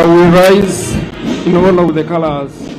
we rise in honor of the colors.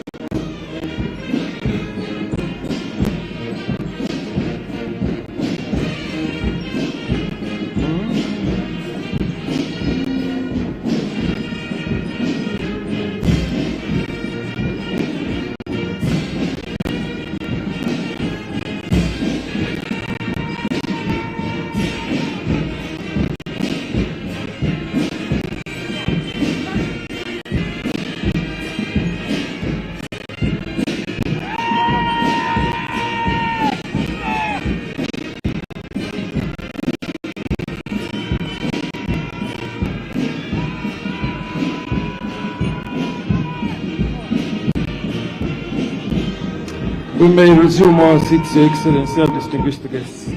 We may resume our seats, Your Excellency and distinguished guests.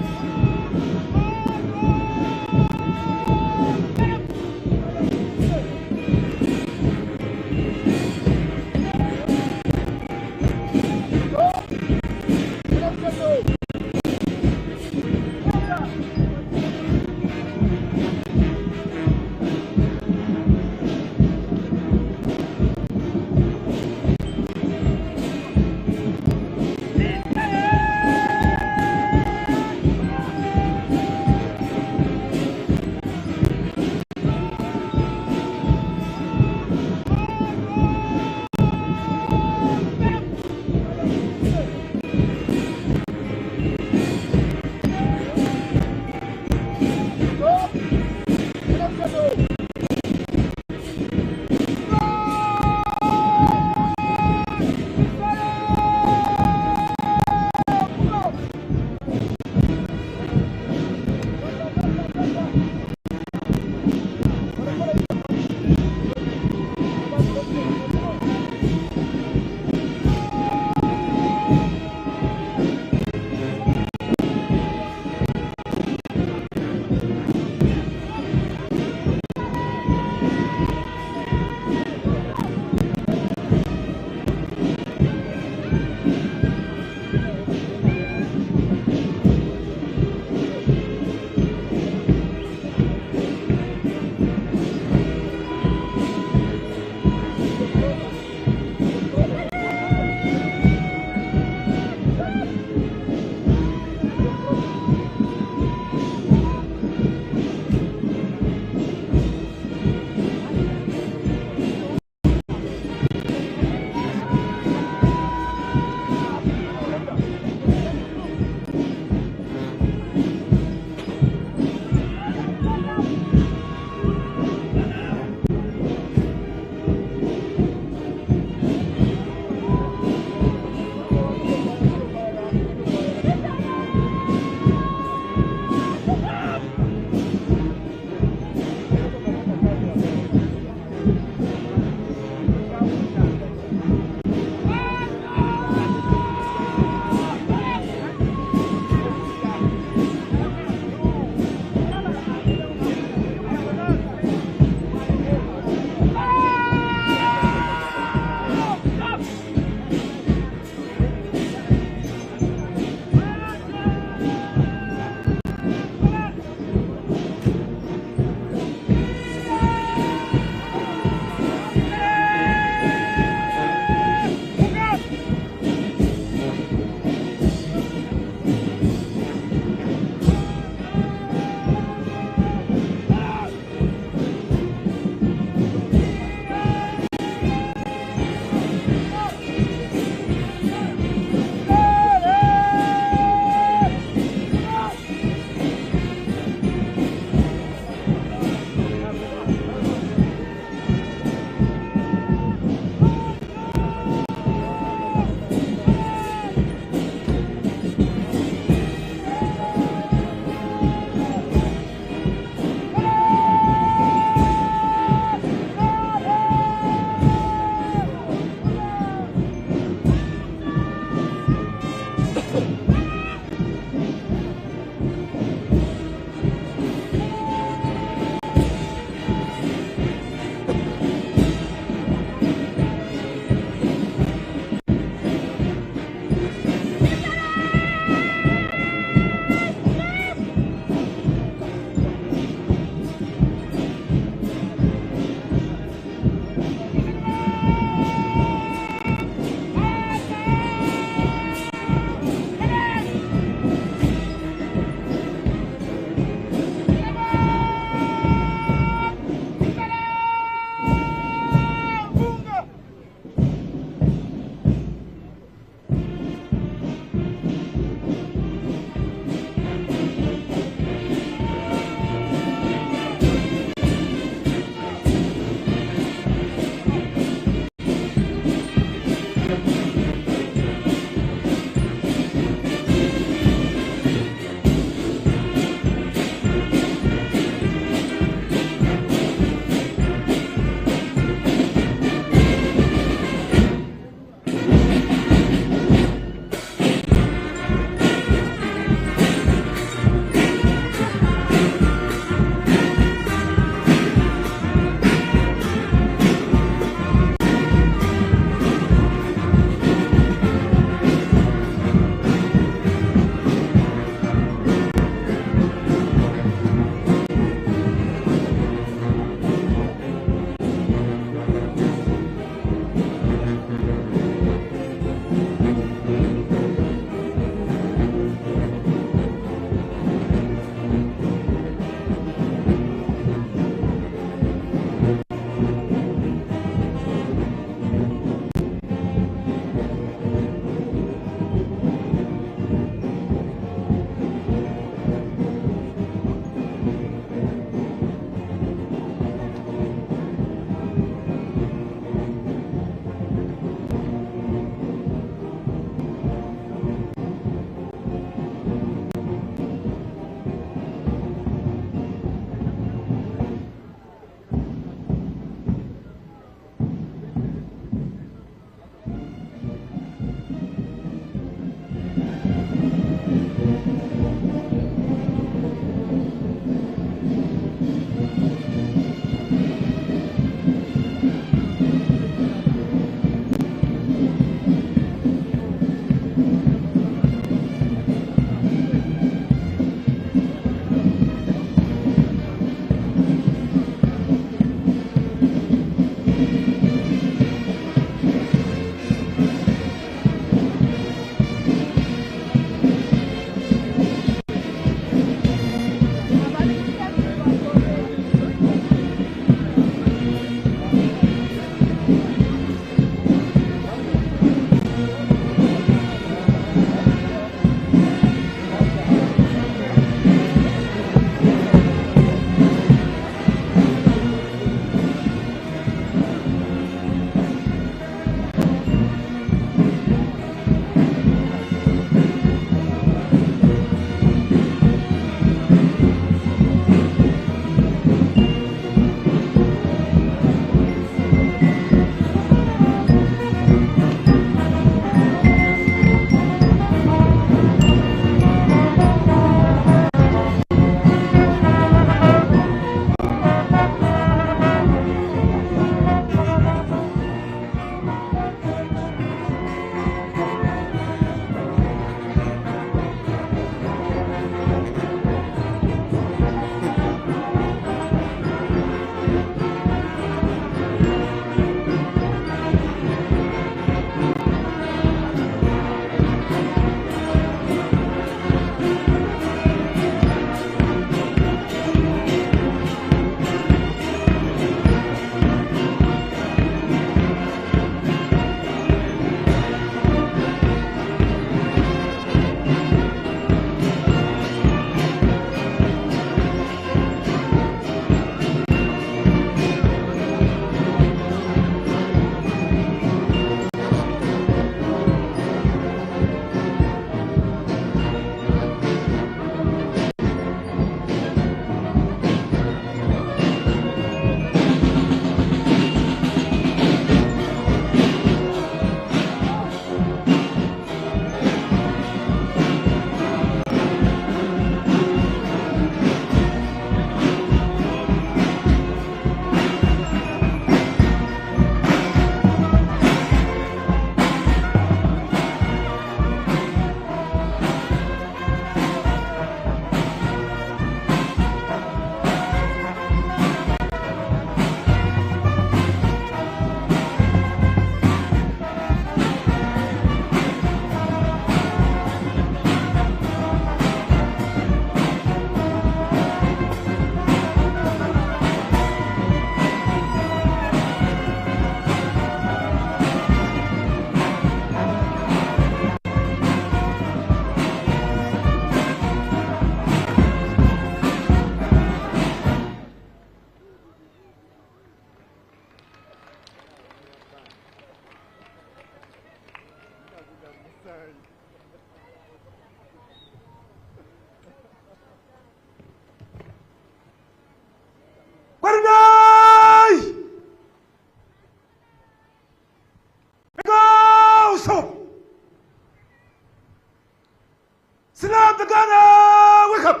Salam the Ghana, wake up!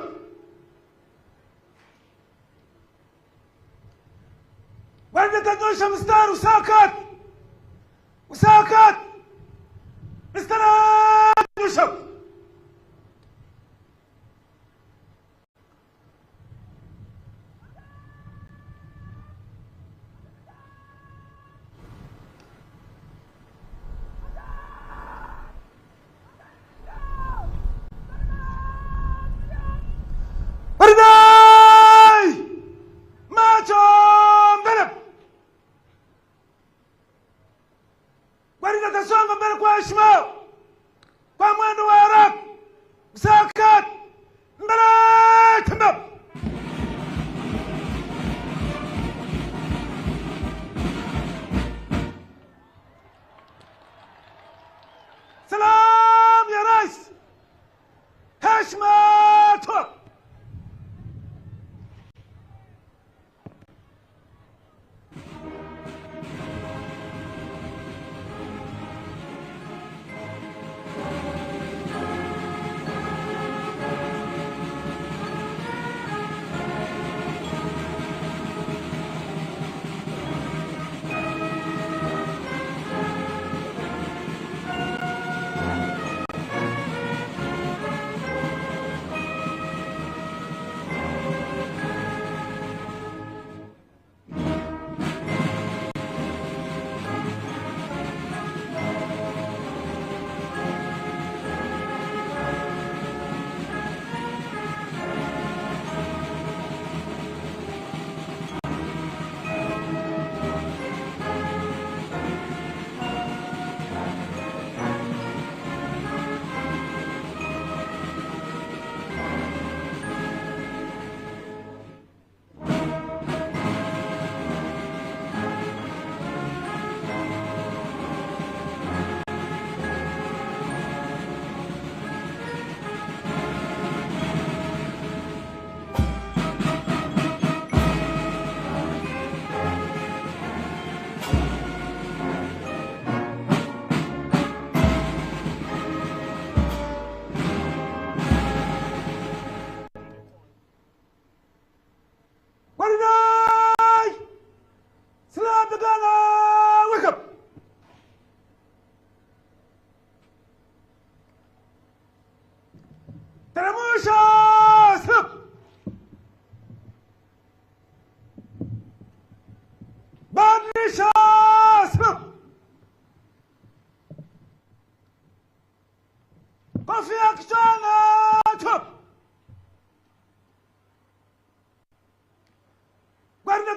When the Tatosha Star Usakat! Usakat! Mr. Bishop! Salam, ya Rais! Heshima to!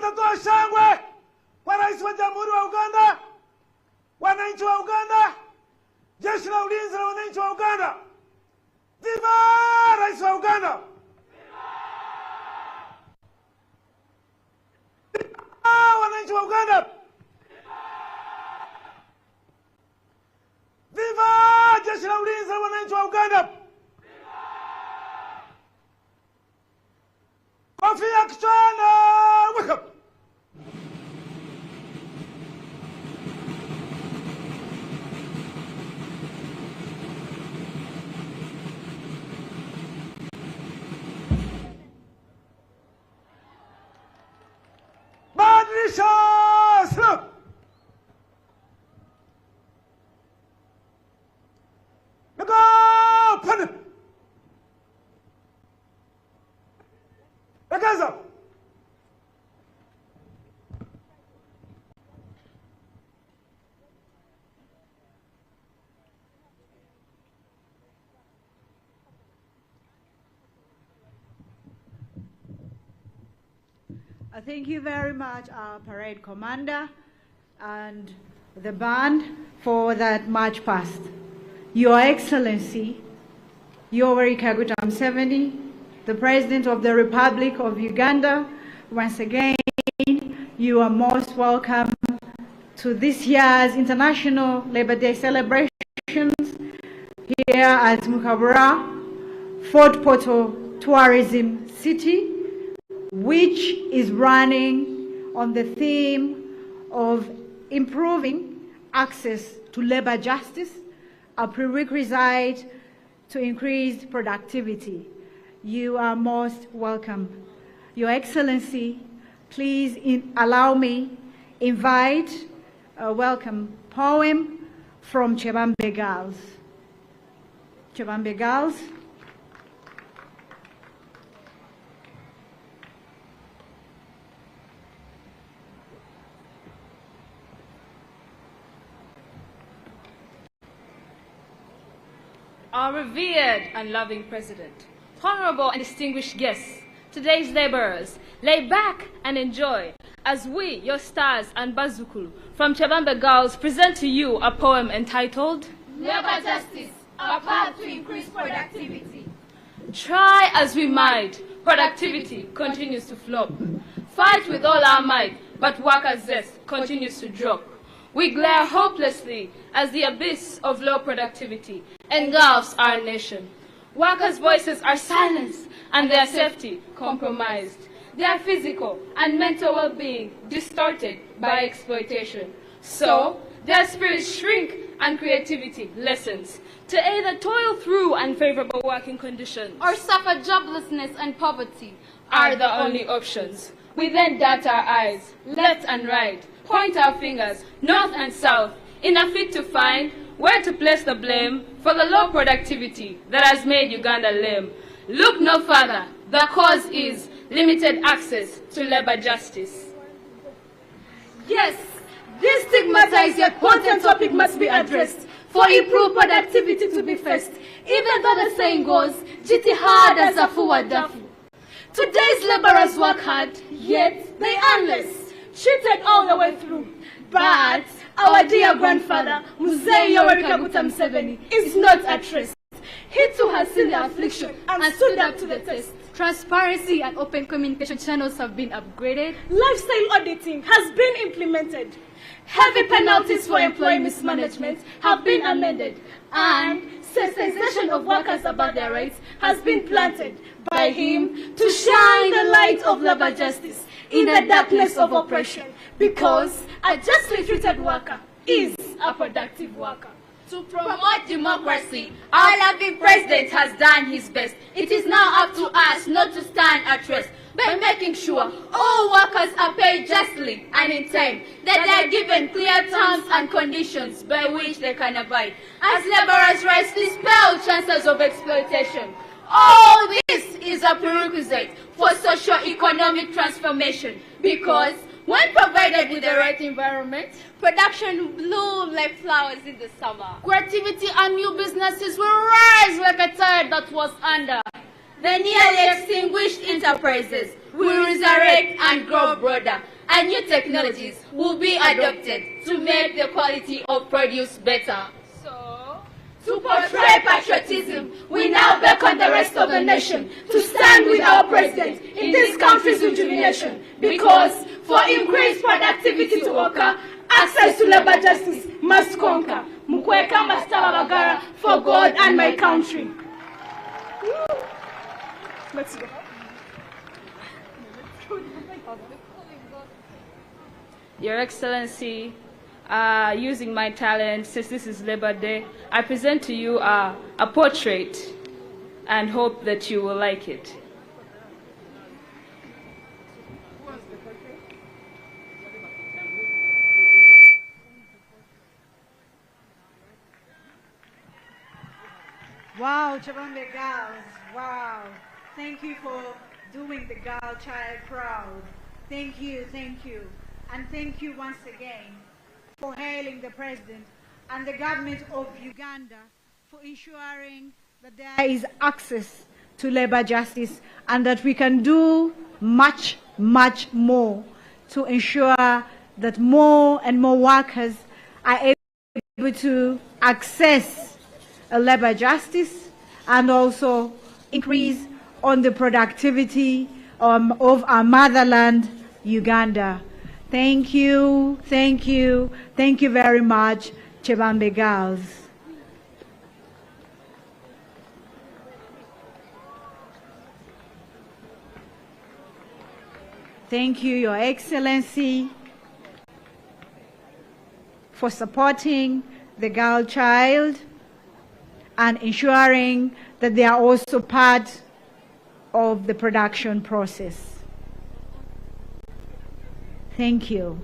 Natoa shangwe kwa Rais wa Jamhuri wa Uganda, wananchi wa Uganda, Jeshi la Ulinzi la Wananchi wa Uganda. Viva Rais wa Uganda! Viva wananchi wa Uganda! Viva Jeshi la Ulinzi la Wananchi wa Uganda! Kofia kichwani, wake up! Badilisha slip! Go, put it! Agaza! Thank you very much, our parade commander and the band for that march past. Your Excellency, Yoweri Kaguta Museveni, the President of the Republic of Uganda, once again, you are most welcome to this year's International Labour Day celebrations here at Mukabura, Fortportal Tourism City, which is running on the theme of improving access to labor justice, a prerequisite to increase productivity. You are most welcome. Your Excellency, please allow me invite a welcome poem from Chebambe Girls. Chebambe Girls. Our revered and loving President, honorable and distinguished guests, today's laborers, lay back and enjoy as we, your stars and Bazukulu from Chebambe Girls present to you a poem entitled Labor Justice, our path to increase productivity. Try as we might, productivity continues to flop. Fight with all our might, but workers' zest continues to drop. We glare hopelessly as the abyss of low productivity engulfs our nation. Workers' voices are silenced and their safety compromised. Their physical and mental well-being distorted by exploitation. So, their spirits shrink and creativity lessens to either toil through unfavorable working conditions Or suffer joblessness and poverty are the only options. We then dart our eyes, left and right, point our fingers, north and south, in a fit to find where to place the blame for the low productivity that has made Uganda lame. Look no further. The cause is limited access to labor justice. Yes, this stigmatized yet potent topic must be addressed for improved productivity to be faced. Even though the saying goes, jitihada zafuwa dafu. Today's laborers work hard, yet they earn less, cheated all the way through. But our dear grandfather, Mzee Yoweri Kaguta Museveni, is not at rest. He too has seen the affliction and stood up to the test. Transparency and open communication channels have been upgraded. Lifestyle auditing has been implemented. Heavy penalties for employee mismanagement have been amended. And sensitization of workers about their rights has been planted by him to shine the light of labor justice in the darkness of oppression. Because a justly treated worker is a productive worker. To promote democracy, our loving president has done his best. It is now up to us not to stand at rest by making sure all workers are paid justly and in time, that they are given clear terms and conditions by which they can abide. As laborers' rights dispel chances of exploitation. All this is a prerequisite for socio-economic transformation, because when provided with the right environment, production will bloom like flowers in the summer. Creativity and new businesses will rise like a tide that was under. The nearly extinguished enterprises will resurrect and grow broader, and new technologies will be adopted to make the quality of produce better. To portray patriotism, we now beckon the rest of the nation to stand with our president in this country's rejuvenation, because for increased productivity to occur, access to labor justice must conquer. Mukweka Mastawa Bagara for God and my country. Let's go. Your Excellency, using my talent, since this is Labor Day, I present to you a portrait and hope that you will like it. Wow, Chebambe Girls, wow. Thank you for doing the girl child proud. Thank you, thank you. And thank you once again for hailing the President and the government of Uganda for ensuring that there is access to labor justice and that we can do much, much more to ensure that more and more workers are able to access labor justice and also increase on the productivity of our motherland, Uganda. Thank you, thank you, thank you very much, Chebambe Girls. Thank you, Your Excellency, for supporting the girl child and ensuring that they are also part of the production process. Thank you.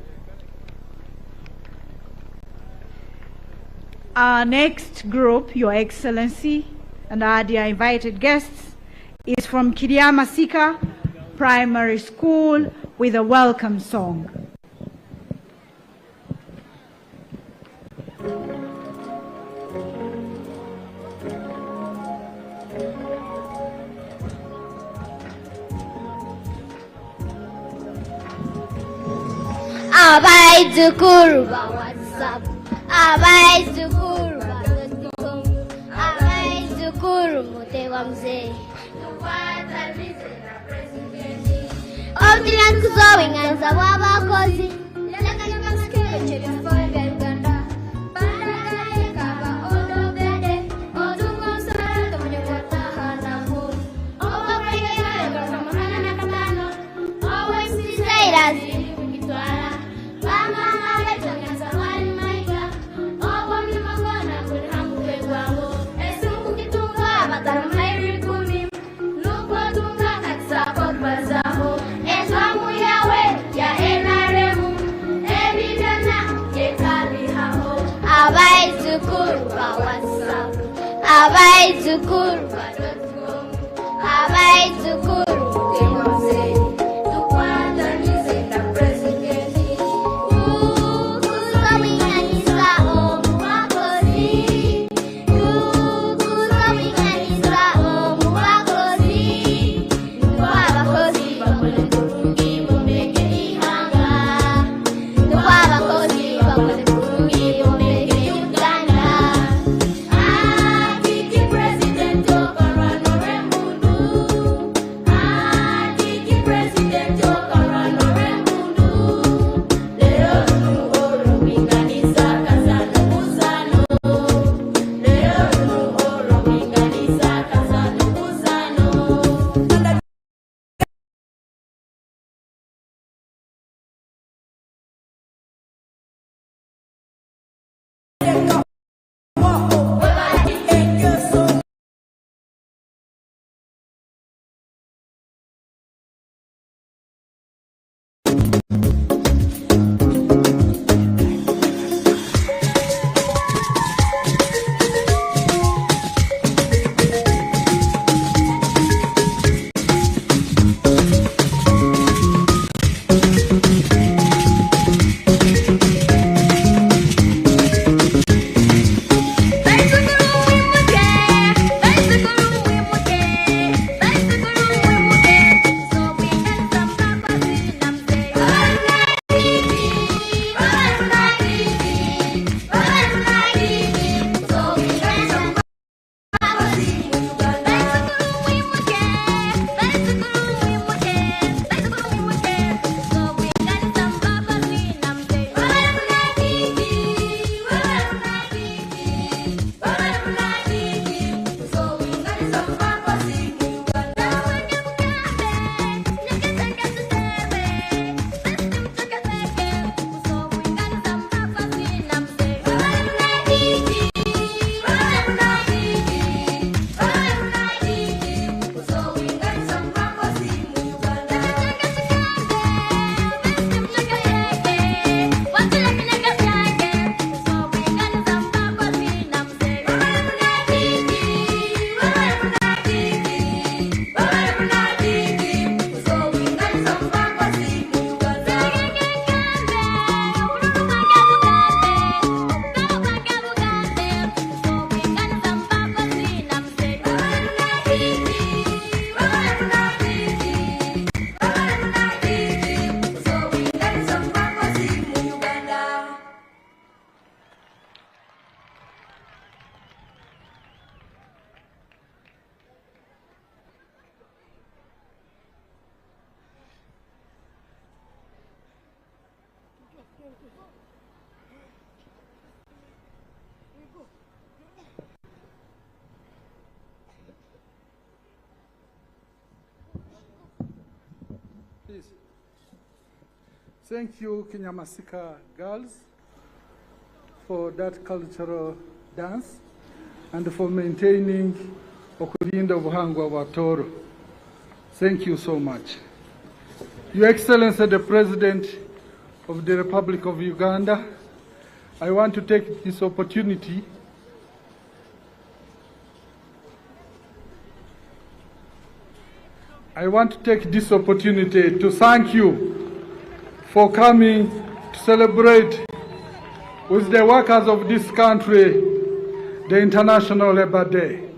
Our next group, Your Excellency, and our dear invited guests, is from ky'abakozi Primary School with a welcome song. Abai Zuku ba WhatsApp, Abai Zuku ba Facebook, Abai Zuku mutewa mzee. Ordinance kuzowing anza w'abakozi. Lekanya masikere cheri foga Uganda. Barakaye kaba odobede, odukonsara tomnyota hanamu. Obakwege yanga kamahana na katano. Always desires ikitwala. Mama abetonga wali maika. Obo mlimagona kulhamu kwegwango. Esungu kitunga abatara mairi kumi. Nuko tunga katsa kodbazaho. Esamu yawe ya enaremu. Ebidana yekali haho. Abai Zukuru ba WhatsApp. Abai Zukuru ba .com. Abai Zukuru kemose. Tukwata nize na presidenti. Kukuzominganisa omuwakozi. Kukuzominganisa omuwakozi. Nkwabakozi bakole kurungi bombeke ihanga. Nkwabakozi bakole kurungi bombeke Uganda. Atiki president okorano remundu. Atiki president okorano remundu. Lero nuhoro minganisa kazano kuzano. Lero nuhoro minganisa kazano kuzano. Please. Thank you, ky'abakozi girls, for that cultural dance. and for maintaining okulinda obuhangwa bwa Toro. Thank you so much. Your Excellency, the President of the Republic of Uganda, I want to take this opportunity to thank you for coming to celebrate with the workers of this country the International Labour Day.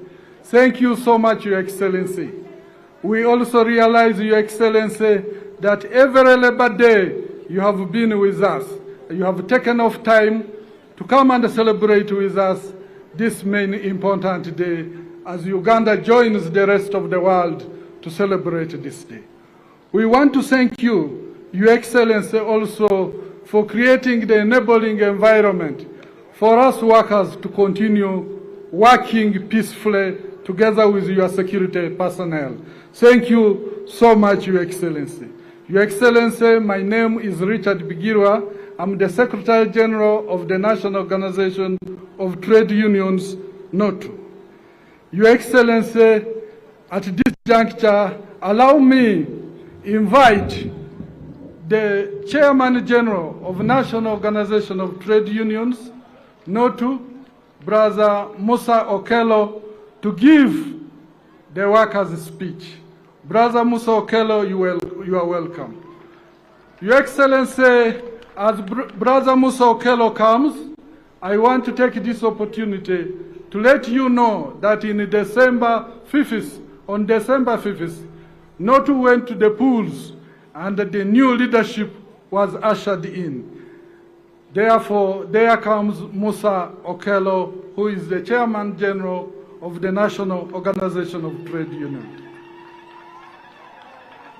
Thank you so much, Your Excellency. We also realize, Your Excellency, that every Labour Day you have been with us. You have taken off time to come and celebrate with us this main important day as Uganda joins the rest of the world to celebrate this day. We want to thank you, Your Excellency, also for creating the enabling environment for us workers to continue working peacefully together with your security personnel. Thank you so much, Your Excellency. Your Excellency, my name is Richard Bigirwa. I'm the Secretary General of the National Organization of Trade Unions, NOTU. Your Excellency, at this juncture, allow me invite the Chairman General of National Organization of Trade Unions, NOTU, Brother Musa Okello, to give the workers' speech. Brother Musa Okello, you are welcome. Your Excellency, as Brother Musa Okello comes, I want to take this opportunity to let you know that on December 5th, NOTU went to the polls and the new leadership was ushered in. Therefore, there comes Musa Okello, who is the Chairman General of the National Organization of Trade Unions.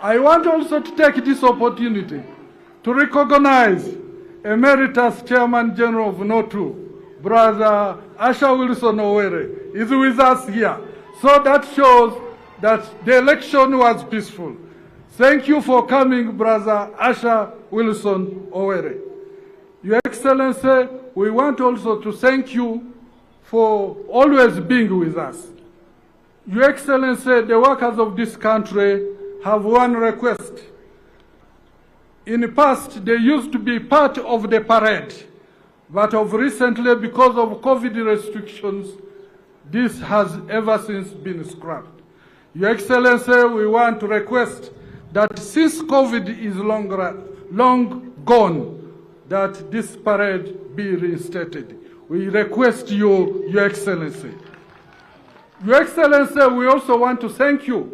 I want also to take this opportunity to recognize Emeritus Chairman General of NOTU, Brother Asha Wilson Owere, is with us here. So that shows that the election was peaceful. Thank you for coming, Brother Asha Wilson Owere. Your Excellency, we want also to thank you for always being with us. Your Excellency, the workers of this country have one request. In the past, they used to be part of the parade, but of recently, because of COVID restrictions, this has ever since been scrapped. Your Excellency, we want to request that since COVID is long gone, that this parade be reinstated. We request you, Your Excellency. Your Excellency, we also want to thank you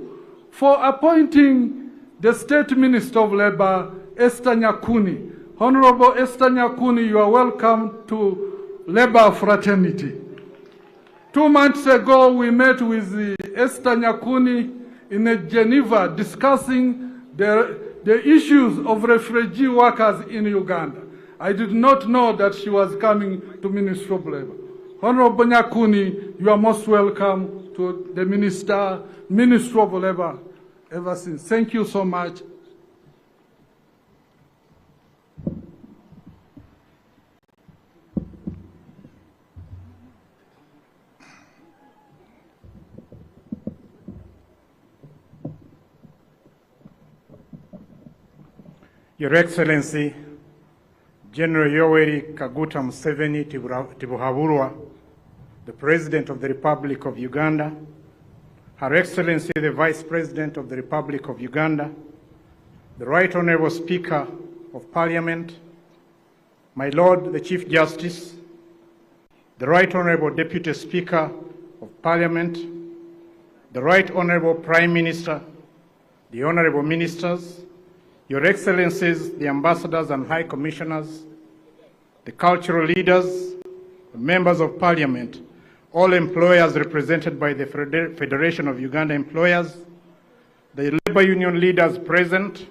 for appointing the State Minister of Labor, Esther Nyakuni. Honorable Esther Nyakuni, you are welcome to Labor Fraternity. 2 months ago, we met with Esther Nyakuni in Geneva discussing the issues of refugee workers in Uganda. I did not know that she was coming to Ministry of Labor. Honorable Nyakuni, you are most welcome to the Ministry of Labor ever since. Thank you so much. Your Excellency, General Yoweri Kaguta Museveni Tibuhaburwa, the President of the Republic of Uganda, Her Excellency, the Vice President of the Republic of Uganda, the Right Honorable Speaker of Parliament, my Lord, the Chief Justice, the Right Honorable Deputy Speaker of Parliament, the Right Honorable Prime Minister, the Honorable Ministers, Your Excellencies, the Ambassadors and High Commissioners, the cultural leaders, the Members of Parliament, all employers represented by the Federation of Uganda Employers, the labor union leaders present,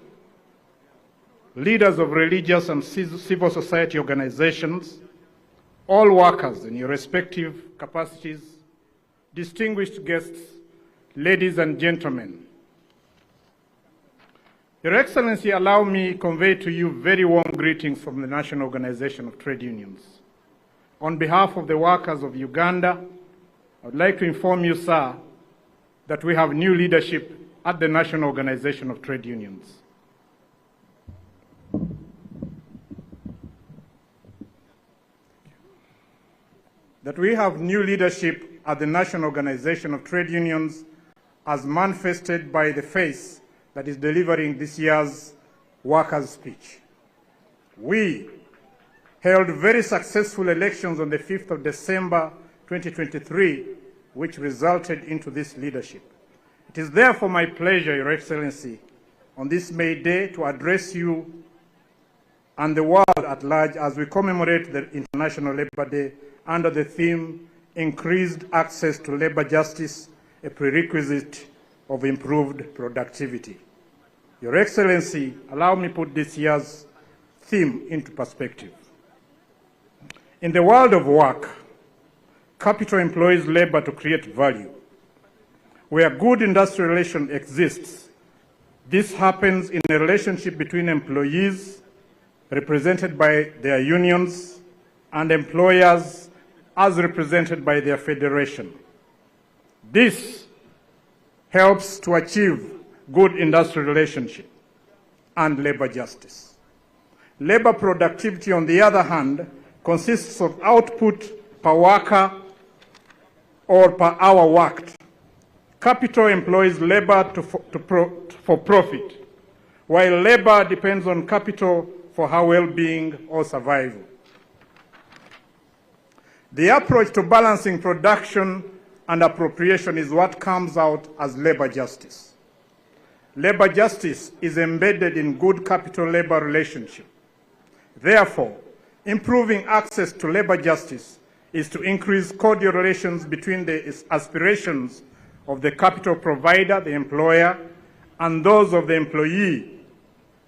leaders of religious and civil society organizations, all workers in your respective capacities, distinguished guests, ladies and gentlemen. Your Excellency, allow me to convey to you very warm greetings from the National Organization of Trade Unions. On behalf of the workers of Uganda, I would like to inform you, sir, that we have new leadership at the National Organization of Trade Unions. That we have new leadership at the National Organization of Trade Unions as manifested by the face that is delivering this year's workers' speech. We held very successful elections on the 5th of December 2023, which resulted into this leadership. It is therefore my pleasure, Your Excellency, on this May Day to address you and the world at large as we commemorate the International Labour Day under the theme, Increased Access to Labour Justice, a Prerequisite of Improved Productivity. Your Excellency, allow me to put this year's theme into perspective. In the world of work, capital employs labor to create value. Where good industrial relation exists, this happens in a relationship between employees, represented by their unions, and employers, as represented by their federation. This helps to achieve good industrial relationship and labor justice. Labor productivity, on the other hand, consists of output per worker or per hour worked. Capital employs labor for profit, while labor depends on capital for her well-being or survival. The approach to balancing production and appropriation is what comes out as labor justice. Labor justice is embedded in good capital-labor relationship. Therefore, improving access to labor justice is to increase cordial relations between the aspirations of the capital provider, the employer, and those of the employee,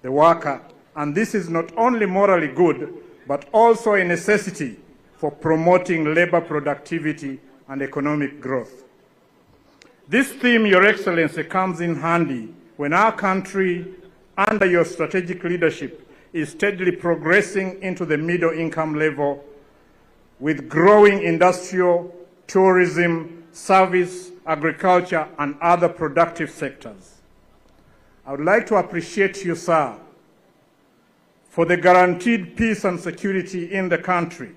the worker. And this is not only morally good, but also a necessity for promoting labor productivity and economic growth. This theme, Your Excellency, comes in handy when our country, under your strategic leadership, is steadily progressing into the middle income level with growing industrial, tourism, service, agriculture, and other productive sectors. I would like to appreciate you, sir, for the guaranteed peace and security in the country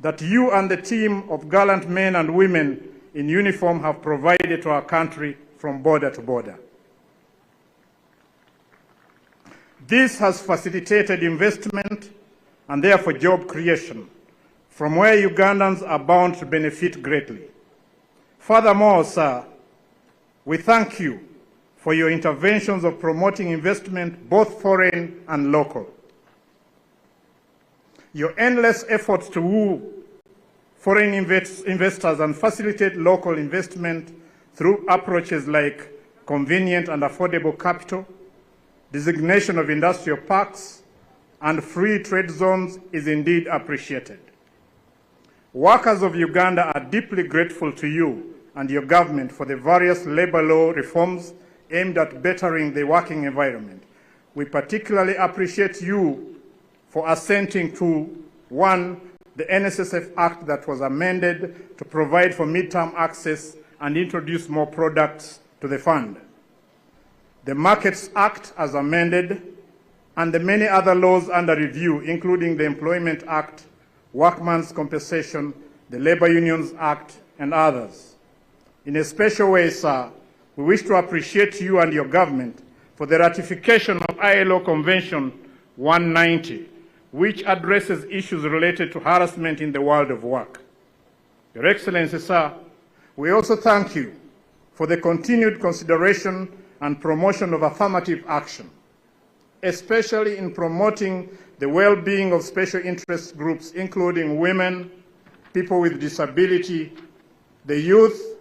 that you and the team of gallant men and women in uniform have provided to our country from border to border. This has facilitated investment and therefore job creation, from where Ugandans are bound to benefit greatly. Furthermore, sir, we thank you for your interventions of promoting investment, both foreign and local. Your endless efforts to woo foreign investors and facilitate local investment through approaches like convenient and affordable capital, designation of industrial parks, and free trade zones is indeed appreciated. Workers of Uganda are deeply grateful to you and your government for the various labor law reforms aimed at bettering the working environment. We particularly appreciate you for assenting to, 1, the NSSF Act that was amended to provide for midterm access and introduce more products to the fund, the Markets Act as amended, and the many other laws under review, including the Employment Act, Workman's Compensation, the Labor Unions Act, and others. In a special way, sir, we wish to appreciate you and your government for the ratification of ILO Convention 190, which addresses issues related to harassment in the world of work. Your Excellency, sir, we also thank you for the continued consideration and promotion of affirmative action, especially in promoting the well-being of special interest groups, including women, people with disability, the youth,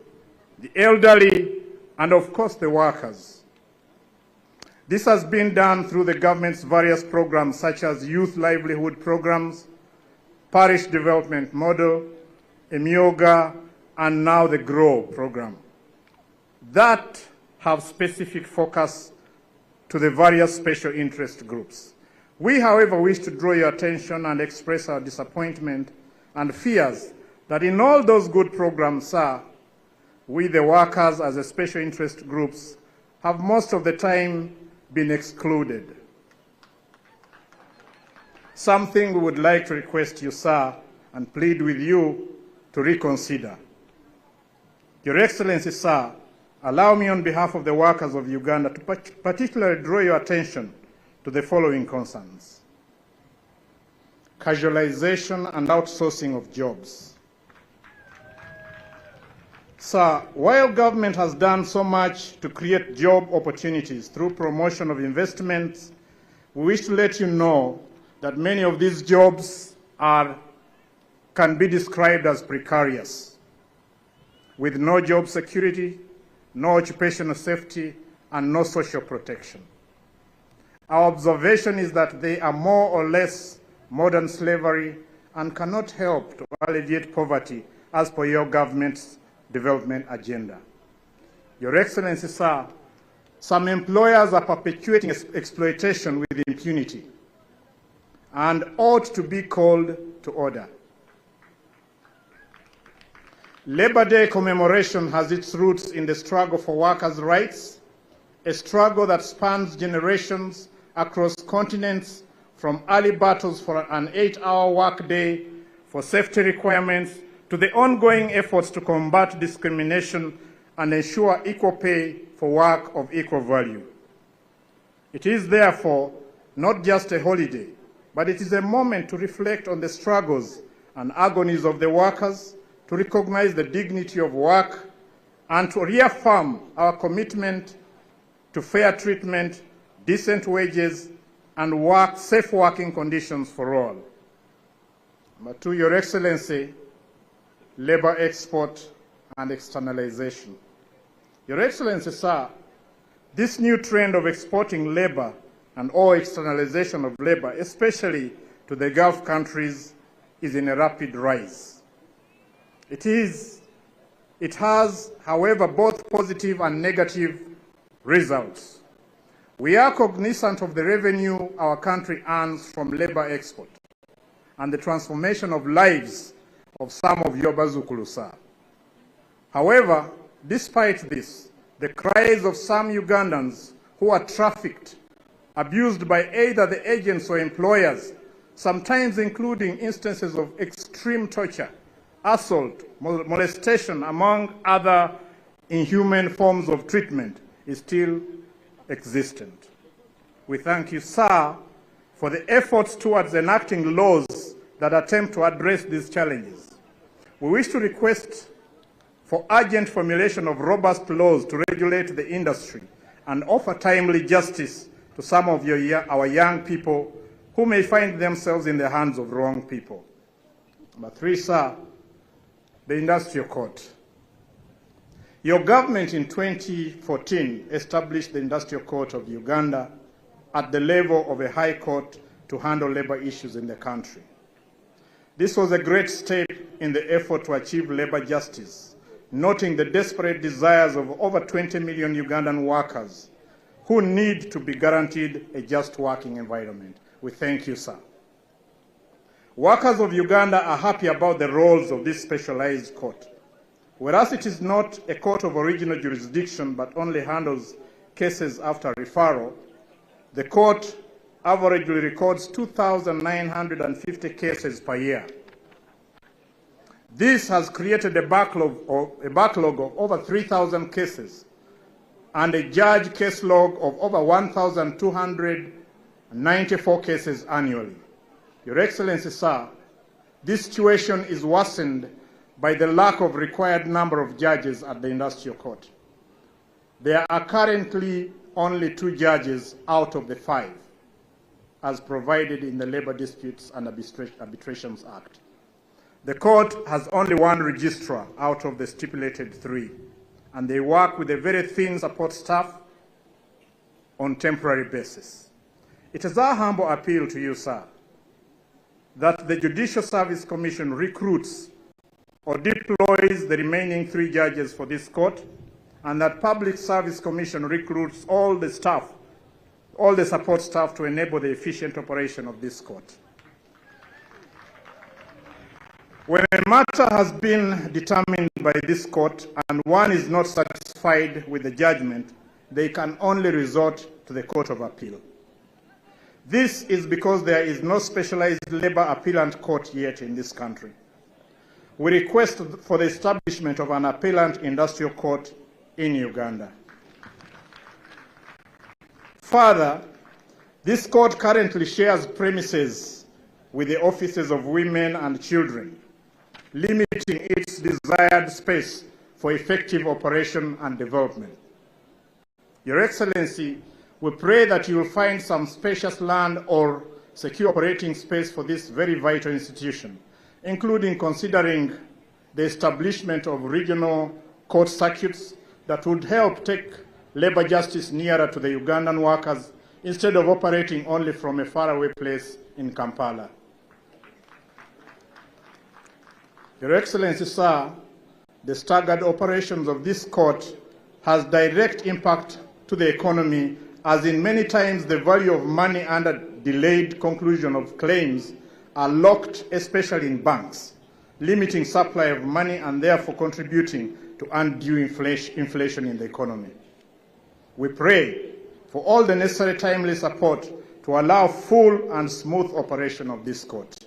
the elderly, and of course the workers. This has been done through the government's various programs such as youth livelihood programs, parish development model, Emyoga, and now the GROW program that have specific focus to the various special interest groups. We, however, wish to draw your attention and express our disappointment and fears that in all those good programs, sir, we the workers as a special interest groups have most of the time been excluded. Something we would like to request you, sir, and plead with you to reconsider. Your Excellency, sir, allow me on behalf of the workers of Uganda to particularly draw your attention to the following concerns: casualization and outsourcing of jobs. Sir, while government has done so much to create job opportunities through promotion of investments, we wish to let you know that many of these jobs can be described as precarious, with no job security, no occupational safety, and no social protection. Our observation is that they are more or less modern slavery and cannot help to alleviate poverty as per your government's development agenda. Your Excellency, sir, some employers are perpetuating exploitation with impunity and ought to be called to order. Labor Day commemoration has its roots in the struggle for workers' rights, a struggle that spans generations across continents, from early battles for an 8-hour workday, for safety requirements, to the ongoing efforts to combat discrimination and ensure equal pay for work of equal value. It is therefore not just a holiday, but it is a moment to reflect on the struggles and agonies of the workers, to recognize the dignity of work, and to reaffirm our commitment to fair treatment, decent wages, and safe working conditions for all. But to Your Excellency, labor export and externalization. Your Excellency, sir, this new trend of exporting labor and or externalization of labor, especially to the Gulf countries, is in a rapid rise. It has, however, both positive and negative results. We are cognizant of the revenue our country earns from labor export and the transformation of lives of some of your Bazukulu, sir. However, despite this, the cries of some Ugandans who are trafficked, abused by either the agents or employers, sometimes including instances of extreme torture, assault, molestation, among other inhuman forms of treatment, is still existent. We thank you, sir, for the efforts towards enacting laws that attempt to address these challenges. We wish to request for urgent formulation of robust laws to regulate the industry and offer timely justice to some of our young people who may find themselves in the hands of wrong people. Number 3, sir, the Industrial Court. Your government in 2014 established the Industrial Court of Uganda at the level of a high court to handle labor issues in the country. This was a great step in the effort to achieve labor justice, noting the desperate desires of over 20 million Ugandan workers who need to be guaranteed a just working environment. We thank you, sir. Workers of Uganda are happy about the roles of this specialized court. Whereas it is not a court of original jurisdiction but only handles cases after referral, the court averagely records 2,950 cases per year. This has created a backlog of over 3,000 cases and a judge case log of over 1,294 cases annually. Your Excellency, sir, this situation is worsened by the lack of required number of judges at the Industrial Court. There are currently only 2 judges out of the 5, as provided in the Labor Disputes and Arbitrations Act. The court has only 1 registrar out of the stipulated 3, and they work with a very thin support staff on temporary basis. It is our humble appeal to you, sir, that the Judicial Service Commission recruits or deploys the remaining 3 judges for this court, and that Public Service Commission recruits all the staff, all the support staff to enable the efficient operation of this court. When a matter has been determined by this court and one is not satisfied with the judgment, they can only resort to the Court of Appeal. This is because there is no specialized labor appellant court yet in this country. We request for the establishment of an appellant industrial court in Uganda. Further, this court currently shares premises with the offices of women and children, limiting its desired space for effective operation and development. Your Excellency, we pray that you will find some spacious land or secure operating space for this very vital institution, including considering the establishment of regional court circuits that would help take labor justice nearer to the Ugandan workers instead of operating only from a faraway place in Kampala. Your Excellency, sir, the staggered operations of this court has direct impact to the economy, as in many times the value of money under delayed conclusion of claims are locked, especially in banks, limiting supply of money and therefore contributing to undue inflation in the economy. We pray for all the necessary timely support to allow full and smooth operation of this court.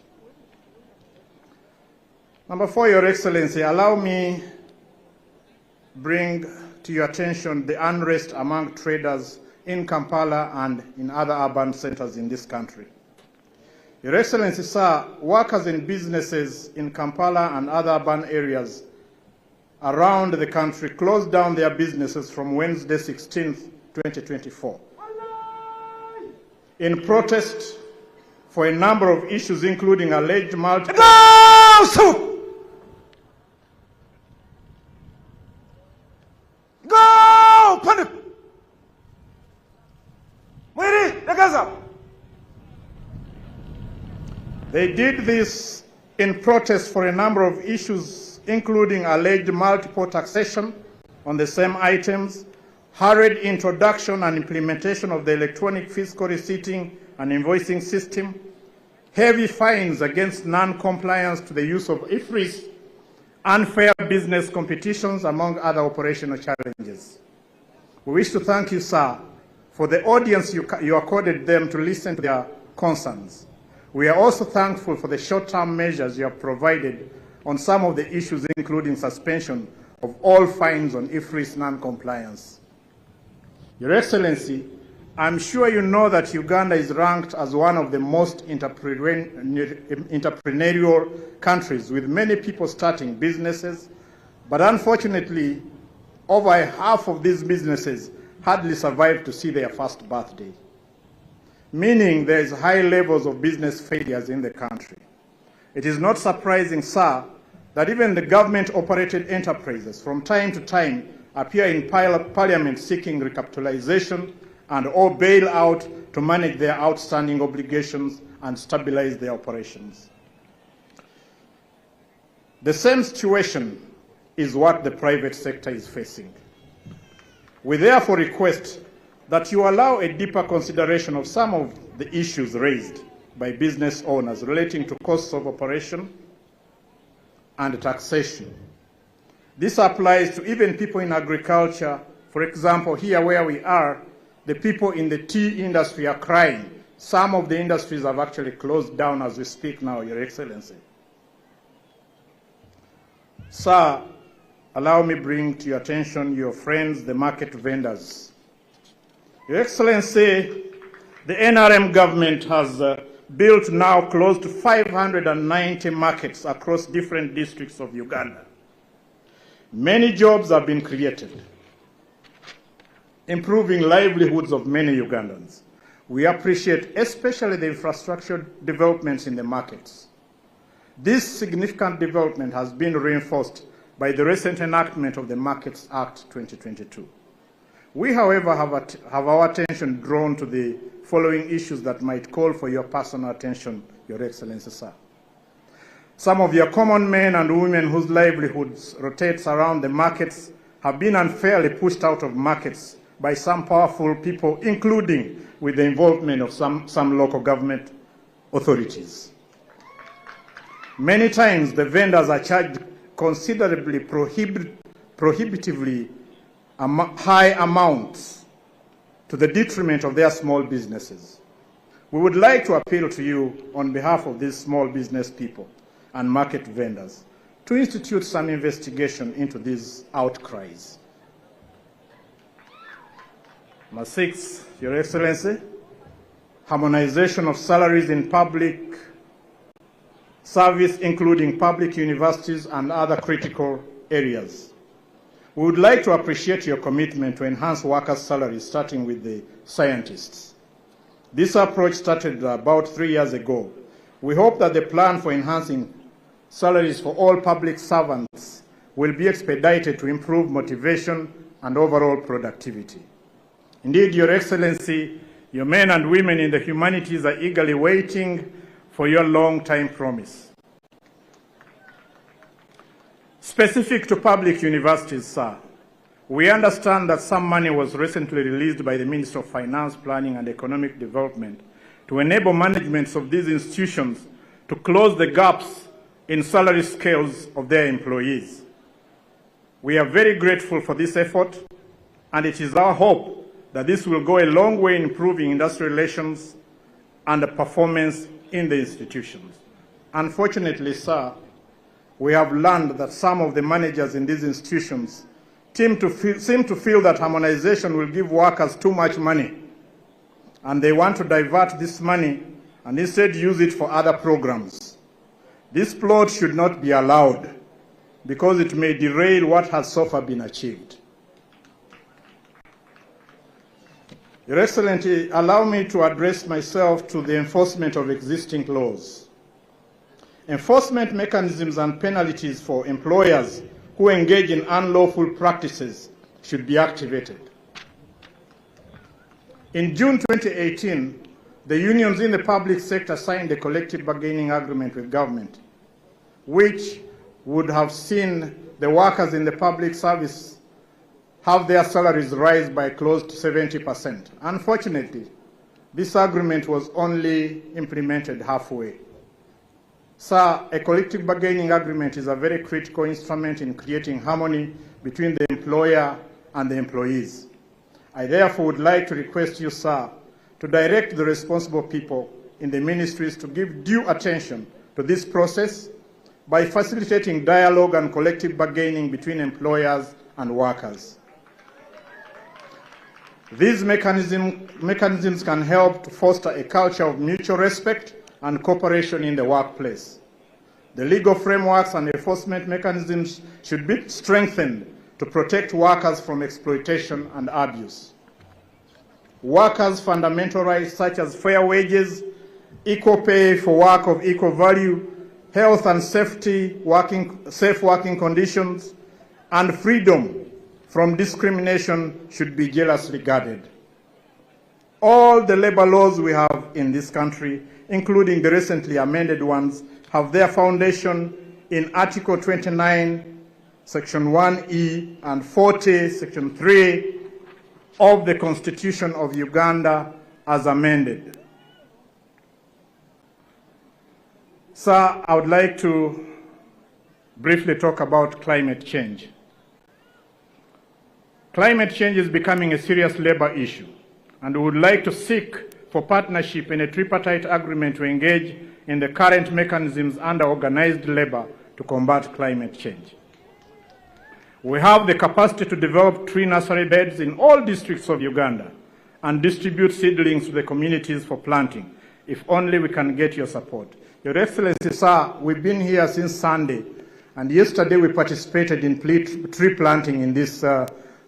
Number 4, Your Excellency, allow me bring to your attention the unrest among traders in Kampala and in other urban centers in this country. Your Excellency, sir, workers and businesses in Kampala and other urban areas around the country closed down their businesses from Wednesday 16th, 2024. In protest for a number of issues, including alleged multiple... Go! Panic! Mwiri, Nagaza! They did this in protest for a number of issues, including alleged multiple taxation on the same items, hurried introduction and implementation of the electronic fiscal receipting and invoicing system, heavy fines against non-compliance to the use of IFRIS, unfair business competitions, among other operational challenges. We wish to thank you, sir, for the audience you accorded them to listen to their concerns. We are also thankful for the short-term measures you have provided on some of the issues, including suspension of all fines on IFRIS non-compliance. Your Excellency, I'm sure you know that Uganda is ranked as one of the most entrepreneurial countries, with many people starting businesses, but unfortunately, over half of these businesses hardly survive to see their first birthday, meaning there is high levels of business failures in the country. It is not surprising, sir, that even the government-operated enterprises from time to time appear in Parliament seeking recapitalization and or bailout to manage their outstanding obligations and stabilize their operations. The same situation is what the private sector is facing. We therefore request that you allow a deeper consideration of some of the issues raised by business owners relating to costs of operation and taxation. This applies to even people in agriculture. For example, here where we are, the people in the tea industry are crying. Some of the industries have actually closed down as we speak now, Your Excellency. Sir, allow me bring to your attention your friends, the market vendors. Your Excellency, the NRM government has built now close to 590 markets across different districts of Uganda. Many jobs have been created, improving livelihoods of many Ugandans. We appreciate especially the infrastructure developments in the markets. This significant development has been reinforced by the recent enactment of the Markets Act 2022. We, however, have our attention drawn to the following issues that might call for your personal attention, Your Excellency, sir. Some of your common men and women whose livelihoods rotates around the markets have been unfairly pushed out of markets by some powerful people, including with the involvement of some local government authorities. Many times the vendors are charged considerably prohibitively high amounts to the detriment of their small businesses. We would like to appeal to you on behalf of these small business people and market vendors to institute some investigation into these outcries. Number 6, Your Excellency, harmonization of salaries in public service, including public universities and other critical areas. We would like to appreciate your commitment to enhance workers' salaries, starting with the scientists. This approach started about 3 years ago. We hope that the plan for enhancing salaries for all public servants will be expedited to improve motivation and overall productivity. Indeed, Your Excellency, your men and women in the humanities are eagerly waiting for your long-time promise. Specific to public universities, sir, we understand that some money was recently released by the Minister of Finance, Planning and Economic Development to enable managements of these institutions to close the gaps in salary scales of their employees. We are very grateful for this effort, and it is our hope that this will go a long way in improving industrial relations and the performance in the institutions. Unfortunately, sir, we have learned that some of the managers in these institutions seem to feel that harmonization will give workers too much money, and they want to divert this money and instead use it for other programs. This plot should not be allowed because it may derail what has so far been achieved. Your Excellency, allow me to address myself to the enforcement of existing laws. Enforcement mechanisms and penalties for employers who engage in unlawful practices should be activated. In June 2018, the unions in the public sector signed a collective bargaining agreement with government, which would have seen the workers in the public service have their salaries rise by close to 70%. Unfortunately, this agreement was only implemented halfway. Sir, a collective bargaining agreement is a very critical instrument in creating harmony between the employer and the employees. I therefore would like to request you, sir, to direct the responsible people in the ministries to give due attention to this process by facilitating dialogue and collective bargaining between employers and workers. These mechanisms can help to foster a culture of mutual respect and cooperation in the workplace. The legal frameworks and enforcement mechanisms should be strengthened to protect workers from exploitation and abuse. Workers' fundamental rights such as fair wages, equal pay for work of equal value, health and safety, safe working conditions, and freedom from discrimination should be jealously guarded. All the labor laws we have in this country, including the recently amended ones, have their foundation in Article 29, Section 1E, and 40, Section 3 of the Constitution of Uganda as amended. Sir, I would like to briefly talk about climate change. Climate change is becoming a serious labor issue, and we would like to seek for partnership in a tripartite agreement to engage in the current mechanisms under organized labor to combat climate change. We have the capacity to develop tree nursery beds in all districts of Uganda and distribute seedlings to the communities for planting, if only we can get your support. Your Excellency, sir, we've been here since Sunday, and yesterday we participated in tree planting in this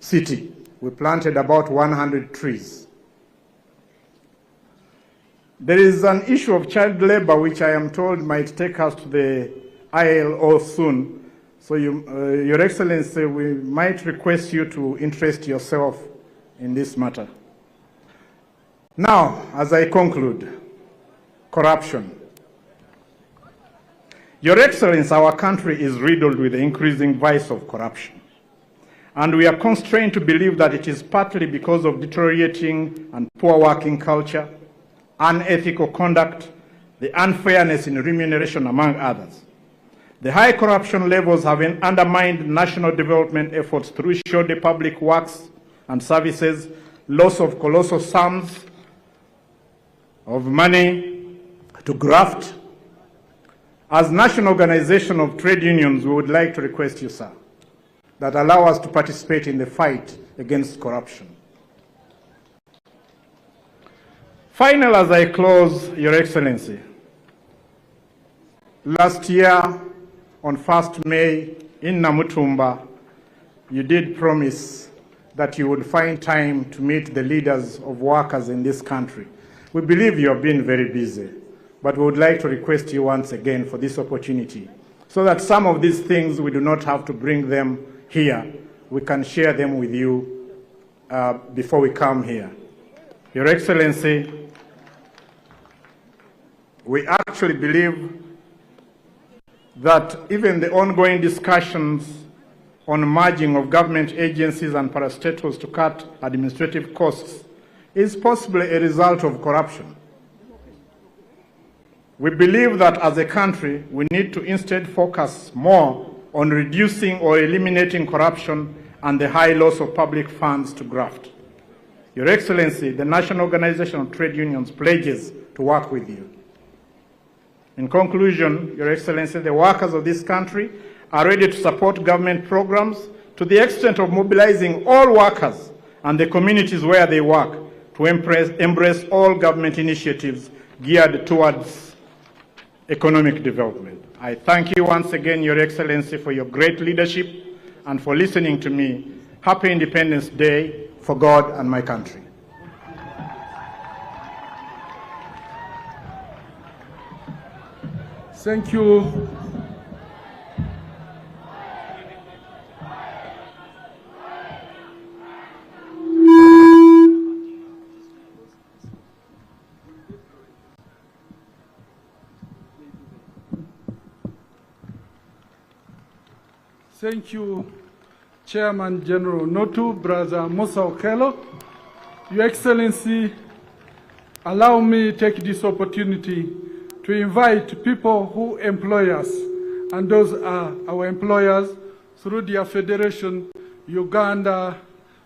city. We planted about 100 trees. There is an issue of child labor which I am told might take us to the ILO soon. So Your Excellency, we might request you to interest yourself in this matter. Now, as I conclude, corruption. Your Excellency, our country is riddled with the increasing vice of corruption. And we are constrained to believe that it is partly because of deteriorating and poor working culture, unethical conduct, the unfairness in remuneration, among others. The high corruption levels have undermined national development efforts through shoddy public works and services, loss of colossal sums of money to graft. As National Organization of Trade Unions, we would like to request you, sir, that allow us to participate in the fight against corruption. Finally, as I close, Your Excellency, last year on 1st May in Namutumba, you did promise that you would find time to meet the leaders of workers in this country. We believe you have been very busy, but we would like to request you once again for this opportunity so that some of these things we do not have to bring them here. We can share them with you before we come here. Your Excellency, we actually believe that even the ongoing discussions on merging of government agencies and parastatals to cut administrative costs is possibly a result of corruption. We believe that as a country, we need to instead focus more on reducing or eliminating corruption and the high loss of public funds to graft. Your Excellency, the National Organization of Trade Unions pledges to work with you. In conclusion, Your Excellency, the workers of this country are ready to support government programs to the extent of mobilizing all workers and the communities where they work to embrace all government initiatives geared towards economic development. I thank you once again, Your Excellency, for your great leadership and for listening to me. Happy Independence Day for God and my country. Thank you. Thank you, Chairman General Notu, Brother Musa Okello. Your Excellency, allow me to take this opportunity to invite people who employ us, and those are our employers through their federation,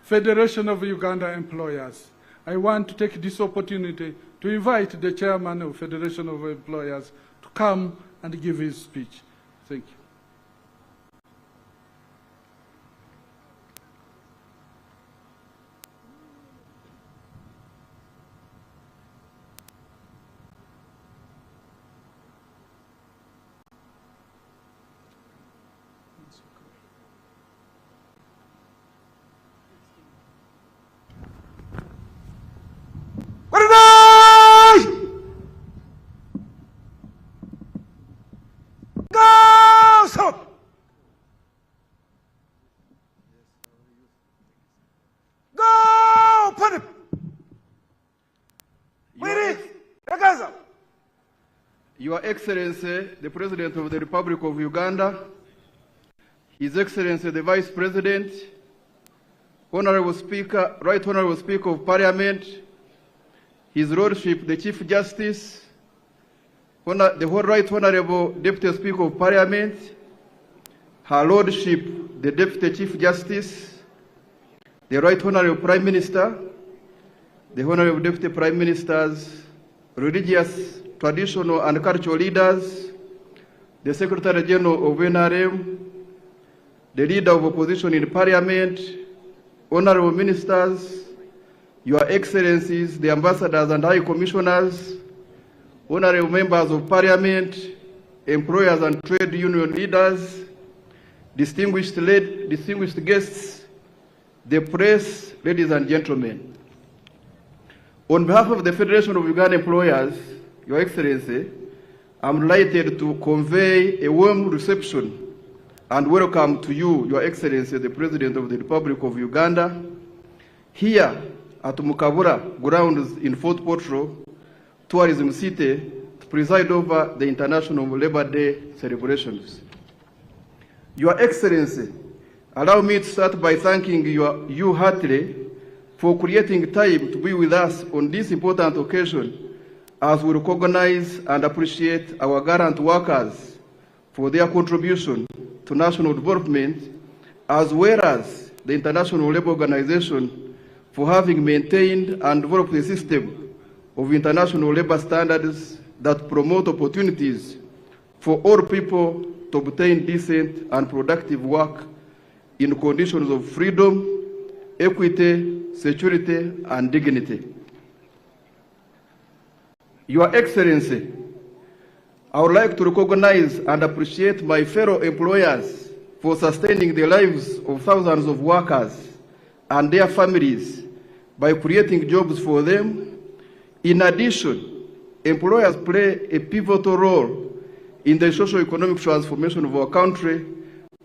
Federation of Uganda Employers. I want to take this opportunity to invite the chairman of Federation of Employers to come and give his speech. Thank you. Your Excellency, the President of the Republic of Uganda, His Excellency, the Vice President, Honorable Speaker, Right Honorable Speaker of Parliament, His Lordship, the Chief Justice, the Right Honorable Deputy Speaker of Parliament, Her Lordship, the Deputy Chief Justice, the Right Honorable Prime Minister, the Honorable Deputy Prime Ministers, religious, traditional and cultural leaders, the Secretary General of NRM, the Leader of Opposition in Parliament, Honorable Ministers, Your Excellencies, the Ambassadors and High Commissioners, Honorable Members of Parliament, employers and trade union leaders, distinguished guests, the press, ladies and gentlemen. On behalf of the Federation of Uganda Employers, Your Excellency, I'm delighted to convey a warm reception and welcome to you, Your Excellency, the President of the Republic of Uganda, here at Mukabura grounds in Fortportal, Tourism City, to preside over the International Labour Day celebrations. Your Excellency, allow me to start by thanking you heartily for creating time to be with us on this important occasion, as we recognize and appreciate our gallant workers for their contribution to national development, as well as the International Labour Organization for having maintained and developed a system of international labor standards that promote opportunities for all people to obtain decent and productive work in conditions of freedom, equity, security, and dignity. Your Excellency, I would like to recognize and appreciate my fellow employers for sustaining the lives of thousands of workers and their families by creating jobs for them. In addition, employers play a pivotal role in the socio-economic transformation of our country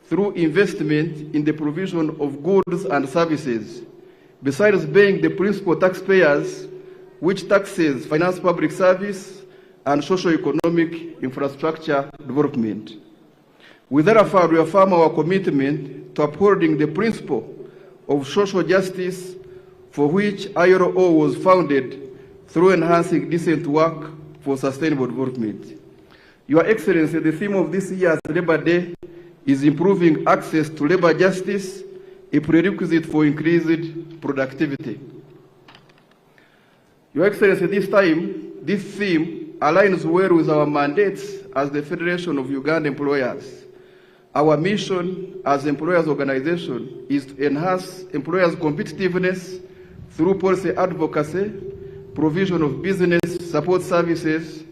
through investment in the provision of goods and services, besides being the principal taxpayers, which taxes finance public service and socio-economic infrastructure development. We therefore reaffirm our commitment to upholding the principle of social justice for which ILO was founded through enhancing decent work for sustainable development. Your Excellency, the theme of this year's Labour Day is improving access to labour justice, a prerequisite for increased productivity. Your Excellency, this theme aligns well with our mandates as the Federation of Uganda Employers. Our mission as employers' organization is to enhance employers' competitiveness through policy advocacy, provision of business support services,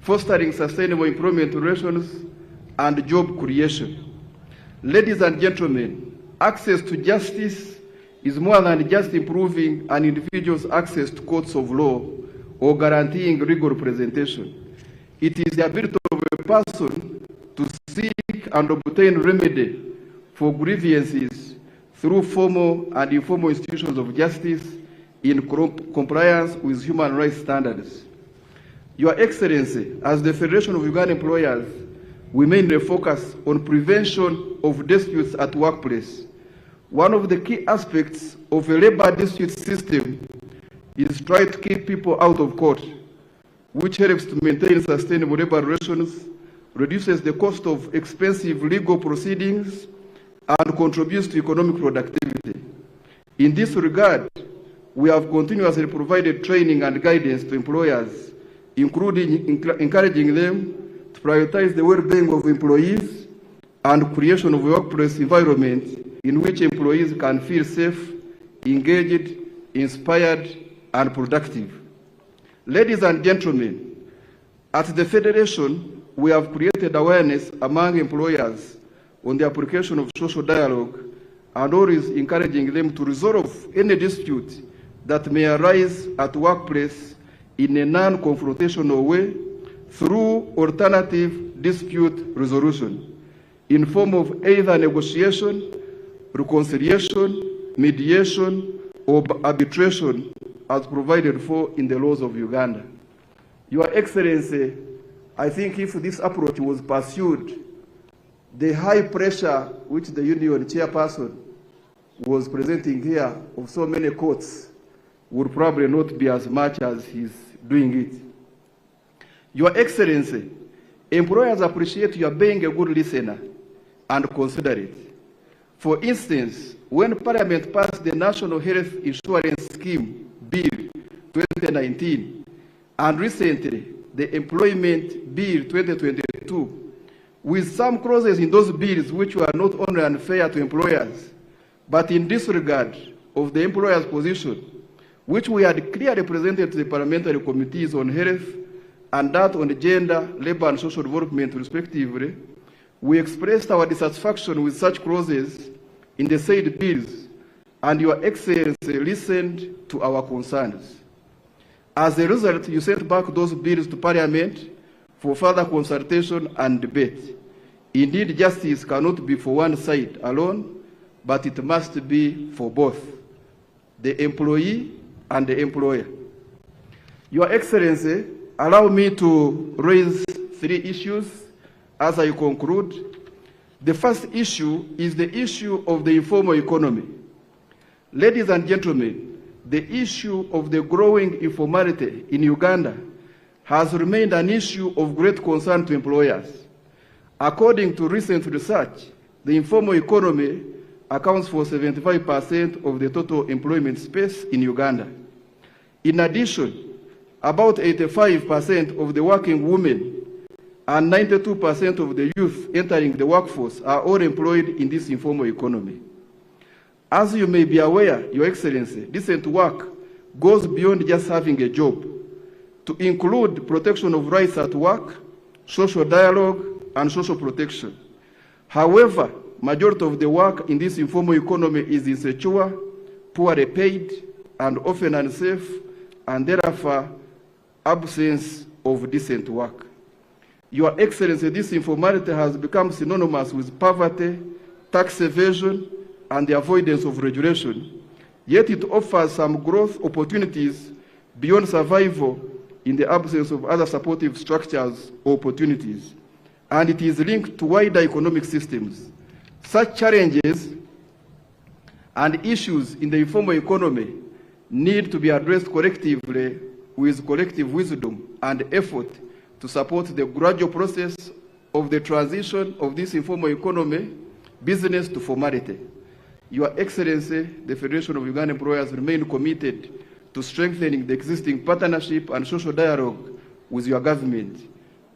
fostering sustainable employment relations, and job creation. Ladies and gentlemen, access to justice is more than just improving an individual's access to courts of law or guaranteeing legal representation. It is the ability of a person to seek and obtain remedy for grievances through formal and informal institutions of justice in compliance with human rights standards. Your Excellency, as the Federation of Uganda Employers, we mainly focus on prevention of disputes at workplace. One of the key aspects of a labor dispute system is try to keep people out of court, which helps to maintain sustainable labor relations, reduces the cost of expensive legal proceedings, and contributes to economic productivity. In this regard, we have continuously provided training and guidance to employers, including encouraging them to prioritize the well-being of employees and creation of a workplace environment in which employees can feel safe, engaged, inspired, and productive. Ladies and gentlemen, at the Federation, we have created awareness among employers on the application of social dialogue and always encouraging them to resolve any dispute that may arise at workplace in a non-confrontational way through alternative dispute resolution in form of either negotiation, reconciliation, mediation, or arbitration as provided for in the laws of Uganda. Your Excellency, I think if this approach was pursued, the high pressure which the union chairperson was presenting here of so many courts would probably not be as much as he's doing it. Your Excellency, employers appreciate your being a good listener and considerate. For instance, when Parliament passed the National Health Insurance Scheme Bill 2019 and recently the Employment Bill 2022, with some clauses in those bills which were not only unfair to employers, but in disregard of the employer's position, which we had clearly presented to the parliamentary committees on health and that on gender, labor and social development respectively, we expressed our dissatisfaction with such clauses in the said bills, and Your Excellency listened to our concerns. As a result, you sent back those bills to Parliament for further consultation and debate. Indeed, justice cannot be for one side alone, but it must be for both, the employee and the employer. Your Excellency, allow me to raise 3 issues as I conclude. The first issue is the issue of the informal economy. Ladies and gentlemen, the issue of the growing informality in Uganda has remained an issue of great concern to employers. According to recent research, the informal economy accounts for 75% of the total employment space in Uganda. In addition, about 85% of the working women and 92% of the youth entering the workforce are all employed in this informal economy. As you may be aware, Your Excellency, decent work goes beyond just having a job, to include protection of rights at work, social dialogue, and social protection. However, majority of the work in this informal economy is insecure, poorly paid, and often unsafe, and therefore absence of decent work. Your Excellency, this informality has become synonymous with poverty, tax evasion, and the avoidance of regulation, yet it offers some growth opportunities beyond survival in the absence of other supportive structures or opportunities, and it is linked to wider economic systems. Such challenges and issues in the informal economy need to be addressed collectively with collective wisdom and effort to support the gradual process of the transition of this informal economy business to formality. Your Excellency, the Federation of Ugandan Employers remain committed to strengthening the existing partnership and social dialogue with your government.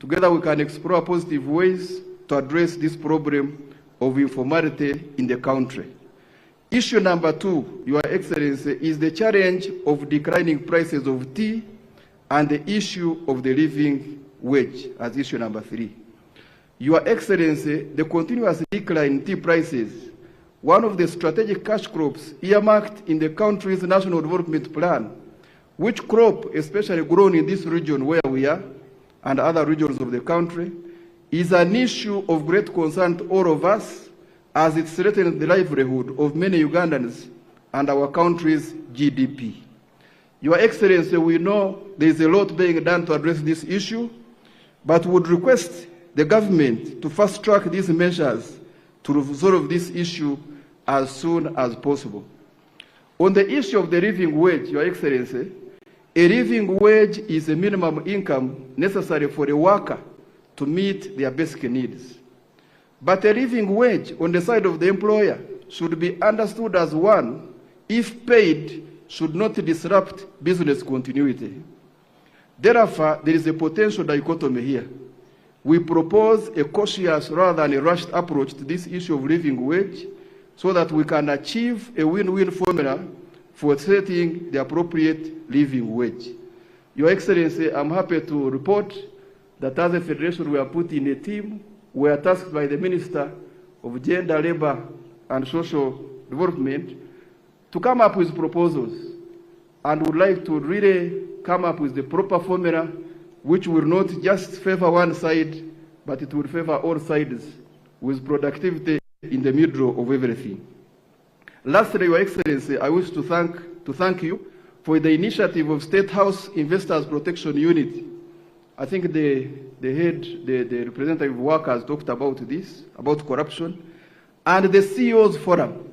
Together we can explore positive ways to address this problem of informality in the country. Issue number 2, Your Excellency, is the challenge of declining prices of tea and the issue of the living wage as issue number 3. Your Excellency, the continuous decline in tea prices, one of the strategic cash crops earmarked in the country's national development plan, which crop especially grown in this region where we are and other regions of the country, is an issue of great concern to all of us as it threatens the livelihood of many Ugandans and our country's GDP. Your Excellency, we know there is a lot being done to address this issue, but would request the government to fast-track these measures to resolve this issue as soon as possible. On the issue of the living wage, Your Excellency, a living wage is a minimum income necessary for a worker to meet their basic needs. But a living wage on the side of the employer should be understood as one, if paid, should not disrupt business continuity. Therefore, there is a potential dichotomy here. We propose a cautious rather than a rushed approach to this issue of living wage so that we can achieve a win-win formula for setting the appropriate living wage. Your Excellency, I'm happy to report that as a federation we are put in a team. We are tasked by the Minister of Gender, Labour and Social Development to come up with proposals, and would like to really come up with the proper formula which will not just favor one side, but it will favor all sides with productivity in the middle of everything. Lastly, Your Excellency, I wish to thank you for the initiative of State House Investors Protection Unit. I think the representative workers talked about this, about corruption, and the CEO's Forum.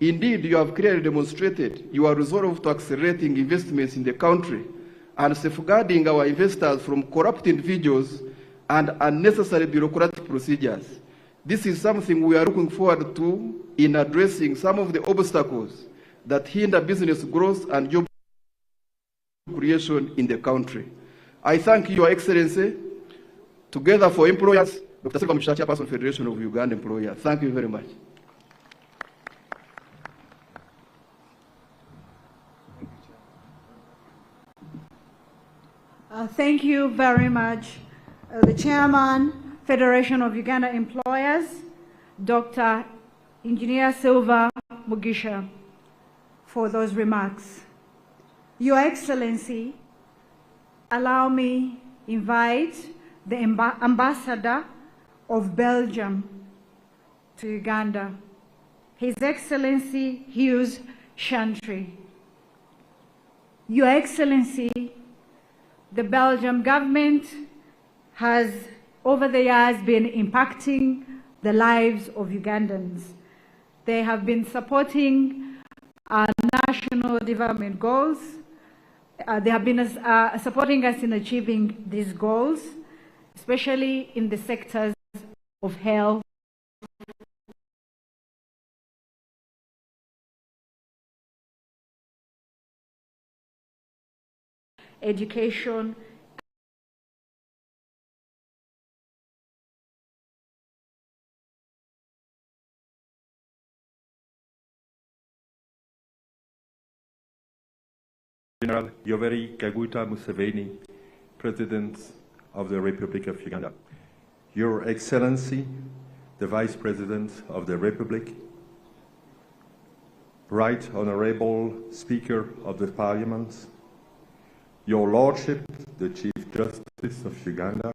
Indeed, you have clearly demonstrated your resolve to accelerating investments in the country and safeguarding our investors from corrupt individuals and unnecessary bureaucratic procedures. This is something we are looking forward to in addressing some of the obstacles that hinder business growth and job creation in the country. I thank Your Excellency, Together for Employers, Dr. Silva Mshacha, Chairperson, Federation of Uganda Employers. Thank you very much. Thank you very much, the Chairman, Federation of Uganda Employers, Dr. Engineer Silva Mugisha, for those remarks. Your Excellency, allow me invite the Ambassador of Belgium to Uganda, His Excellency Hughes Chantry. Your Excellency, the Belgian government has over the years been impacting the lives of Ugandans. They have been supporting our national development goals. They have been supporting us in achieving these goals, especially in the sectors of health, education, General Yoweri Kaguta Museveni, President of the Republic of Uganda. Your Excellency, the Vice President of the Republic, Right Honorable Speaker of the Parliament, Your Lordship, the Chief Justice of Uganda,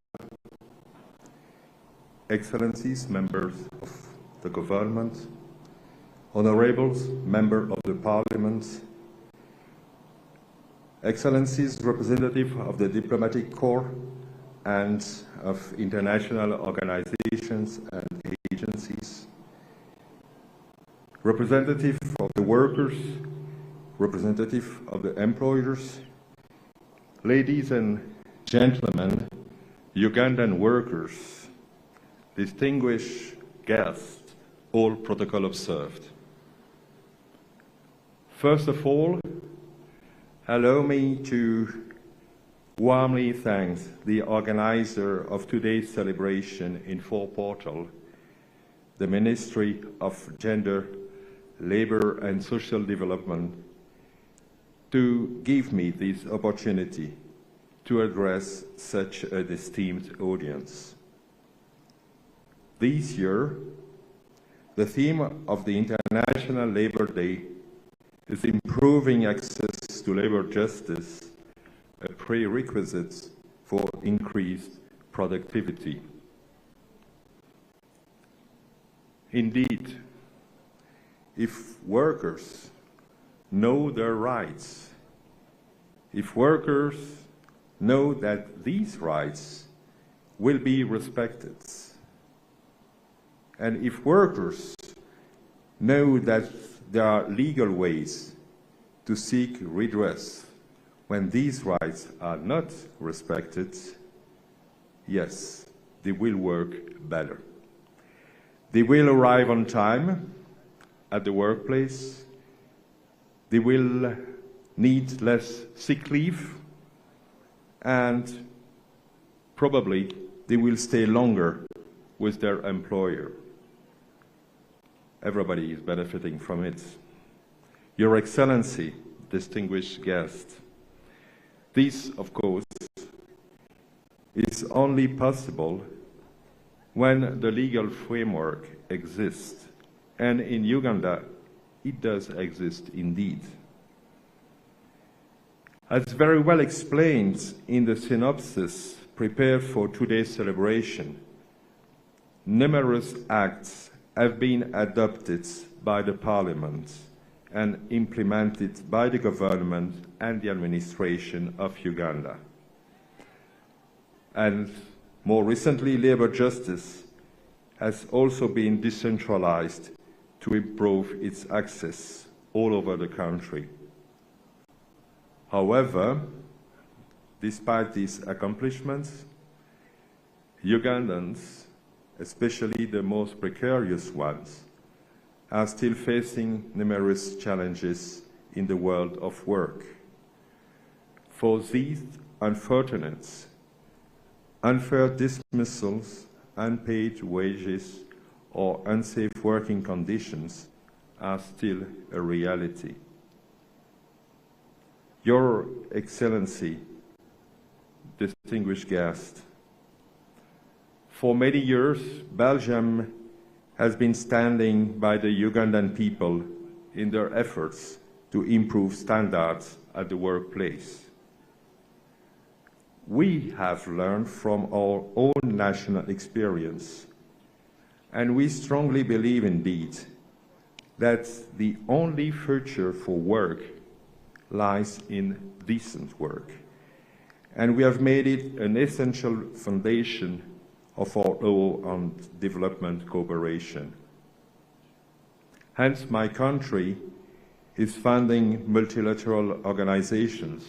Excellencies, members of the government, Honorables, Member of the Parliament, Excellencies, representative of the diplomatic corps and of international organizations and agencies, representative of the workers, representative of the employers, ladies and gentlemen, Ugandan workers, distinguished guests, all protocol observed. First of all, allow me to warmly thank the organizer of today's celebration in Fortportal, the Ministry of Gender, Labour and Social Development, to give me this opportunity to address such an esteemed audience. This year, the theme of the International Labour Day is improving access to labour justice, a prerequisite for increased productivity. Indeed, if workers know their rights, if workers know that these rights will be respected, and if workers know that there are legal ways to seek redress when these rights are not respected, yes, they will work better. They will arrive on time at the workplace. They will need less sick leave, and probably they will stay longer with their employer. Everybody is benefiting from it. Your Excellency, distinguished guest, this, of course, is only possible when the legal framework exists, and in Uganda, it does exist indeed. As very well explained in the synopsis prepared for today's celebration, numerous acts have been adopted by the Parliament and implemented by the government and the administration of Uganda. And more recently, labour justice has also been decentralized to improve its access all over the country. However, despite these accomplishments, Ugandans, especially the most precarious ones, are still facing numerous challenges in the world of work. For these unfortunates, unfair dismissals, unpaid wages, or unsafe working conditions are still a reality. Your Excellency, distinguished guest, for many years, Belgium has been standing by the Ugandan people in their efforts to improve standards at the workplace. We have learned from our own national experience, and we strongly believe indeed that the only future for work lies in decent work, and we have made it an essential foundation of our law on development cooperation. Hence, my country is funding multilateral organizations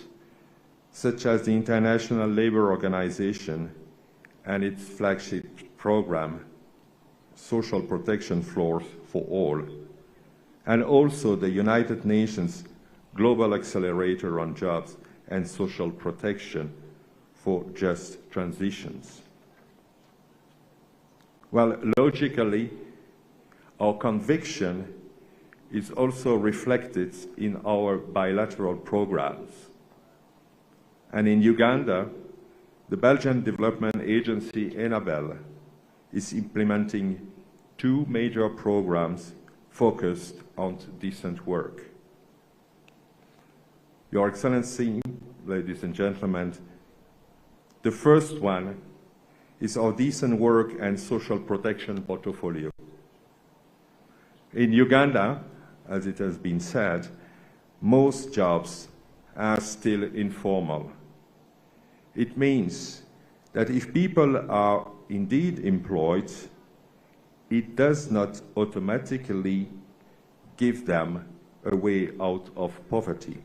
such as the International Labour Organization and its flagship program, social protection floors for all, and also the United Nations Global Accelerator on Jobs and Social Protection for Just Transitions. Well, logically, our conviction is also reflected in our bilateral programs. And in Uganda, the Belgian Development Agency, ENABEL, is implementing 2 major programs focused on decent work. Your Excellency, ladies and gentlemen, the first one is our decent work and social protection portfolio. In Uganda, as it has been said, most jobs are still informal. It means that if people are indeed employed, it does not automatically give them a way out of poverty.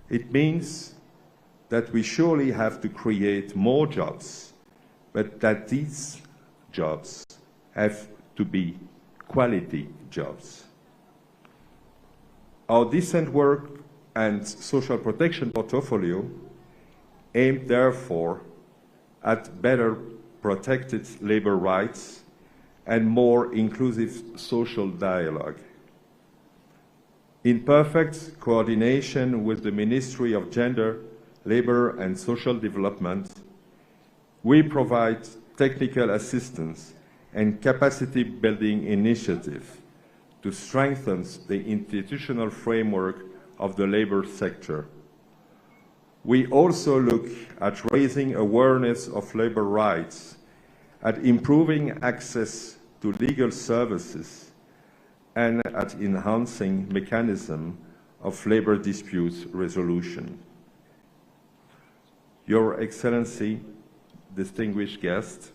It means that we surely have to create more jobs, but that these jobs have to be quality jobs. Our decent work and social protection portfolio aim, therefore, at better protected labor rights and more inclusive social dialogue. In perfect coordination with the Ministry of Gender, Labor and Social Development, we provide technical assistance and capacity building initiatives to strengthen the institutional framework of the labor sector. We also look at raising awareness of labor rights, at improving access to legal services, and at enhancing mechanisms of labor disputes resolution. Your Excellency, distinguished guests,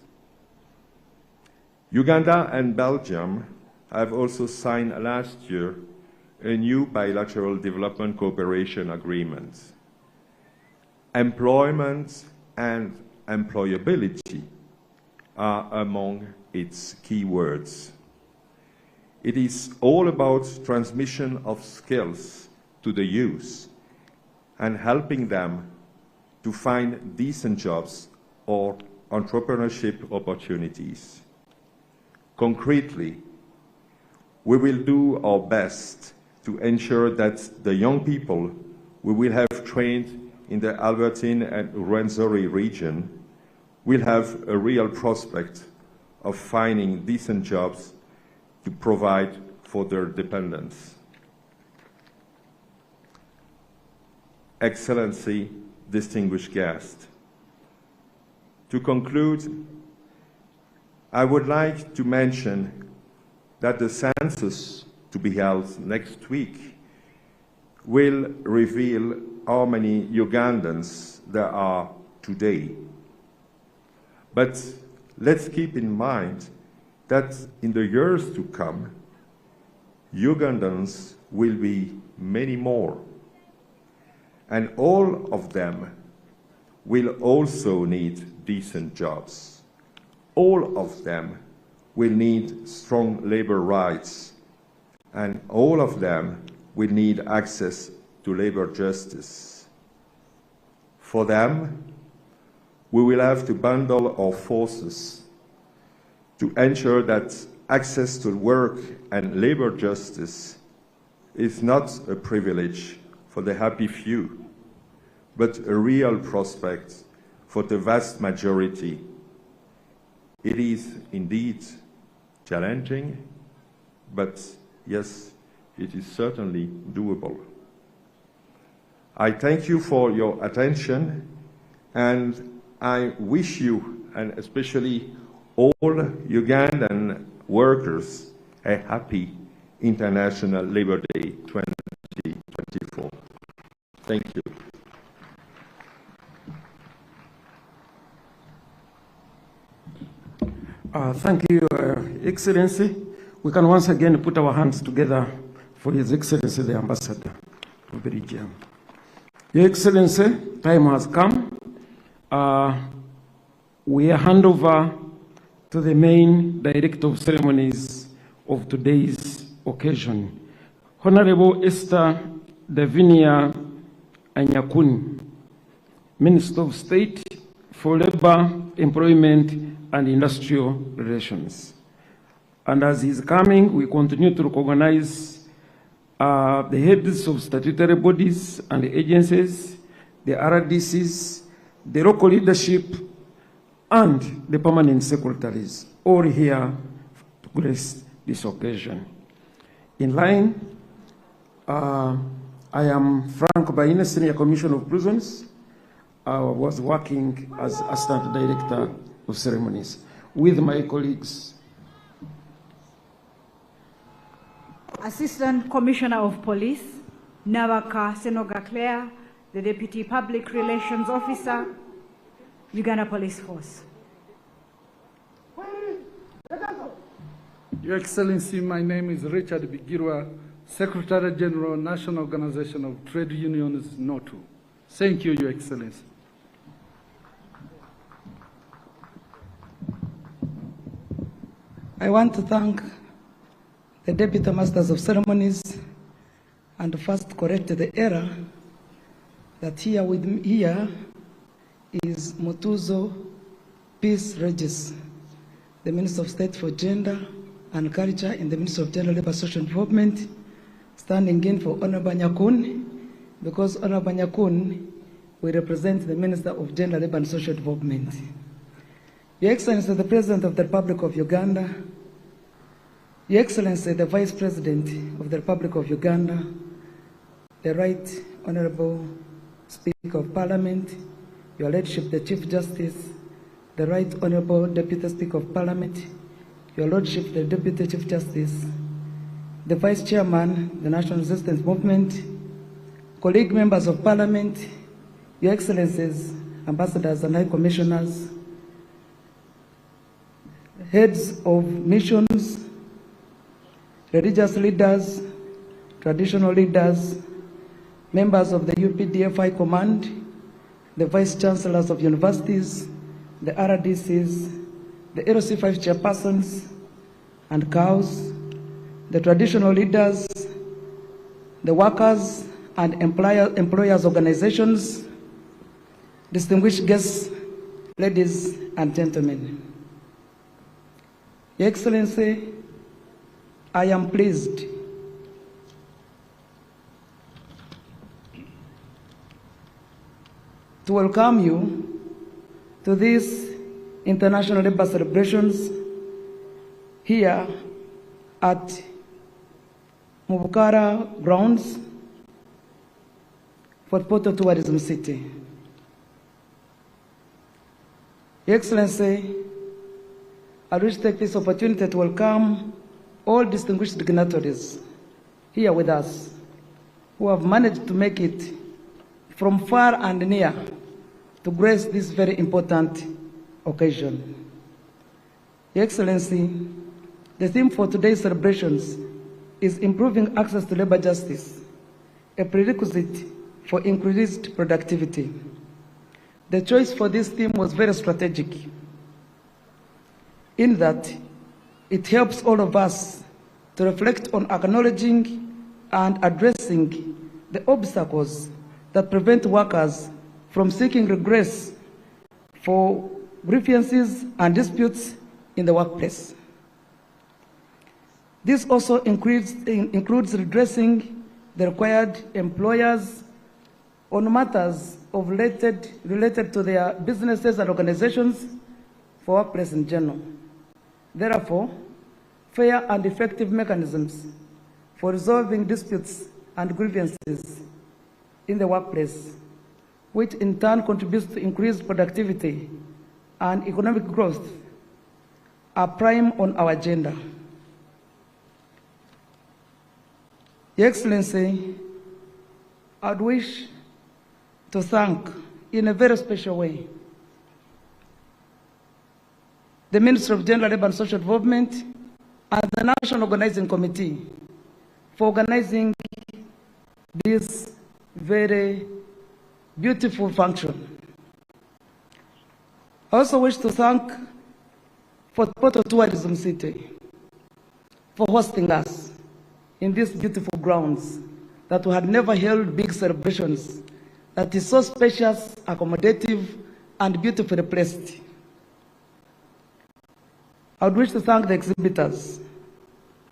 Uganda and Belgium have also signed last year a new bilateral development cooperation agreement. Employment and employability are among its key words. It is all about transmission of skills to the youth and helping them to find decent jobs or entrepreneurship opportunities. Concretely, we will do our best to ensure that the young people we will have trained in the Albertine and Rwenzori region will have a real prospect of finding decent jobs to provide for their dependents. Excellency, distinguished guests, to conclude, I would like to mention that the census to be held next week will reveal how many Ugandans there are today. But let's keep in mind that in the years to come, Ugandans will be many more. And all of them will also need decent jobs. All of them will need strong labor rights. And all of them will need access to labor justice. For them, we will have to bundle our forces to ensure that access to work and labor justice is not a privilege for the happy few, but a real prospect for the vast majority. It is indeed challenging, but yes, it is certainly doable. I thank you for your attention, and I wish you, and especially all Ugandan workers, a happy International Labour Day 2024. Thank you. Thank you, Excellency. We can once again put our hands together for His Excellency, the Ambassador of Belgium. Your Excellency, time has come. We hand over to the main director of ceremonies of today's occasion, Honorable Esther Davinia Anyakuni, Minister of State for Labor, Employment and Industrial Relations. And as he's coming, we continue to recognize the heads of statutory bodies and agencies, the RDCs, the local leadership, and the permanent secretaries, all here to grace this occasion. In line, I am Frank Baina, Senior Commissioner of Prisons. I was working as Assistant Director of Ceremonies with my colleagues. Assistant Commissioner of Police, Nawaka Senoga Claire, the Deputy Public Relations Officer, Uganda Police Force. Your Excellency, my name is Richard Bigirwa, Secretary General, National Organization of Trade Unions, NOTU. Thank you, Your Excellency. I want to thank the Deputy Masters of Ceremonies and first correct the error that here with me here is Motuzo Peace Regis, the Minister of State for Gender and Culture in the Ministry of Gender, Labor, and Social Development, standing in for Honorable Nyakun, because Honorable Nyakun will represent the Minister of Gender, Labor, and Social Development. Your Excellency, the President of the Republic of Uganda, Your Excellency, the Vice President of the Republic of Uganda, the Right Honorable Speaker of Parliament, Your Lordship, the Chief Justice, the Right Honorable Deputy Speaker of Parliament, Your Lordship, the Deputy Chief Justice, the Vice Chairman, the National Resistance Movement, colleague members of Parliament, Your Excellencies, Ambassadors and High Commissioners, heads of missions, religious leaders, traditional leaders, members of the UPDF Command, the Vice Chancellors of universities, the RDCs, the LC5 chairpersons and cows, the traditional leaders, the workers and employers organizations, distinguished guests, ladies and gentlemen. Your Excellency, I am pleased to welcome you to these International Labour celebrations here at Mubukara grounds, Fortportal Tourism City. Your Excellency, I wish to take this opportunity to welcome all distinguished dignitaries here with us who have managed to make it from far and near to grace this very important occasion. Your Excellency, the theme for today's celebrations is improving access to labor justice, a prerequisite for increased productivity. The choice for this theme was very strategic, in that it helps all of us to reflect on acknowledging and addressing the obstacles that prevent workers from seeking redress for grievances and disputes in the workplace. This also includes redressing the required employers on matters of related to their businesses and organizations for workplace in general. Therefore, fair and effective mechanisms for resolving disputes and grievances in the workplace, which in turn contributes to increased productivity and economic growth, are prime on our agenda. Your Excellency, I'd wish to thank in a very special way the Ministry of Gender, Labor and Social Development and the National Organizing Committee for organizing this very beautiful function. I also wish to thank Fortportal Tourism City for hosting us in these beautiful grounds that we had never held big celebrations, that is so spacious, accommodative, and beautifully placed. I would wish to thank the exhibitors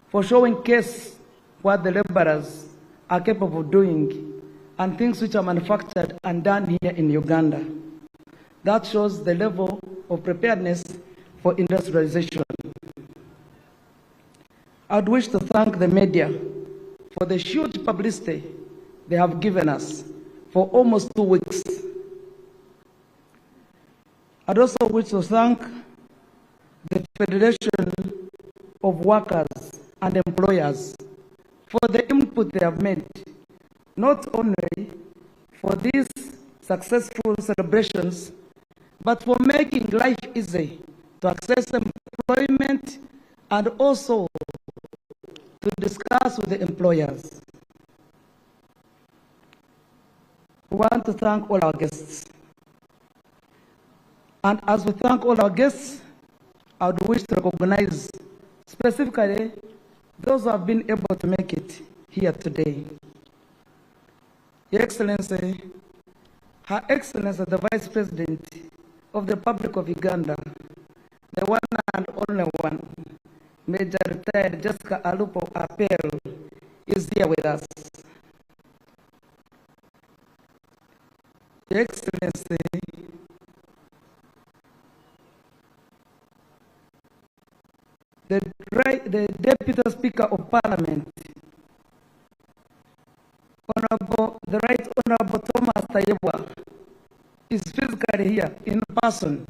for showing case what the laborers are capable of doing and things which are manufactured and done here in Uganda. That shows the level of preparedness for industrialization. I would wish to thank the media for the huge publicity they have given us for almost 2 weeks. I'd also wish to thank the Federation of Workers and Employers for the input they have made, not only for these successful celebrations, but for making life easy to access employment and also to discuss with the employers. We want to thank all our guests. And as we thank all our guests, I would wish to recognize specifically those who have been able to make it here today. Your Excellency, Her Excellency the Vice President of the Republic of Uganda, the one and only one, Major Retired Jessica Alupo Apel, is here with us. Your Excellency, the Deputy Speaker of Parliament, the Right Honorable Thomas Tayebwa, is physically here in person.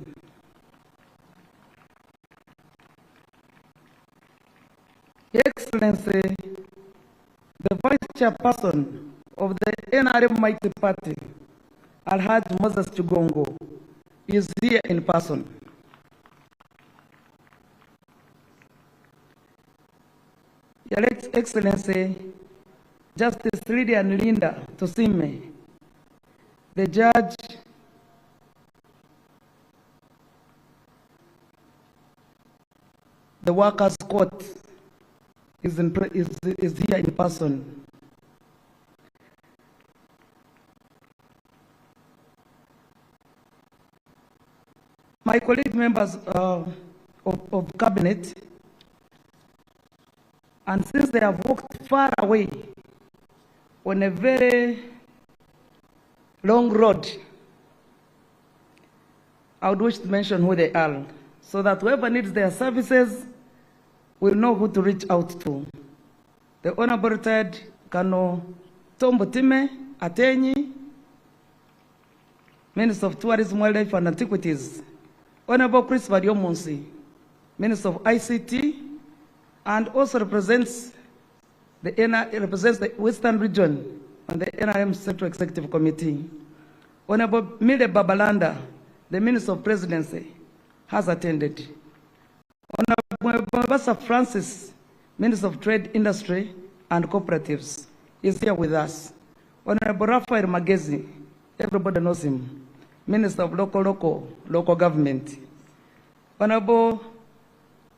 Your Excellency, the Vice Chairperson of the NRM Mighty Party, Alhaji Moses Chugongo, is here in person. Your Excellency, Justice Lydia and Linda Tosime, the judge the Workers' Court, is here in person. My colleague members of Cabinet, and since they have walked far away on a very long road, I would wish to mention who they are, so that whoever needs their services will know who to reach out to. The Honorable Retired Kano Tombo Time Atenyi, Minister of Tourism, Wildlife and Antiquities, Honorable Chris Vadiomonsi, Minister of ICT, and also represents the Western Region on the NRM Central Executive Committee. Honorable Mile Babalanda, the Minister of Presidency, has attended. Honorable Mabasa Francis, Minister of Trade, Industry and Cooperatives, is here with us. Honorable Raphael Magezi, everybody knows him, Minister of Local Government. Honorable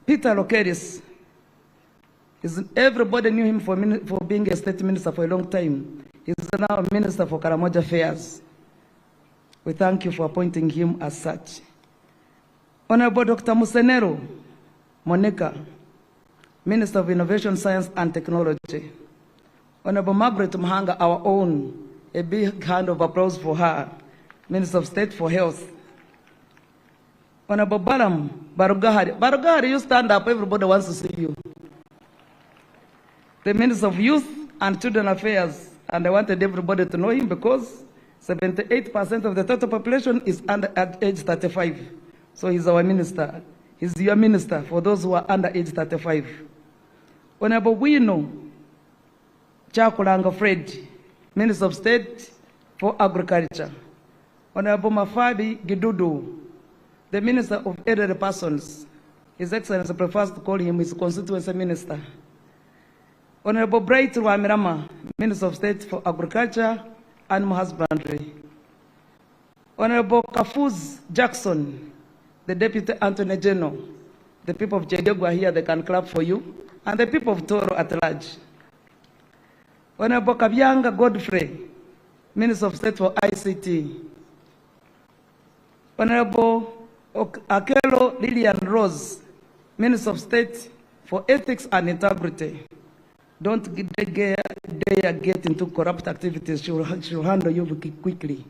Peter Lokeris, everybody knew him for being a state minister for a long time. He's now a minister for Karamoja Affairs. We thank you for appointing him as such. Honorable Dr. Musenero Monica, Minister of Innovation, Science and Technology. Honorable Margaret Mahanga, our own, a big hand of applause for her, Minister of State for Health. Honorable Baram Barugahari. Barugahari, you stand up, everybody wants to see you. The Minister of Youth and Children Affairs, and I wanted everybody to know him because 78% of the total population is under at age 35. So he's our minister. He's your minister for those who are under age 35. Honorable Wino Chakulanga Fred, Minister of State for Agriculture. Honorable Mafabi Gidudu, the Minister of Elderly Persons. His Excellency prefers to call him his constituency minister. Honorable Bright Wamirama, Minister of State for Agriculture, Animal Husbandry. Honorable Kafuz Jackson, the Deputy Attorney General, The people of Jedegu are here, they can clap for you. And the people of Toro at large. Honorable Kabyanga Godfrey, Minister of State for ICT. Honorable Akelo Lillian Rose, Minister of State for Ethics and Integrity. Don't dare get into corrupt activities. She will handle you quickly.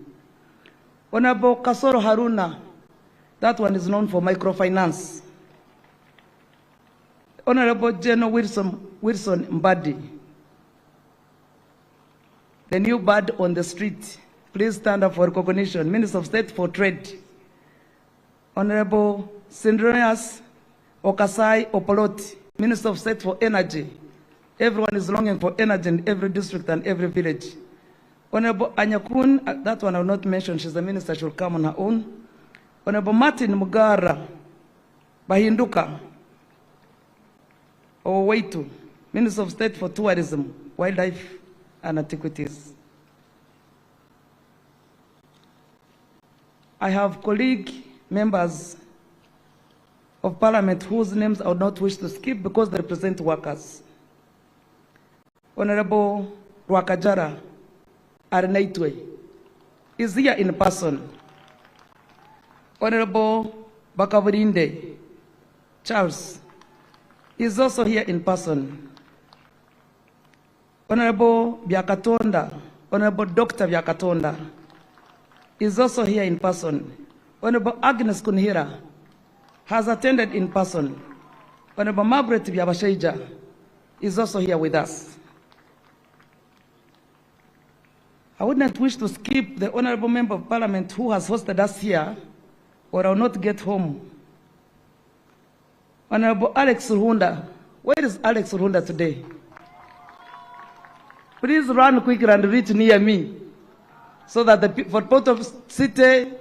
Honorable Kasoro Haruna, that one is known for microfinance. Honorable General Wilson Mbadi, the new bird on the street. Please stand up for recognition. Minister of State for Trade. Honorable Sindronius Okasai Opoloti, Minister of State for Energy. Everyone is longing for energy in every district and every village. Honorable Anyakun, that one I will not mention, she's the minister, she will come on her own. Honorable Martin Mugara Bahinduka Oweitu, Minister of State for Tourism, Wildlife and Antiquities. I have colleague members of Parliament whose names I would not wish to skip because they represent workers. Honorable Rwakajara Arnaitwe is here in person. Honorable Bakavurinde Charles is also here in person. Honorable Byakatonda, Honorable Dr. Byakatonda is also here in person. Honorable Agnes Kunhira has attended in person. Honorable Margaret Byabashaija is also here with us. I would not wish to skip the Honorable Member of Parliament who has hosted us here, or I will not get home. Honorable Alex Ruhunda. Where is Alex Ruhunda today? Please run quickly and reach near me so that the Fortportal City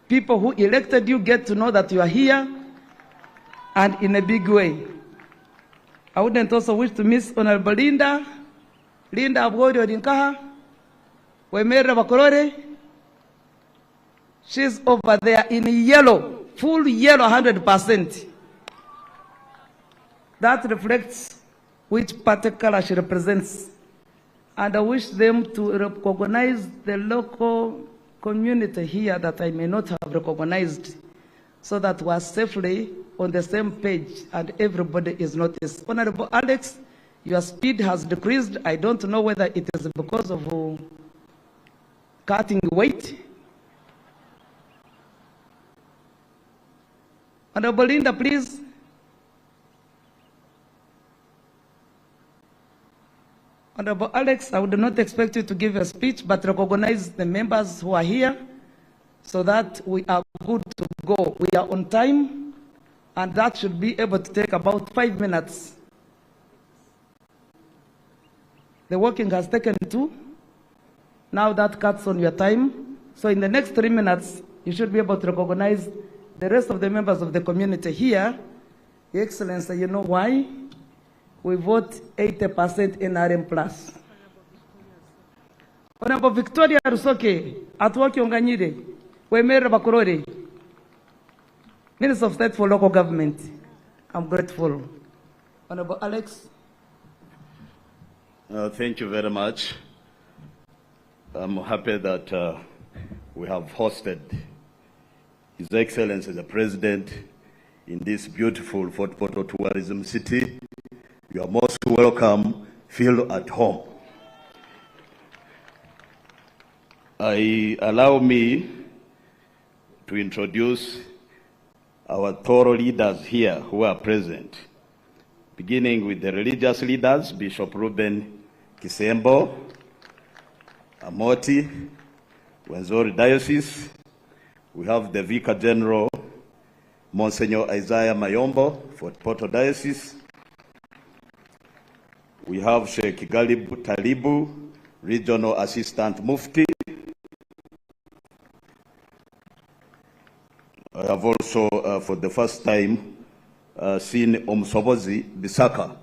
people who elected you get to know that you are here and in a big way. I wouldn't also wish to miss Honorable Linda Abgori Odinkaha, Wemera Bakorore. She's over there in yellow, full yellow, 100%. That reflects which party color she represents. And I wish them to recognize the local community here that I may not have recognized, so that we are safely on the same page and everybody is noticed. Honorable Alex, your speed has decreased. I don't know whether it is because of cutting weight. Honorable Linda, please. Honorable Alex, I would not expect you to give a speech, but recognize the members who are here so that we are good to go. We are on time, and that should be able to take about 5 minutes. The working has taken 2. Now that cuts on your time. So in the next 3 minutes, you should be able to recognize the rest of the members of the community here. Your Excellency, you know why? We vote 80% NRM plus. Honorable Victoria Rusoke, Atwaki Onganyide, Wemere Bakurori, Minister of State for Local Government. I'm grateful. Honorable Alex. Thank you very much. I'm happy that we have hosted His Excellency the President in this beautiful Fortportal tourism city. You are most welcome. Feel at home. Allow me to introduce our Toro leaders here who are present, beginning with the religious leaders, Bishop Ruben Kisembo, Amoti, Wenzori Diocese. We have the Vicar General, Monsignor Isaiah Mayombo, Fortportal Diocese. We have Sheikh Galibu Talibu, Regional Assistant Mufti. I have also, for the first time, seen Omsobozi Bisaka,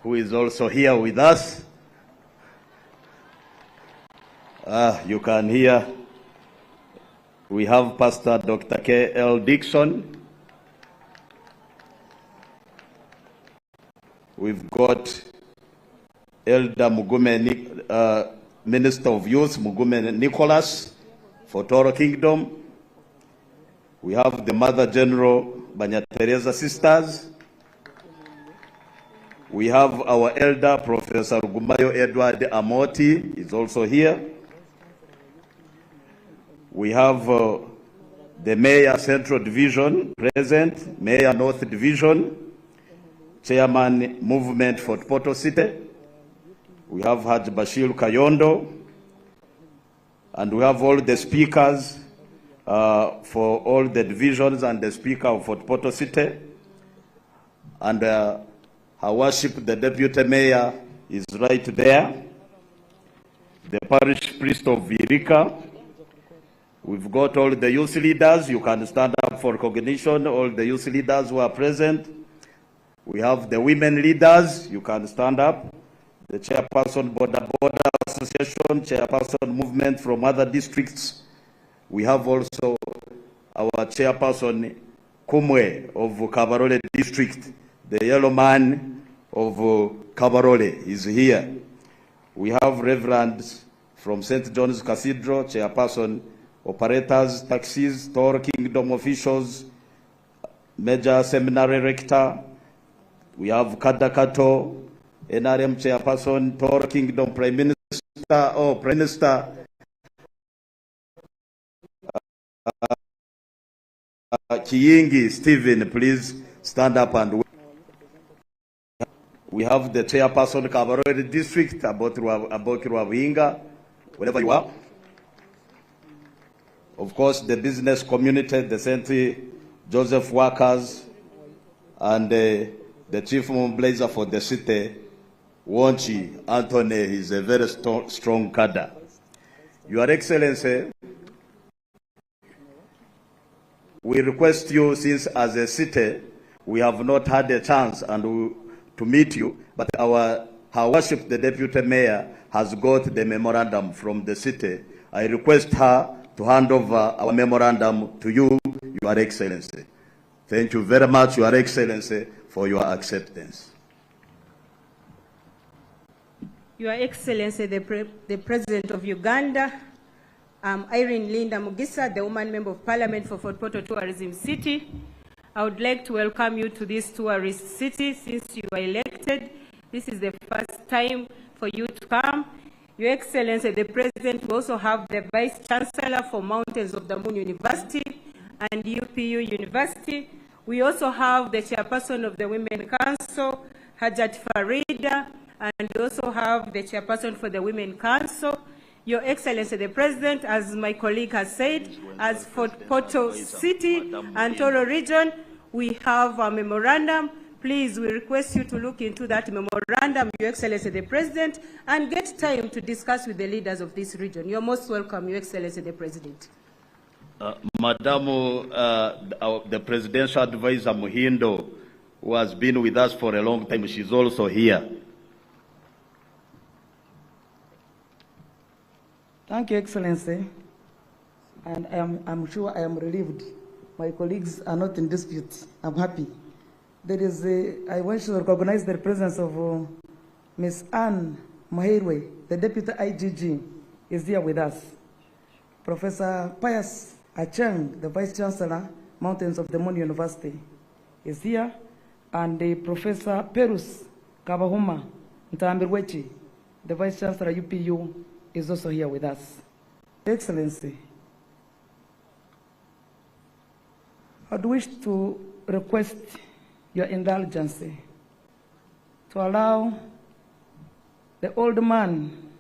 who is also here with us. You can hear. We have Pastor Dr. K.L. Dixon, We've got Elder Mugume, Minister of Youth, Mugume Nicholas, for Toro Kingdom. We have the Mother General, Banya Teresa Sisters. We have our elder, Professor Gumayo Edward Amoti, is also here. We have the Mayor Central Division present, Mayor North Division, Chairman Movement for Fortportal City. We have Haj Bashir Kayondo, and we have all the speakers for all the divisions and the Speaker of Fortportal City. And Her Worship, the Deputy Mayor, is right there. The Parish Priest of Virika. We've got all the youth leaders. You can stand up for recognition, all the youth leaders who are present. We have the women leaders. You can stand up. The Chairperson Border Association, Chairperson Movement from other districts. We have also our Chairperson Kumwe of Kabarole District. The yellow man of Kabarole is here. We have reverends from St. John's Cathedral, Chairperson, operators, taxis, Toro Kingdom officials, Major Seminary Rector. We have Kadakato, NRM Chairperson, Toro Kingdom Prime Minister, Kiyingi Stephen, please stand up and wait. We have the Chairperson Kabarole District, Abokiruavinga, wherever you are. Of course, the business community, the St. Joseph workers, and the Chief Mobilizer for the city, Wonchi Anthony, is a very strong cadre. Your Excellency, we request you, since as a city, we have not had a chance to meet you, but Her Worship, the Deputy Mayor, has got the memorandum from the city. I request her to hand over our memorandum to you, Your Excellency. Thank you very much, Your Excellency, for your acceptance. Your Excellency, the President of Uganda, I'm Irene Linda Mugisa, the Woman Member of Parliament for Fortportal Tourism City. I would like to welcome you to this tourist city since you were elected. This is the first time for you to come. Your Excellency, the President, we also have the Vice Chancellor for Mountains of the Moon University and UPU University. We also have the Chairperson of the Women Council, Hajat Farida, and we also have the Chairperson for the Women Council. Your Excellency, the President, as my colleague has said, as Fortportal City and Toro Region, we have a memorandum. Please, we request you to look into that memorandum, Your Excellency, the President, and get time to discuss with the leaders of this region. You're most welcome, Your Excellency, the President. Madam, the Presidential Advisor Muhindo, who has been with us for a long time, she's also here. Thank you, Excellency. And I'm sure I am relieved. My colleagues are not in dispute. I'm happy. I want to recognize the presence of Ms. Anne Mahirwe, the Deputy IGG, is here with us. Professor Pius Acheng, the Vice Chancellor, Mountains of the Moon University, is here. And Professor Perus Kabahuma Ntambirwechi, the Vice Chancellor, UPU, is also here with us. Excellency, I'd wish to request your indulgence to allow the old man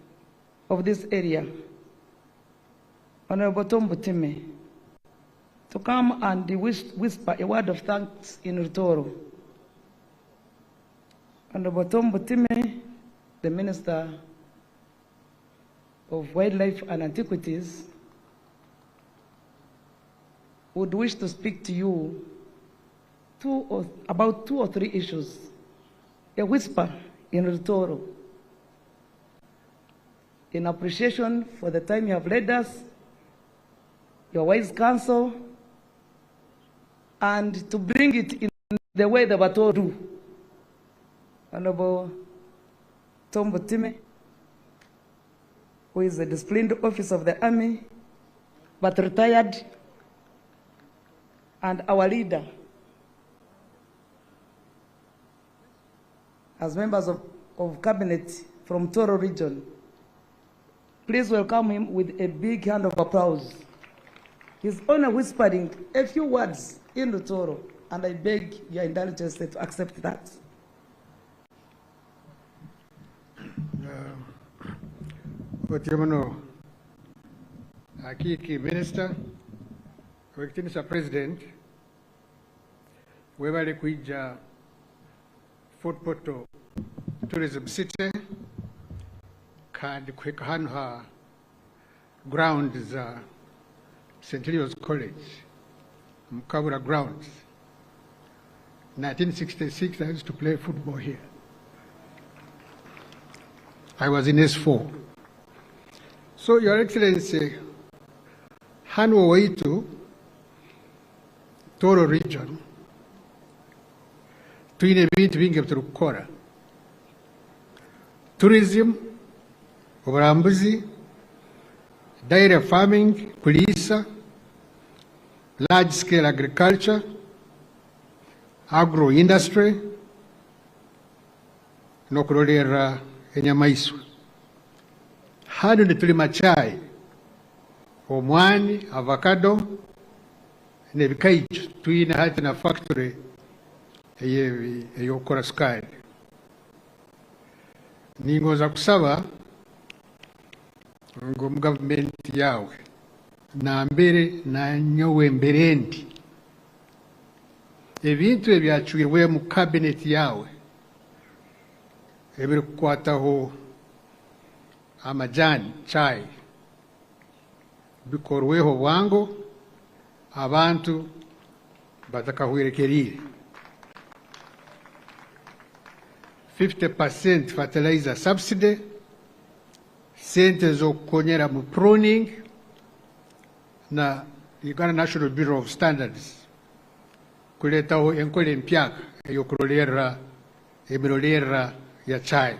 of this area, Honorable Tom Butime, to come and whisper a word of thanks in Rutoro. Honorable Tom Butime, the Minister of Wildlife and Antiquities, would wish to speak to you about 2 or 3 issues. A whisper in Rutoro, in appreciation for the time you have led us, your wise counsel, and to bring it in the way the Bato do. Honorable Tom Butime, who is a disciplined officer of the army, but retired, and our leader, as members of cabinet from Toro region. Please welcome him with a big hand of applause. He's only whispering a few words in the Toro, and I beg your indulgence to accept that. Akiki Minister, Mr. President, webale kuija Fortportal Tourism City, kandi kweka hano ha grounds za St. Leo's College, Mkabura grounds. 1966, I used to play football here. I was in S4. So, Your Excellency, hano waitu Toro region, tuine bintu bingi turukora. Tourism, uburambuzi, dairy farming, kulisa, large scale agriculture, agro industry, nokurolera enyamaiswa. Hano nitulima chai, omwani, avocado, nebikaiju, tuine hati na factory eyokora sukari. Ningoza kusaba ngo mu government yawe na mbere na nyowe mberendi ebintu ebyachuirwe mu cabinet yawe ebiri kukwataho amajani chai bikorweho bwango abantu batakahwerekerire 50% fertilizer subsidy, sente zo kukonyera mu pruning na Uganda National Bureau of Standards kuletaho enkole mpyaka eyokurolera emirolera ya chai.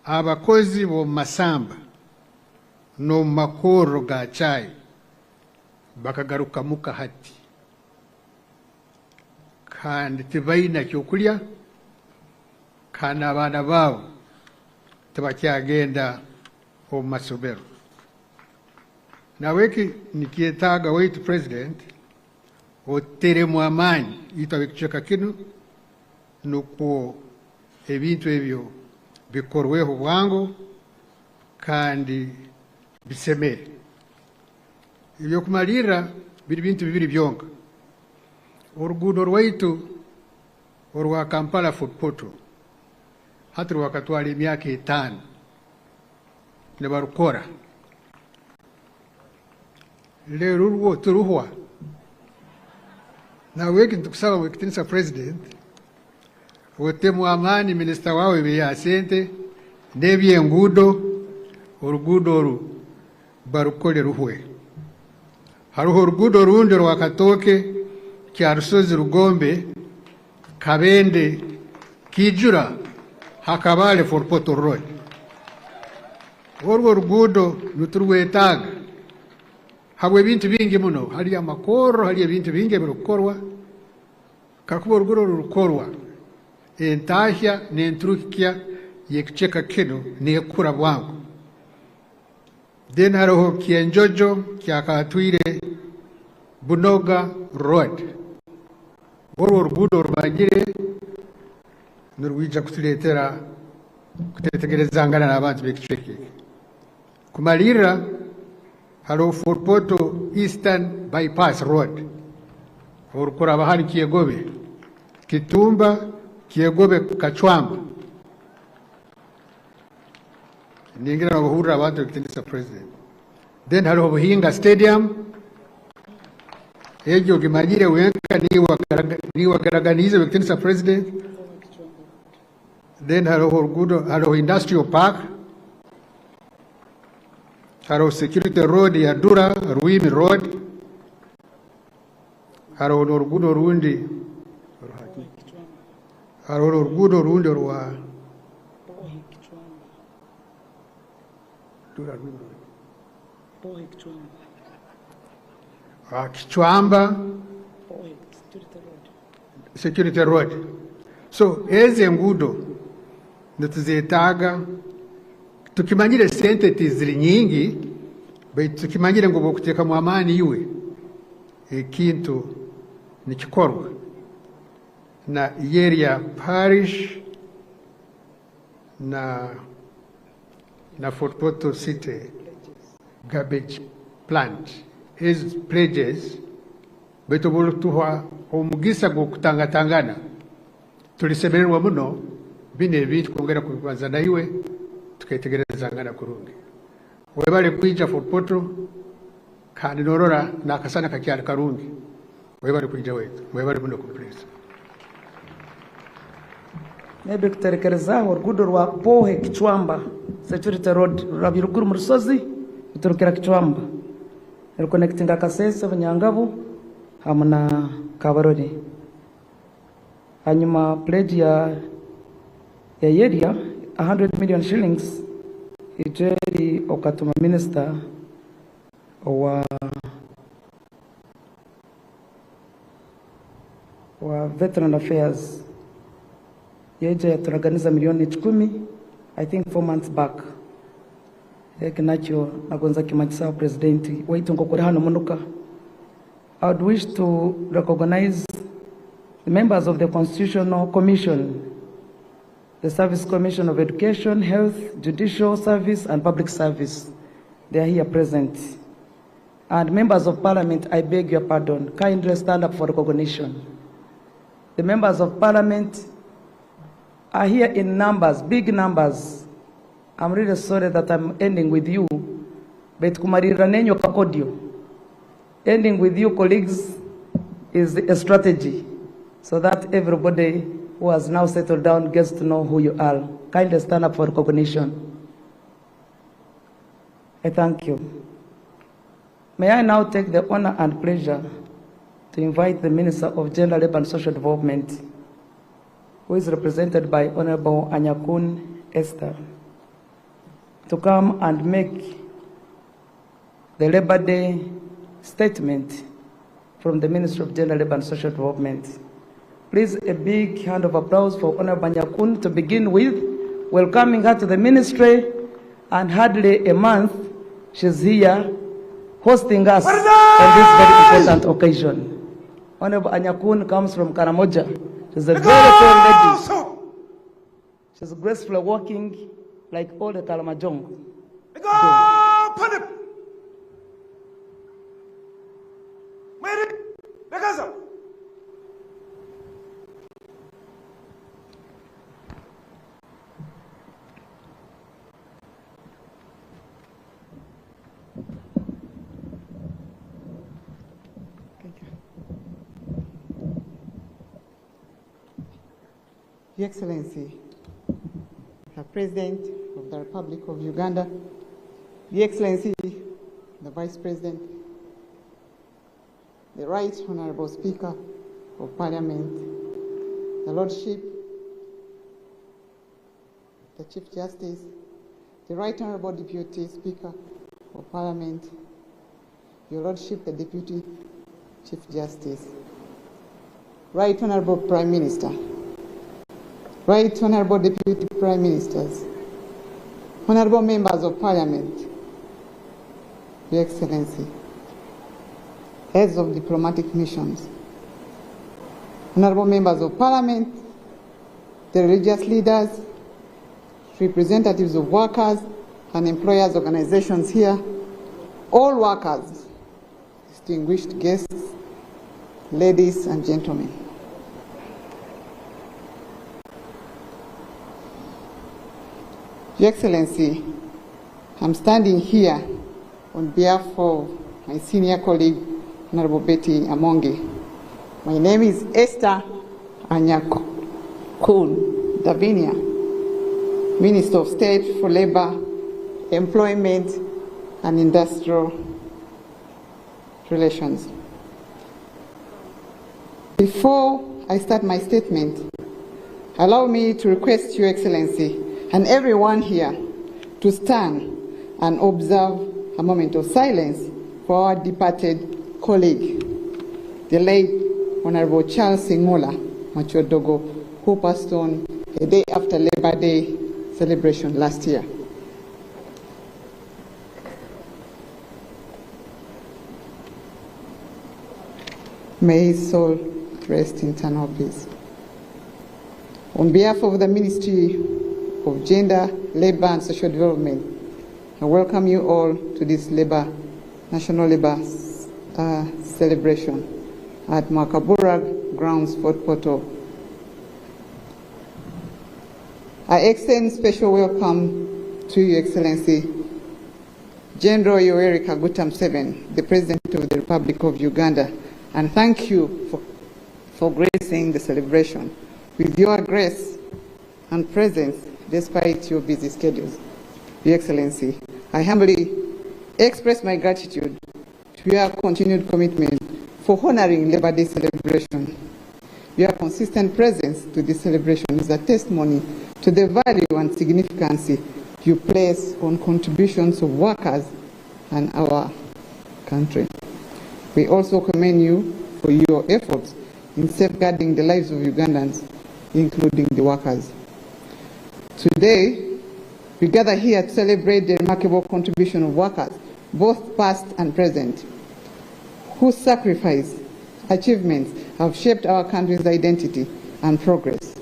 Abakozi bo masamba no makoro ga chai bakagaruka muka hati kandi tibaina kyokulya kana abana babo tebakyagenda omu masomero. Naweki nikietaga weitu President oteremu amaanyi itawe kucheka kinu nuko ebintu ebyo bikorweho bwangu kandi bisemere. Ibyo kumalira biri bintu bibiri byonka. Orugudo rwaitu orwa Kampala Fortportal hati wakatwala emyaka 5 ne barukora. Lero urwo turuhwa na weki ntukusaba wekitinisa President otemu amani minister wawe beyasente nebye ngudo orugudo oru barukole ruhwe. Haruho orugudo rundi rwakatoke kya Rusozi Rugombe Kabende Kijura Hakabale Fortportal Road. Orwo rugudo nuturwetaga habwe bintu bingi muno, hali amakoro, hali bintu bingi birukorwa kakuba orugudo rukorwa entahya n'enturukya yekucheka kino nekura bwangu. Then hariho Kienjojo kyakatwire Bunoga Road. Orwo rugudo rubagire nurwija kutuletera kutetegerezangana n'abantu b'ekicweke. Kumalira hariho Fortportal Eastern Bypass Road orukora bahari Kiegobe Kitumba Kiegobe Kachwamba ningira bahurira abantu b'ekitindisa President. Then hariho Buhinga Stadium ejo gimagire wenka niwagaraganize b'ekitindisa President. Then hariho Industrial Park, hariho Security Road ya Dura, Ruimi Road, hariho n'orugudo rundi hariho oruguudo orundi orwa Kichwamba Security Road. So ezi enguudo nituzeetaaga, tukimanyire sente tiziri nyingi, baitu tukimanyire ngu bwokuteekamu amaani iwe ekintu nikikorwa na area parish na Fortportal City garbage plant. His pledges baitu bulutuha omugisa gwokutangatangana tulisemererwa muno bino ebintu kwongera kubibaza naiwe tuketegerezangana kurungi. Webale kwija Fortportal kandi norora nakasana kakyali karungi. Webale kwija wetu, webale muno kupresa. Maybe kuterekerezaho oruguudo rwa Pohe Kichwamba Security Road rurabiruguru mu rusozi ruturukira Kichwamba ruconnectinga Kasese Bunyangabu hamwe na Kabarore. Hanyuma pledge ya area 100 million shillings ijeri okatuma minister wa veteran affairs yeje yaturaganiza milioni 10 I think 4 months back. Ekinacho nagonza kimachisa president waitongo kuri hano munuka. I would wish to recognize the members of the Constitutional Commission, the Service Commission of Education, Health, Judicial Service, and Public Service. They are here present. And members of Parliament, I beg your pardon, kindly stand up for recognition. The members of Parliament are here in numbers, big numbers. I'm really sorry that I'm ending with you, but kumarira nenyo kakodio. Ending with you, colleagues, is a strategy so that everybody who has now settled down gets to know who you are. Kindly stand up for recognition. I thank you. May I now take the honor and pleasure to invite the Minister of Gender, Labour and Social Development, who is represented by Honorable Anyakun Esther, to come and make the Labor Day statement from the Ministry of Gender, Labour and Social Development. Please, a big hand of applause for Honorable Anyakun to begin with, welcoming her to the ministry, and hardly a month she's here hosting us on this very important occasion. Honorable Anyakun comes from Karamoja. She's a very fair lady. She's gracefully walking like all the Kalamajong. Your Excellency, the President of the Republic of Uganda, Your Excellency, the Vice President, the Right Honorable Speaker of Parliament, the Lordship, the Chief Justice, the Right Honorable Deputy Speaker of Parliament, Your Lordship, the Deputy Chief Justice, Right Honorable Prime Minister, Right Honorable Deputy Prime Ministers, Honorable Members of Parliament, Your Excellency, Heads of Diplomatic Missions, Honorable Members of Parliament, the religious leaders, representatives of workers and employers' organizations here, all workers, distinguished guests, ladies and gentlemen. Your Excellency, I'm standing here on behalf of my senior colleague, Honorable Betty Amonge. My name is Esther Anyakun Davinia, Minister of State for Labor, Employment and Industrial Relations. Before I start my statement, allow me to request Your Excellency and everyone here to stand and observe a moment of silence for our departed colleague, the late Honorable Charles Singmola Machodogo, who passed on a day after Labor Day celebration last year. May his soul rest in eternal peace. On behalf of the Ministry of Gender, Labour and Social Development, I welcome you all to this National Labour celebration at Makabura Grounds, Fortportal. I extend special welcome to Your Excellency General Yoweri Kaguta Museveni, the President of the Republic of Uganda, and thank you for gracing the celebration with your grace and presence despite your busy schedules. Your Excellency, I humbly express my gratitude to your continued commitment for honoring Labor Day celebration. Your consistent presence to this celebration is a testimony to the value and significance you place on contributions of workers and our country. We also commend you for your efforts in safeguarding the lives of Ugandans, including the workers. Today, we gather here to celebrate the remarkable contribution of workers, both past and present, whose sacrifice, achievements have shaped our country's identity and progress.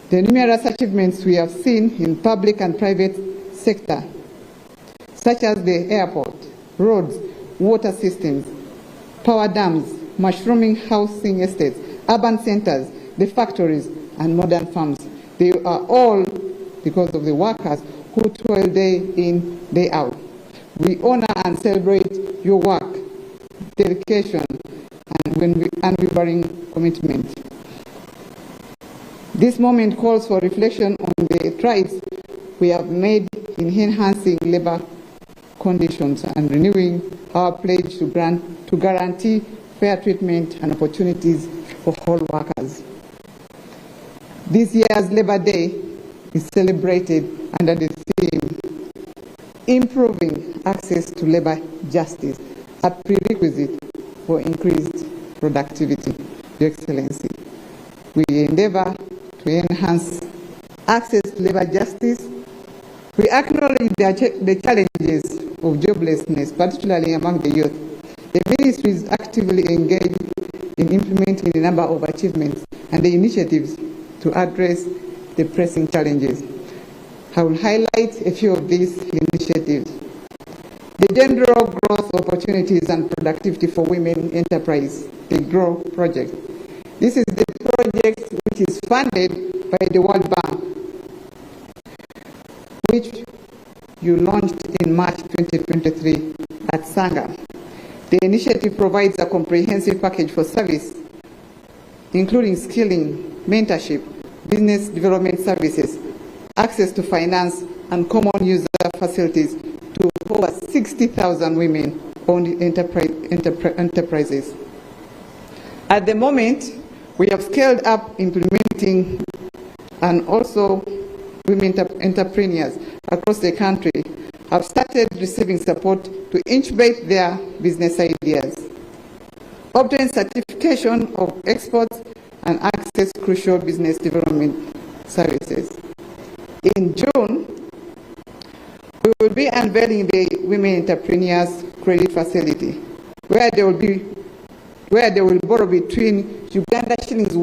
The numerous achievements we have seen in public and private sector, such as the airport, roads, water systems, power dams, mushrooming housing estates, urban centers, the factories, and modern farms. They are all because of the workers who toil day in, day out. We honor and celebrate your work, dedication, and unwavering commitment. This moment calls for reflection on the strides we have made in enhancing labor conditions and renewing our pledge to guarantee fair treatment and opportunities for all workers. This year's Labor Day is celebrated under the theme, Improving Access to Labor Justice, a prerequisite for increased productivity. Your Excellency, we endeavor to enhance access to labor justice. We acknowledge the challenges of joblessness, particularly among the youth. The Ministry is actively engaged in implementing a number of achievements and the initiatives to address the pressing challenges. I will highlight a few of these initiatives. The General Growth Opportunities and Productivity for Women Enterprise, the GROW project. This is the project which is funded by the World Bank, which you launched in March 2023 at Sanga. The initiative provides a comprehensive package for service, including skilling, mentorship, business development services, access to finance, and common user facilities to over 60,000 women-owned enterprises. At the moment, we have scaled up implementing, and also women entrepreneurs across the country have started receiving support to incubate their business ideas, obtain certification of exports, and access crucial business development services. In June, we will be unveiling the Women Entrepreneurs Credit Facility, where they will borrow between Uganda shillings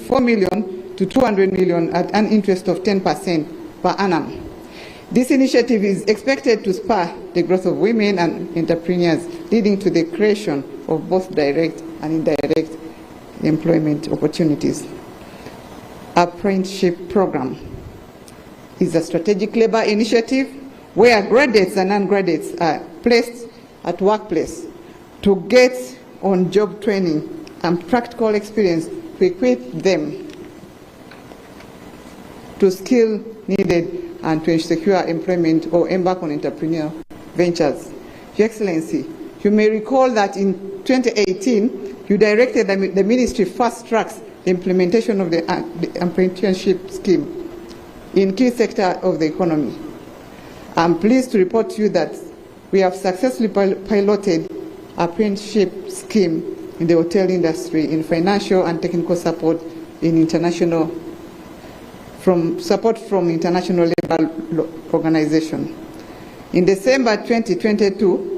4 million to 200 million at an interest of 10% per annum. This initiative is expected to spur the growth of women and entrepreneurs, leading to the creation of both direct and indirect employment opportunities. Apprenticeship program is a strategic labor initiative where graduates and non-graduates are placed at workplace to get on-job training and practical experience to equip them to skill needed and to secure employment or embark on entrepreneurial ventures. Your Excellency, you may recall that in 2018, you directed the Ministry fast tracks the implementation of the apprenticeship scheme in key sectors of the economy. I'm pleased to report to you that we have successfully piloted apprenticeship scheme in the hotel industry in financial and technical support in international support from international labor organization. In December 2022,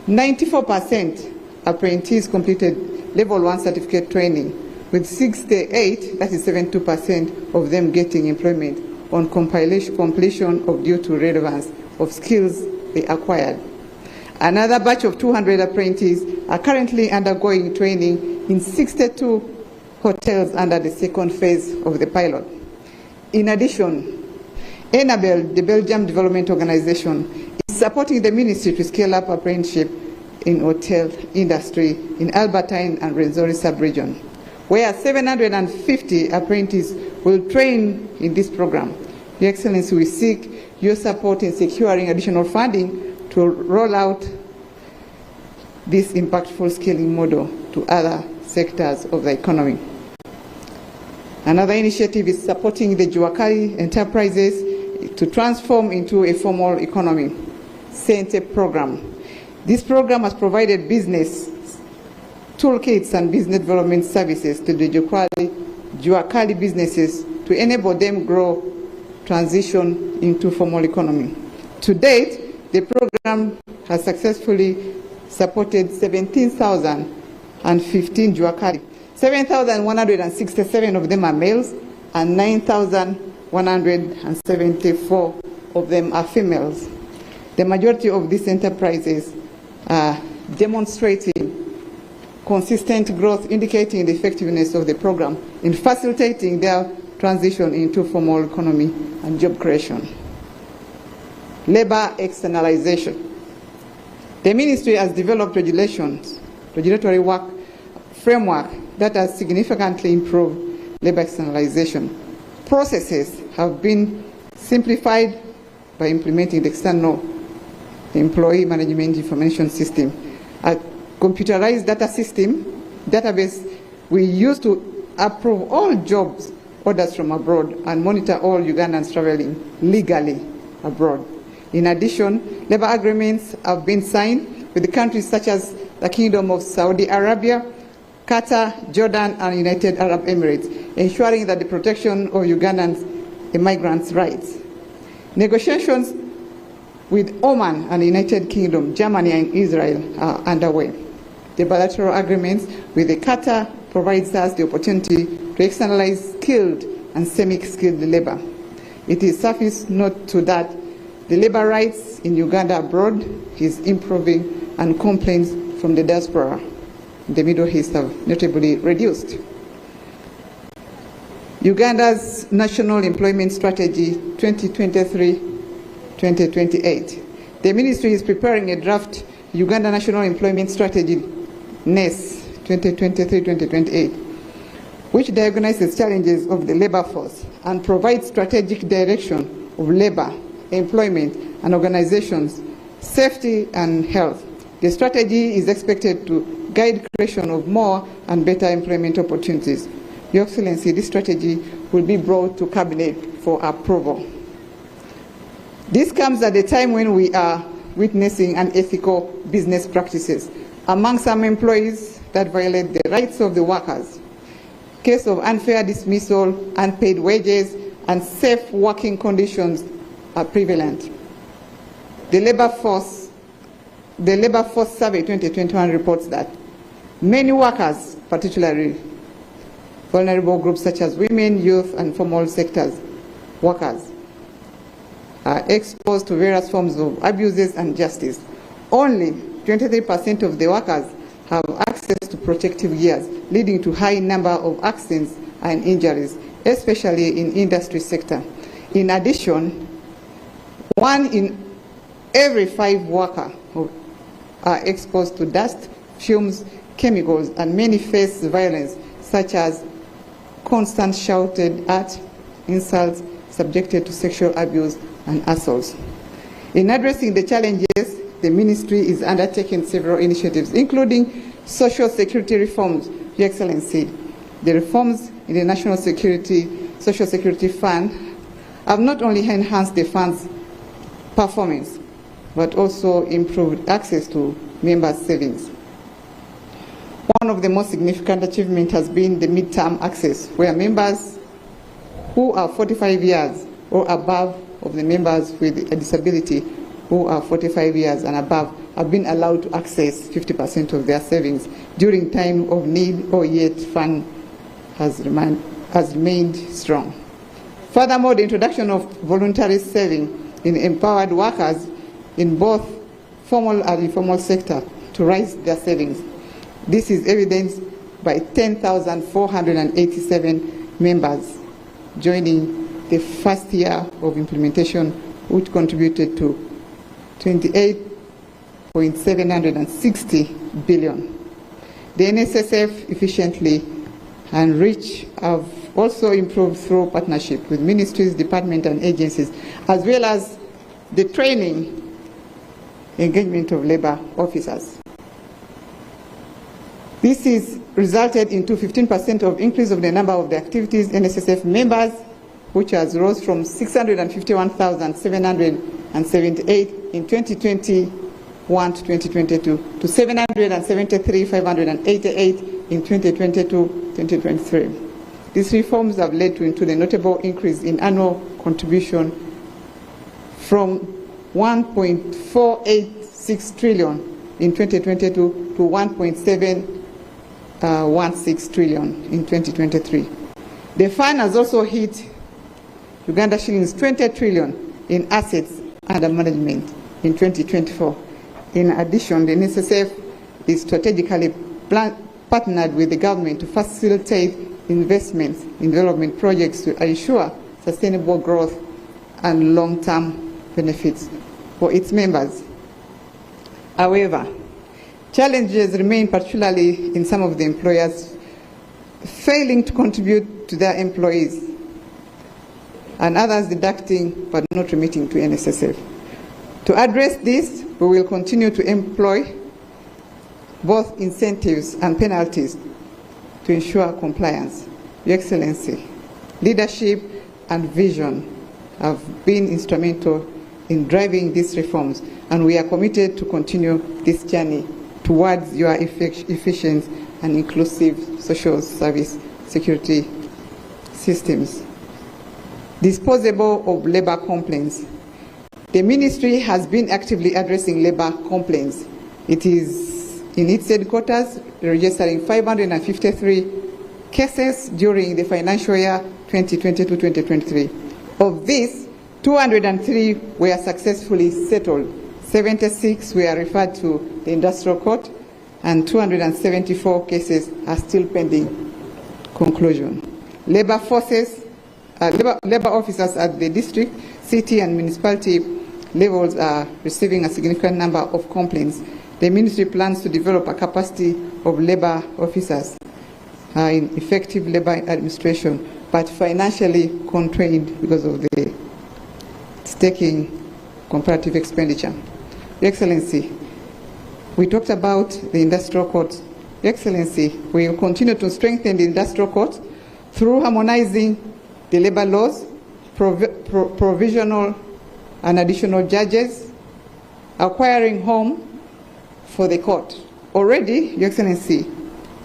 94% apprentices completed level 1 certificate training, with 68, that is 72% of them getting employment on completion of due to relevance of skills they acquired. Another batch of 200 apprentices are currently undergoing training in 62 hotels under the second phase of the pilot. In addition, Enabel, the Belgium Development Organization, is supporting the ministry to scale up apprenticeship in hotel industry in Albertine and Rwenzori sub-region, where 750 apprentices will train in this program. Your Excellency, we seek your support in securing additional funding to roll out this impactful scaling model to other sectors of the economy. Another initiative is supporting the Juakali enterprises to transform into a formal economy, Sente program. This program has provided business toolkits and business development services to the Juakali businesses to enable them grow, transition into formal economy. To date, the program has successfully supported 17,015 Juakali. 7,167 of them are males and 9,174 of them are females. The majority of these enterprises are demonstrating consistent growth, indicating the effectiveness of the program in facilitating their transition into formal economy and job creation. Labor externalization. The ministry has developed regulatory work framework that has significantly improved labor externalization. Processes have been simplified by implementing the external employee management information system. A computerized database we use to approve all jobs orders from abroad and monitor all Ugandans traveling legally abroad. In addition, labor agreements have been signed with the countries such as the Kingdom of Saudi Arabia, Qatar, Jordan, and United Arab Emirates, ensuring that the protection of Ugandans immigrants' rights. Negotiations with Oman and the United Kingdom, Germany, and Israel are underway. The bilateral agreements with the Qatar provides us the opportunity to externalize skilled and semi-skilled labor. It is suffice note to that the labor rights in Uganda abroad is improving, and complaints from the diaspora in the Middle East have notably reduced. Uganda's National Employment Strategy 2023-2028. The ministry is preparing a draft Uganda National Employment Strategy, NES 2023-2028, which diagnoses challenges of the labor force and provides strategic direction of labor, employment, and organizations, safety, and health. The strategy is expected to guide creation of more and better employment opportunities. Your Excellency, this strategy will be brought to Cabinet for approval. This comes at a time when we are witnessing unethical business practices among some employees that violate the rights of the workers. Case of unfair dismissal, unpaid wages, and safe working conditions are prevalent. The Labor Force Survey 2021 reports that many workers, particularly vulnerable groups such as women, youth, and formal sectors workers, are exposed to various forms of abuses and injustice. Only 23% of the workers have access to protective gears, leading to high number of accidents and injuries, especially in industry sector. In addition, 1 in every 5 workers are exposed to dust, fumes, chemicals, and many face violence, such as constant shouted at, insults, subjected to sexual abuse and assaults. In addressing the challenges, the ministry is undertaking several initiatives, including social security reforms, Your Excellency, The reforms in the National Social Security Fund have not only enhanced the fund's performance, but also improved access to members' savings. One of the most significant achievements has been the midterm access, where members who are 45 years or above of the members with a disability who are 45 years and above have been allowed to access 50% of their savings during time of need, or yet fund has remained strong. Furthermore, the introduction of voluntary saving in empowered workers in both formal and informal sector to raise their savings. This is evidenced by 10,487 members joining the first year of implementation, which contributed to 28.760 billion. The NSSF efficiently and reach have also improved through partnership with ministries, departments, and agencies, as well as the training engagement of labor officers. This has resulted into 15% of increase of the number of the activities NSSF members, which has rose from 651,778 in 2021 to 2022 to 773,588 in 2022-2023. These reforms have led to a notable increase in annual contribution from 1.486 trillion in 2022 to 1.716 trillion in 2023. The fund has also hit Uganda shillings 20 trillion in assets under management in 2024. In addition, the NSSF is strategically partnered with the government to facilitate investments in development projects to ensure sustainable growth and long-term benefits for its members. However, challenges remain, particularly in some of the employers failing to contribute to their employees, and others deducting but not remitting to NSSF. To address this, we will continue to employ both incentives and penalties to ensure compliance. Your Excellency, leadership and vision have been instrumental in driving these reforms, and we are committed to continue this journey towards your efficient and inclusive social service security systems. Disposable of labor complaints. The ministry has been actively addressing labor complaints. It is in its headquarters registering 553 cases during the financial year 2022-2023. Of these, 203 were successfully settled, 76 were referred to the industrial court, and 274 cases are still pending conclusion. Labor officers at the district, city, and municipality levels are receiving a significant number of complaints. The ministry plans to develop a capacity of labor officers in effective labor administration, but financially constrained because of the taking comparative expenditure. Your Excellency, we talked about the industrial court. Your Excellency, we will continue to strengthen the industrial court through harmonizing the labor laws, provisional and additional judges, acquiring home for the court. Already, Your Excellency,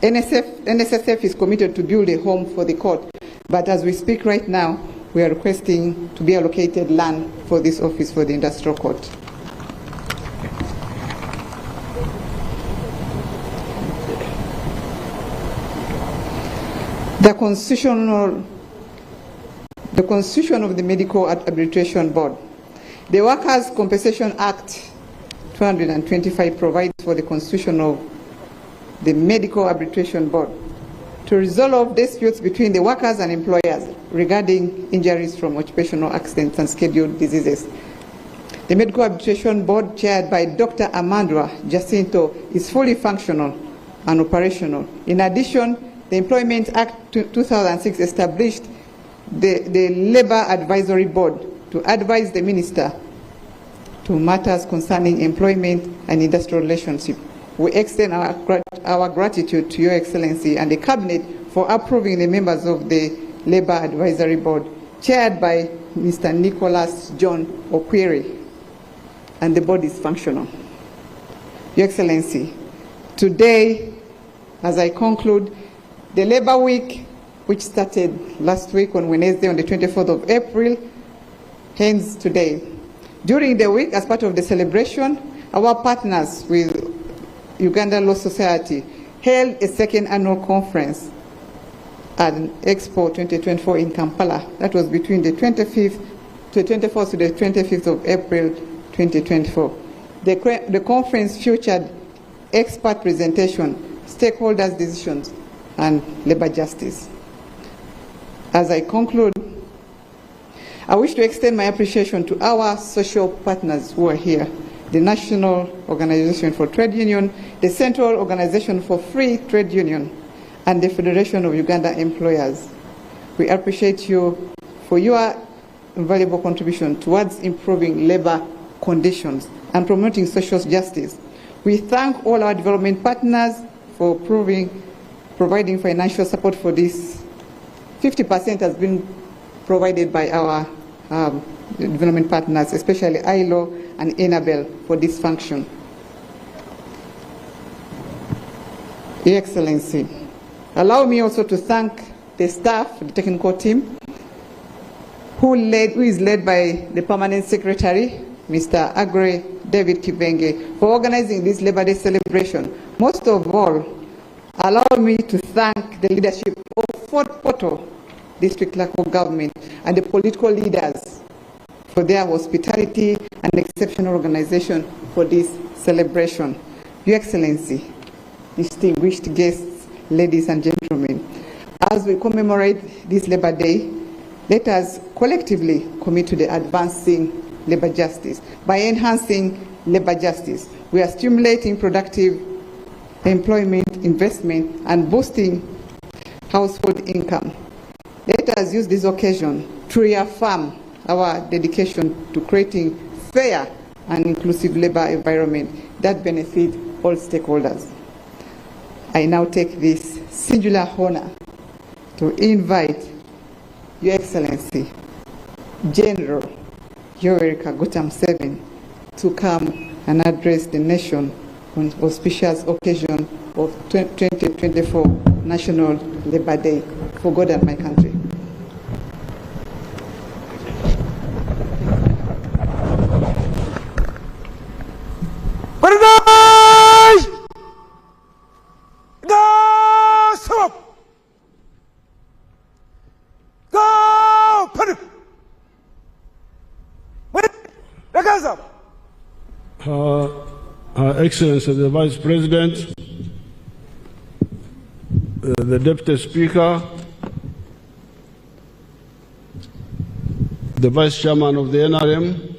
NSSF is committed to build a home for the court, but as we speak right now, we are requesting to be allocated land for this office for the industrial court. The constitution of the Medical Arbitration Board. The Workers' Compensation Act 225 provides for the constitution of the Medical Arbitration Board to resolve disputes between the workers and employers regarding injuries from occupational accidents and scheduled diseases. The Medical Arbitration Board, chaired by Dr. Amandra Jacinto, is fully functional and operational. In addition, the Employment Act 2006 established the Labor Advisory Board to advise the Minister to matters concerning employment and industrial relationship. We extend our gratitude to Your Excellency and the Cabinet for approving the members of the Labour Advisory Board, chaired by Mr. Nicholas John Okwiri, and the board is functional. Your Excellency, today, as I conclude, the Labour Week, which started last week on Wednesday on the 24th of April, ends today. During the week, as part of the celebration, our partners with Uganda Law Society held a second annual conference at Expo 2024 in Kampala. That was between the 24th to the 25th of April 2024. The conference featured expert presentation, stakeholders' decisions, and labor justice. As I conclude, I wish to extend my appreciation to our social partners who are here, the National Organization for Trade Union, the Central Organization for Free Trade Union, and the Federation of Uganda Employers. We appreciate you for your valuable contribution towards improving labor conditions and promoting social justice. We thank all our development partners for providing financial support for this. 50% has been provided by our development partners, especially ILO and Enabel, for this function. Your Excellency, allow me also to thank the staff, the technical team, who is led by the Permanent Secretary, Mr. Agre David Kibenge, for organizing this Labor Day celebration. Most of all, allow me to thank the leadership of Fortportal District Local Government and the political leaders for their hospitality and exceptional organization for this celebration. Your Excellency, distinguished guests, ladies and gentlemen, as we commemorate this Labor Day, let us collectively commit to the advancing labor justice. By enhancing labor justice, we are stimulating productive employment, investment, and boosting household income. Let us use this occasion to reaffirm our dedication to creating fair and inclusive labor environment that benefit all stakeholders. I now take this singular honor to invite Your Excellency, General Yoweri Kaguta Museveni, to come and address the nation on the auspicious occasion of 2024 National Labor Day for God and my country. Her Excellency the Vice President, the Deputy Speaker, the Vice Chairman of the NRM,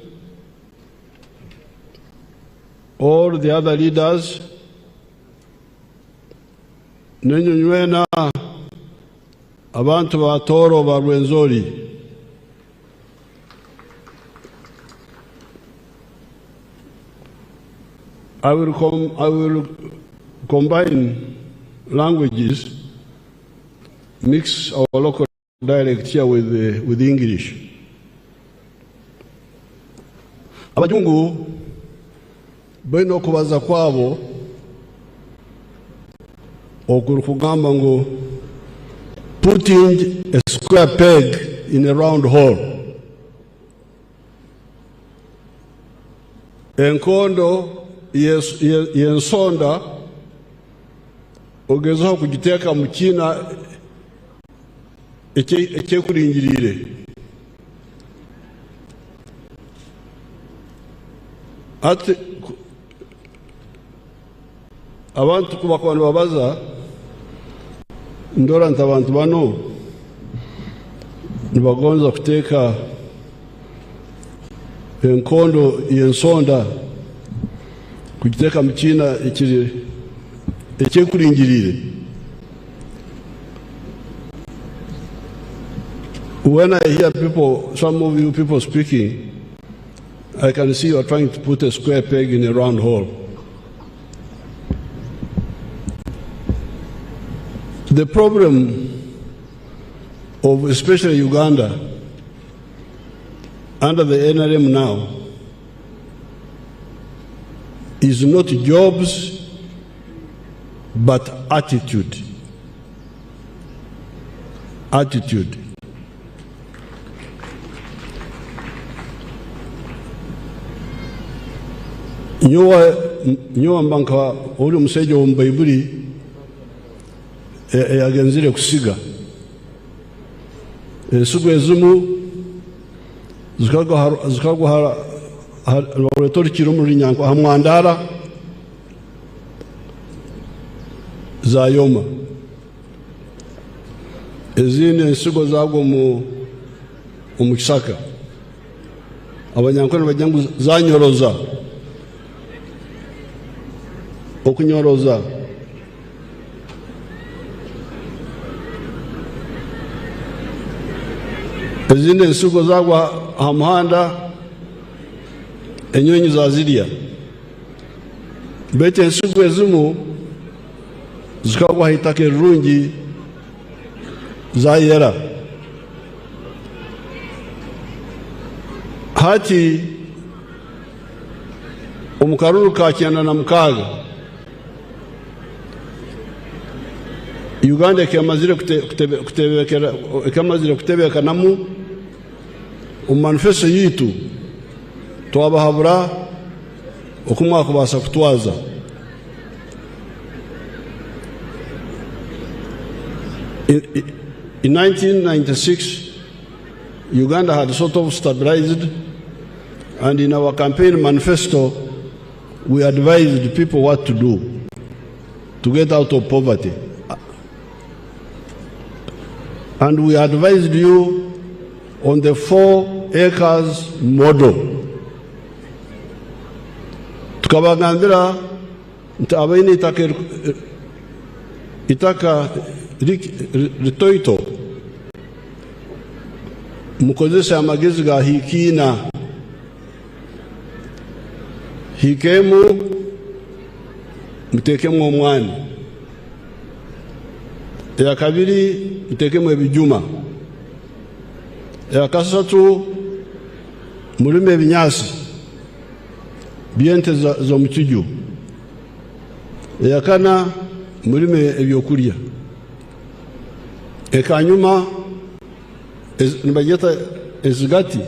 all the other leaders, nenyunywena abantu ba Toro ba Rwenzori, I will combine languages, mix our local dialect here with English. Abajungu beno kubaza kwabo okugamba ngo putting a square peg in a round hole. Enkondo yensonda ogezaho kugiteka mu kina ekyekuringirire. Ati abantu kubakwano babaza ndora nti abantu bano nibagonza kuteeka enkondo yensonda kugiteka mu kina ekyekuringirire. When I hear people, some of you people speaking, I can see you are trying to put a square peg in a round hole. The problem of especially Uganda under the NRM now is not jobs but attitude. Attitude. Nyowa mbanka uri museja wo mbayibuli yagenzire kusiga sugu ezimu zikagwa laboratori muri nyanko hamwandara zayoma ezindi ensigo zagwa mu kisaka abanyankore bajyangu zanyoroza okunyoroza ezindi ensigo zagwa hamuhanda enyonyi zazirya bete ensigo ezimu zikagwa hitaka erungi zayera hati omukaruru ka 96 Uganda ikamazire kutebeka namu manifesto yitu twabahabura okumwaka basa kutwaza in 1996 Uganda had sort of stabilized, and in our campaign manifesto we advised people what to do to get out of poverty. And we advised you on the 4 acres model. Tukabagambira nti abaine itaka ritoito mukozesa amagezi ga hikina hikemu mutekemu omwani ya kabiri mutekemu ebijuma ya kasatu mulime ebinyasi byente zo mukiju ya kana mulime ebyokulya ekanyuma nibajeta ezigati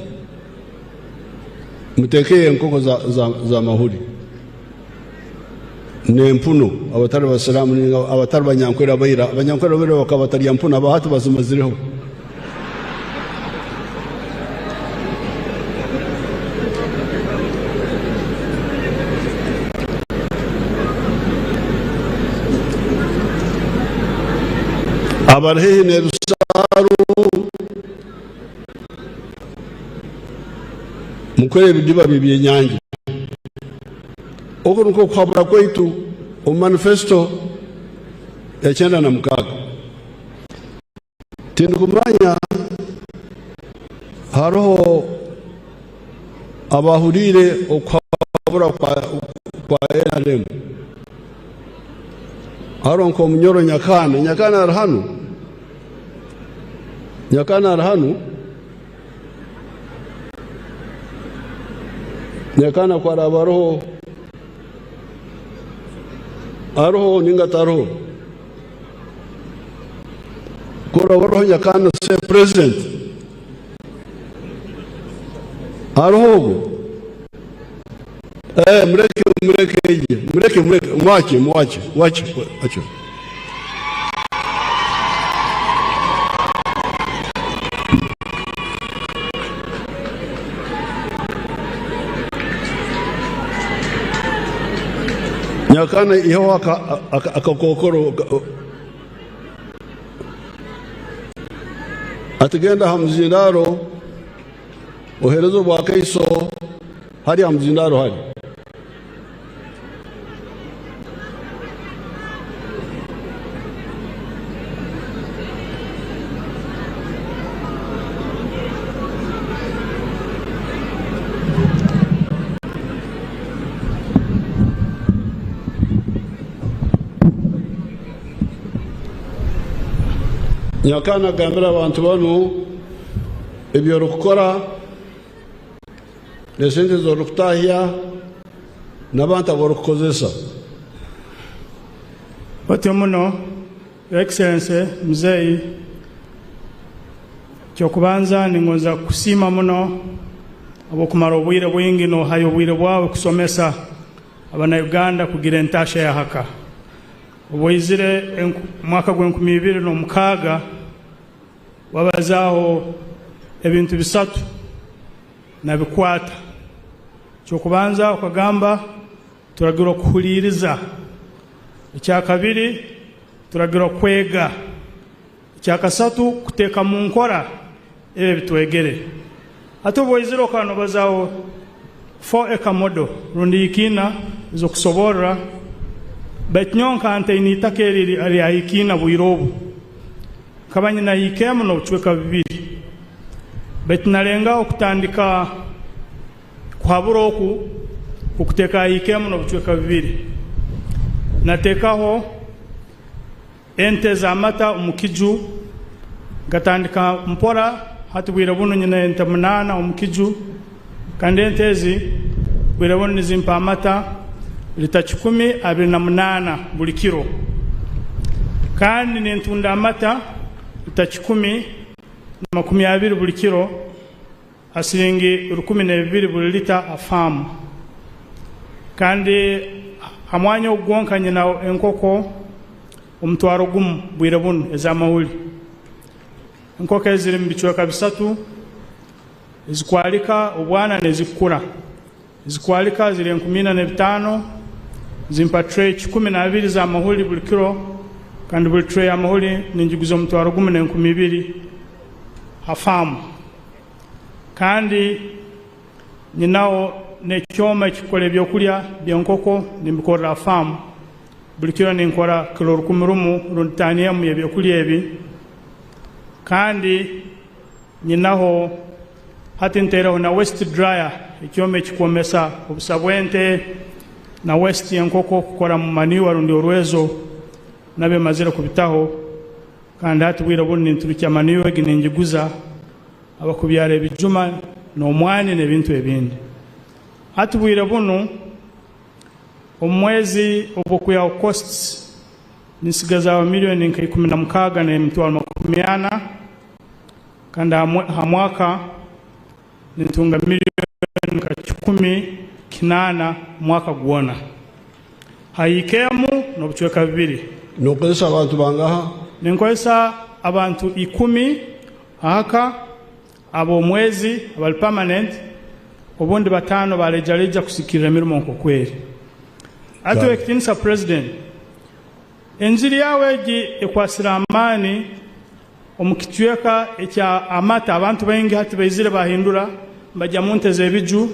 mutekeye enkoko za mahuri nempuno abatari basalamu abatari banyankwera bayira abanyankwera bayira bakabatari yampuna abahati bazimazireho abarhehe nerusaru mukore bidiba bibye nyange oko nuko kwabura kwetu o manifesto ya 96 tinkumanya haroho abahurire okwabura kwa NRM haronko munyoro nyakana arhanu nyakana kwa rabaroho aroho ningataro kora waroho nyakana se president aroho mureke mwache acho nyakana iho akakokoro atagenda hamzindaro oherezo bwakaiso hari hamzindaro hari nyakana gambira abantu banu ebyo rukora nesente zo rukutahia n'abantu aborukozesa batyo muno Your Excellency mzee kyokubanza ningoza kusima muno abokumara obwire bwingi no hayo obwire bwawe kusomesa abana Uganda kugira entasha ya haka obwizire mwaka gwa 2026 wabazaho ebintu bisatu na bikwata kyokubanza okagamba turagira kuhuliriza ekyakabiri turagira kwega ekyakasatu kuteka mu nkora ebe bitwegere ate obwizire okano bazaho 4 acre model rundi ikina zo kusobora betnyonka ante initaka ali aikina buirobu kabanye na ikemu no chweka bibiri betnalenga okutandika kwabura oku okuteka ikemu no chweka bibiri natekaho ente za mata umukiju gatandika mpora hati bwira buno nyina ente 8 umukiju kandi entezi bwira buno nizimpa amata lita 28 buli kiro kandi nentunda amata lita 10 buli kiro asiringi 12 buli lita afamu kandi amwanya ogwonkanye na enkoko omutwaro gumu bwira buno ezamahuli enkoko eziri mbichweka bisatu ezikwalika obwana nezikura ezikwalika ziri 15 zimpa tray 12 za mahuli buli kiro kandi buli tray ya mahuli ninjiguza omutwaro gumu na 12 afamu kandi nyinawo nekyoma ekikola ebyokulya byenkoko nimbikorera afamu buli kiro ninkora kilo 10 runtaniyamu ebyokulya ebi kandi nyinaho hati nteeraho na waste dryer ekyoma ekikomesa obusabwente na waste yenkoko kukora mu maniwa rundi orwezo nabe mazira kubitaho kandi hati bwira buno ninturukya maniwa eginenjiguza abakubyara ebijuma n'omwani n'ebintu ebindi hati bwira buno omwezi obukuya costs nisigaza milioni 16 na emitwalo 40 kandi ha mwaka nitunga milioni 18 mwaka gwona hayikemu no buchweka bibiri nokozesa abantu bangaha ninkozesa abantu 10 haka abo mwezi abali permanent obundi 5 baleja kusikirira emirimo nkokweri atu ekitinisa president enjiri yawe egi ekwasira amani omukitweka ekya amata abantu baingi hati bayizire bahindura bajja munteze ebiju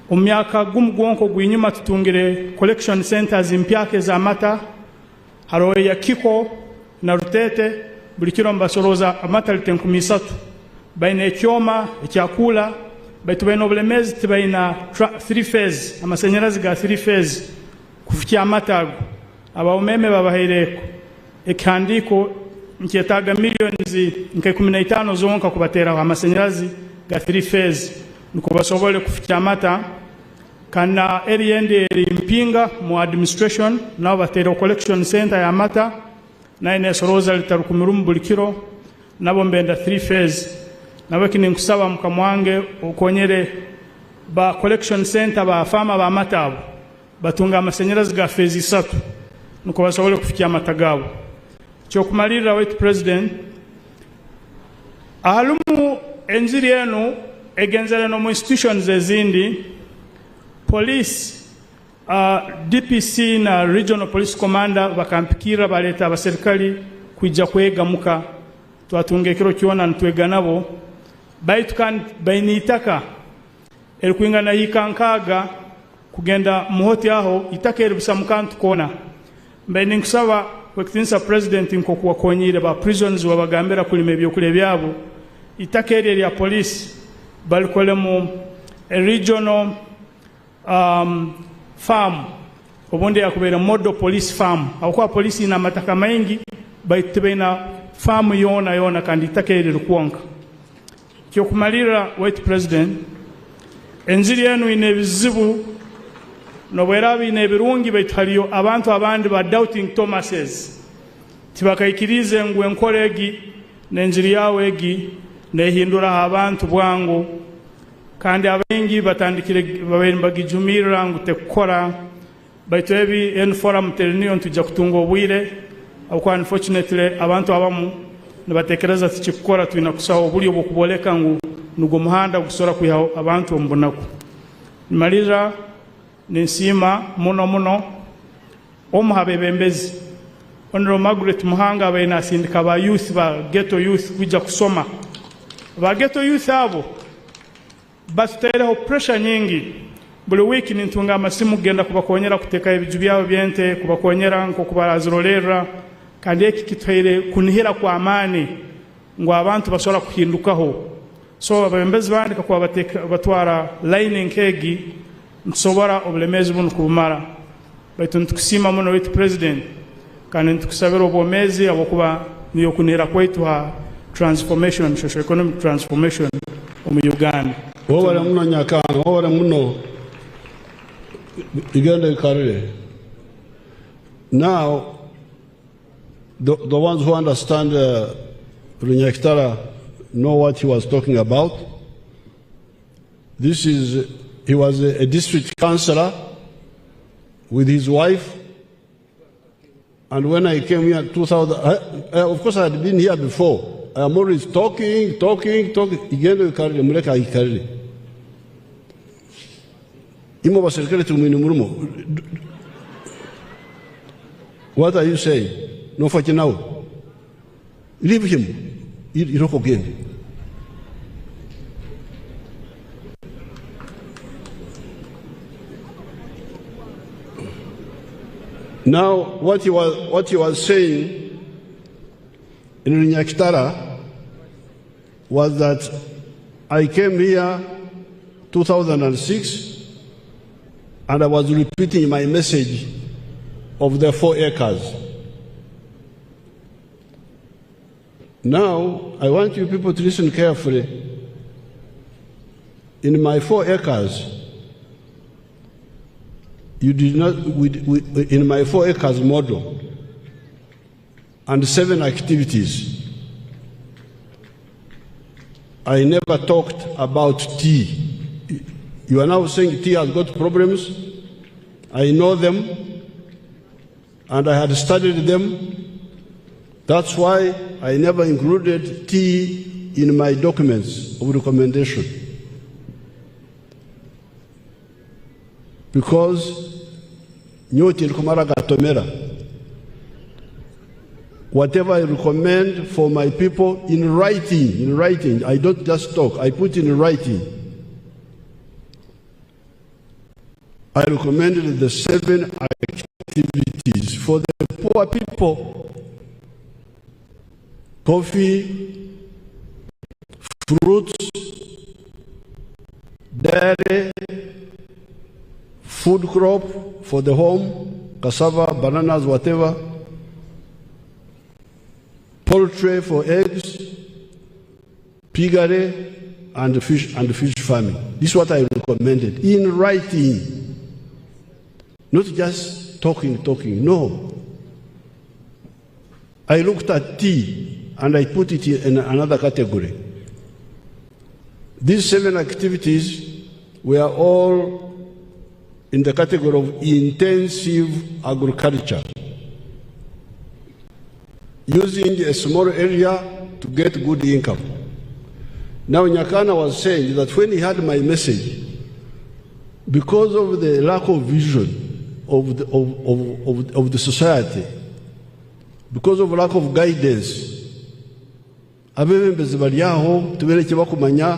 omyaka gumugwonko gwinyuma tutungire collection centers impyake za amata haroye ya kiko na rutete buli kiro mbasoroza amata lite 13 baina ekyoma ekyakula baitu baina obulemezi tibaina 3 phase amasanyarazi ga 3 phase kufikia amata abaumeme babaheireko ekandiko nkyetaga milioni 15 zonka kubatera amasanyarazi ga 3 phase nuko basobole kufikia amata kana eriende impinga mu administration na batera collection center ya amata na inesoroza litarukumirumu buli kiro nabo mbenda 3 phase nabakini nkusaba mukamwange okonyere ba collection center ba fama ba matabo batunga amasanyarazi ga phase 3 nuko basobole kufikia amatagabo cyo kumalira wetu president alumu enjiri eno egenzera no institutions ezindi police DPC na regional police commander bakampikira baleta abaserikali kujja kwega muka twatunge kiro kiona ntwega nabo baitukan bainitaka elikuinga na yikankaga kugenda muhoti aho itaka eribisa mukantu kona mbeni nkusaba kwekitinisa president nkokuwa konyire ba prisons wabagambira kulime byokule byabo itaka eri ya police balikole mu regional farm obundi yakubera model police farm akwa police ina mataka maingi baitibena faamu yona kandi itakeerera kwonka kyokumalira White President enziri yenu ine ebizibu nobwera bine ebirungi baitu haliyo abantu abandi ba doubting Thomases tibakaikirize ngwe nkoregi n'enjiri yawe egi nehindura abantu bwangu kandi abengi batandikire bagijumira ngo tekora baitu ebi en forum ternion tujja kutunga obwire akwa unfortunately abantu abamu nibatekereza tikikora twina kusaho buli obukuboleka ngo nugo muhanda gusora kuya abantu ombonaku malira ninsima muno omuhabebembezi Honorable Margaret Muhanga baina sindika ba youth ba ghetto youth kuja kusoma ba ghetto youth abo basitera pressure nyingi buli wiki nintunga amasimu genda kubakonyera kuteka ebiju byabo byente kubakonyera nko kubarazirolera kandi eki kitwaire kunihira kwa amani ngo abantu basora kuhindukaho so abembezi bandika kwa batwara lining kegi nsobora obulemezi bunu kubumara baitu ntukusima muno with president kandi ntukusabira obwomezi abokuba niyo kunihira kwaitu ha transformation socio-economic transformation mu Uganda wabara muno nyakana wabara muno igenda ikarire. Now the ones who understand Runyaktara know what he was talking about. He was a district councillor with his wife, and when I came here in 2000, of course I had been here before. I am always talking. Igendo ikarire muleka ikarire. Imo baserikali tumini murumo. What are you saying? No fighting now. Leave him. Iroko again. Now, what he was saying in Runyaktara was that I came here 2006 and I was repeating my message of the 4 acres. Now, I want you people to listen carefully. In my 4 acres, you did not, in my 4 acres model and 7 activities, I never talked about tea. You are now saying tea has got problems. I know them, and I had studied them. That's why I never included tea in my documents of recommendation. Because whatever I recommend for my people in writing, I don't just talk, I put in writing. I recommended the 7 activities for the poor people: coffee, fruits, dairy, food crop for the home, cassava, bananas, whatever, poultry for eggs, piggery, and fish farming. This is what I recommended in writing. Not just talking, no. I looked at tea and I put it in another category. These 7 activities were all in the category of intensive agriculture, using a small area to get good income. Now Nyakana was saying that when he heard my message, because of the lack of vision of the society, because of lack of guidance, abebembezi bali aho tubereke bakumanya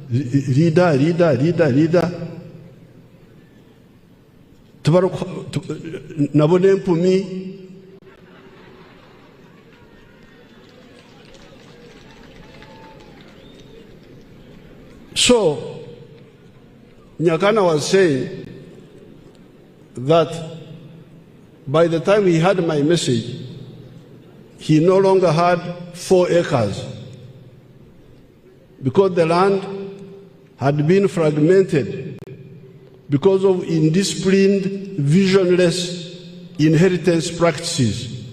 leader nabone mpumi So Nyakana was saying that by the time he heard my message, he no longer had 4 acres because the land had been fragmented because of indisciplined, visionless inheritance practices.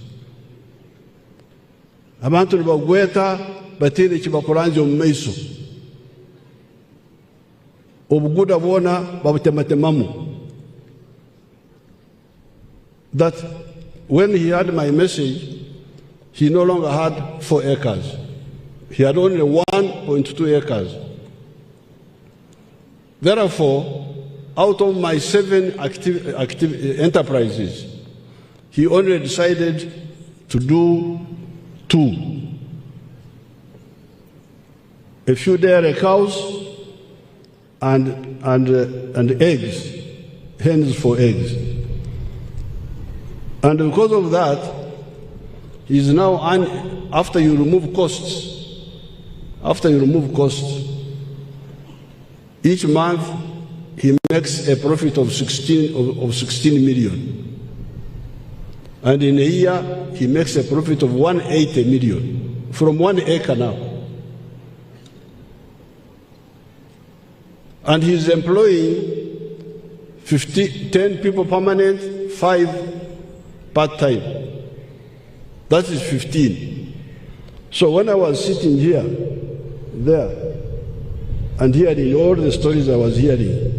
Abantu nibagweta batere kibakuranze omu maiso. Obuguda bwona babutematemamu. That when he had my message, he no longer had 4 acres. He had only 1.2 acres. Therefore, out of my 7 active enterprises, he only decided to do 2. A few dairy cows and eggs, hens for eggs. And because of that, he's now, after you remove costs, each month he makes a profit of 16 million. And in a year, he makes a profit of 180 million from 1 acre now. And he's employing 10 people permanent, 5 part-time. That is 15. So when I was sitting here, there, and hearing all the stories I was hearing,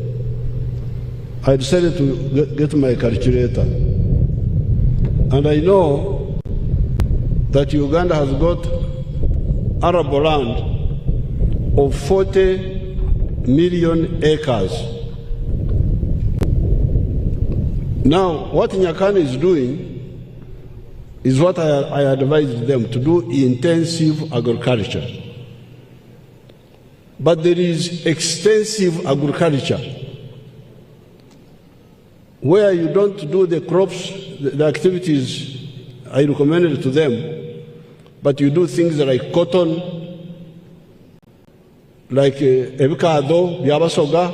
I decided to get my calculator. And I know that Uganda has got arable land of 40 million acres. Now, what Nyakana is doing is what I advised them to do: intensive agriculture. But there is extensive agriculture where you don't do the crops, the activities I recommended to them, but you do things like cotton, like ebikado, byabasoga,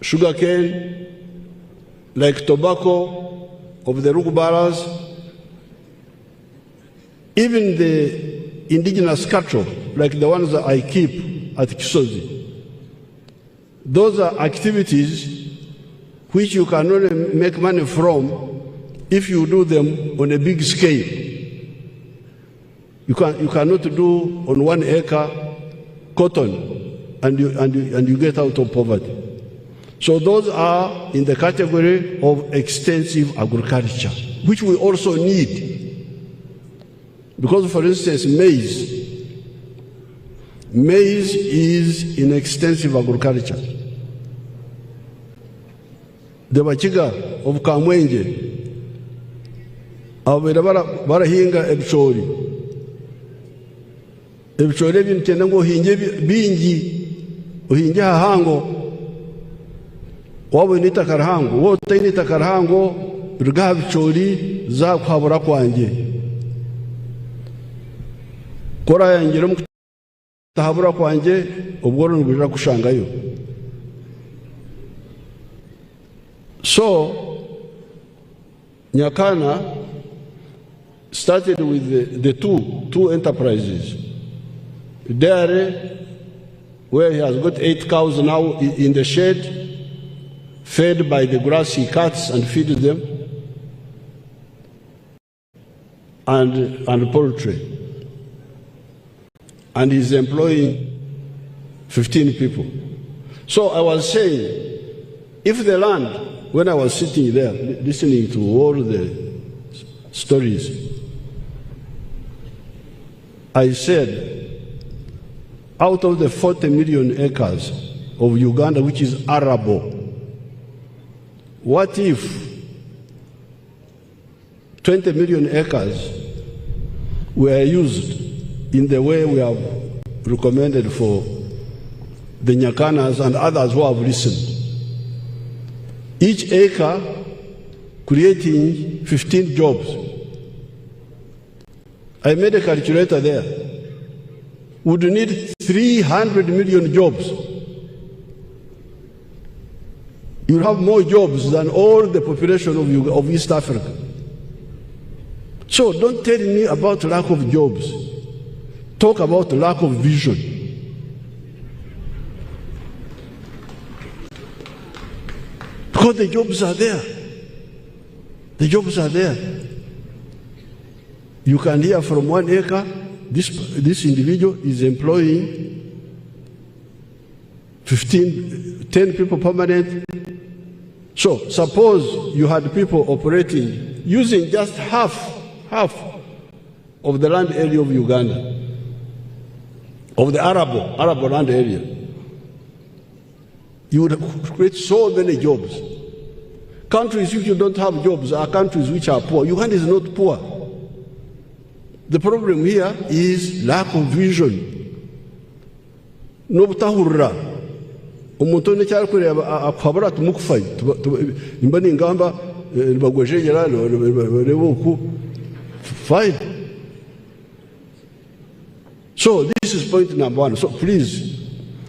sugarcane, like tobacco of the Rugubaras, even the indigenous cattle, like the ones that I keep at Kisozi. Those are activities which you can only make money from if you do them on a big scale. You cannot do on 1 acre cotton and you get out of poverty. So those are in the category of extensive agriculture, which we also need. Because, for instance, maize is in extensive agriculture. The Bachiga of Kamwenje, barahinga ebishori. Ebishori bintenda ngo hinge bingi, uhinge hahango. Wawe nita karhango, wote nita karhango, ruga ebishori za kwabura kwanje. Kora yangira mu tahabura kwanje ubwo nubira kushangayo. So Nyakana started with the two enterprises. Dairy, where he has got 8 cows now in the shed, fed by the grass he cuts and feeds them, and poultry. And he's employing 15 people. So I was saying, if the land, when I was sitting there listening to all the stories, I said, out of the 40 million acres of Uganda, which is arable, what if 20 million acres were used in the way we have recommended for the Nyakanas and others who have listened? Each acre creating 15 jobs. I made a calculator there. Would need 300 million jobs. You have more jobs than all the population of East Africa. So don't tell me about lack of jobs. Talk about lack of vision. Because the jobs are there. The jobs are there. You can hear from 1 acre, this individual is employing 10 people permanent. So suppose you had people operating using just half of the land area of Uganda, of the Arab land area. You would create so many jobs. Countries which don't have jobs are countries which are poor. Uganda is not poor. The problem here is lack of vision. Nobutahurra. Umuntu necyari kureba akwabara tumukufai. Imba ningamba bagwejegera rebuku. Fine. So this is point number 1. So please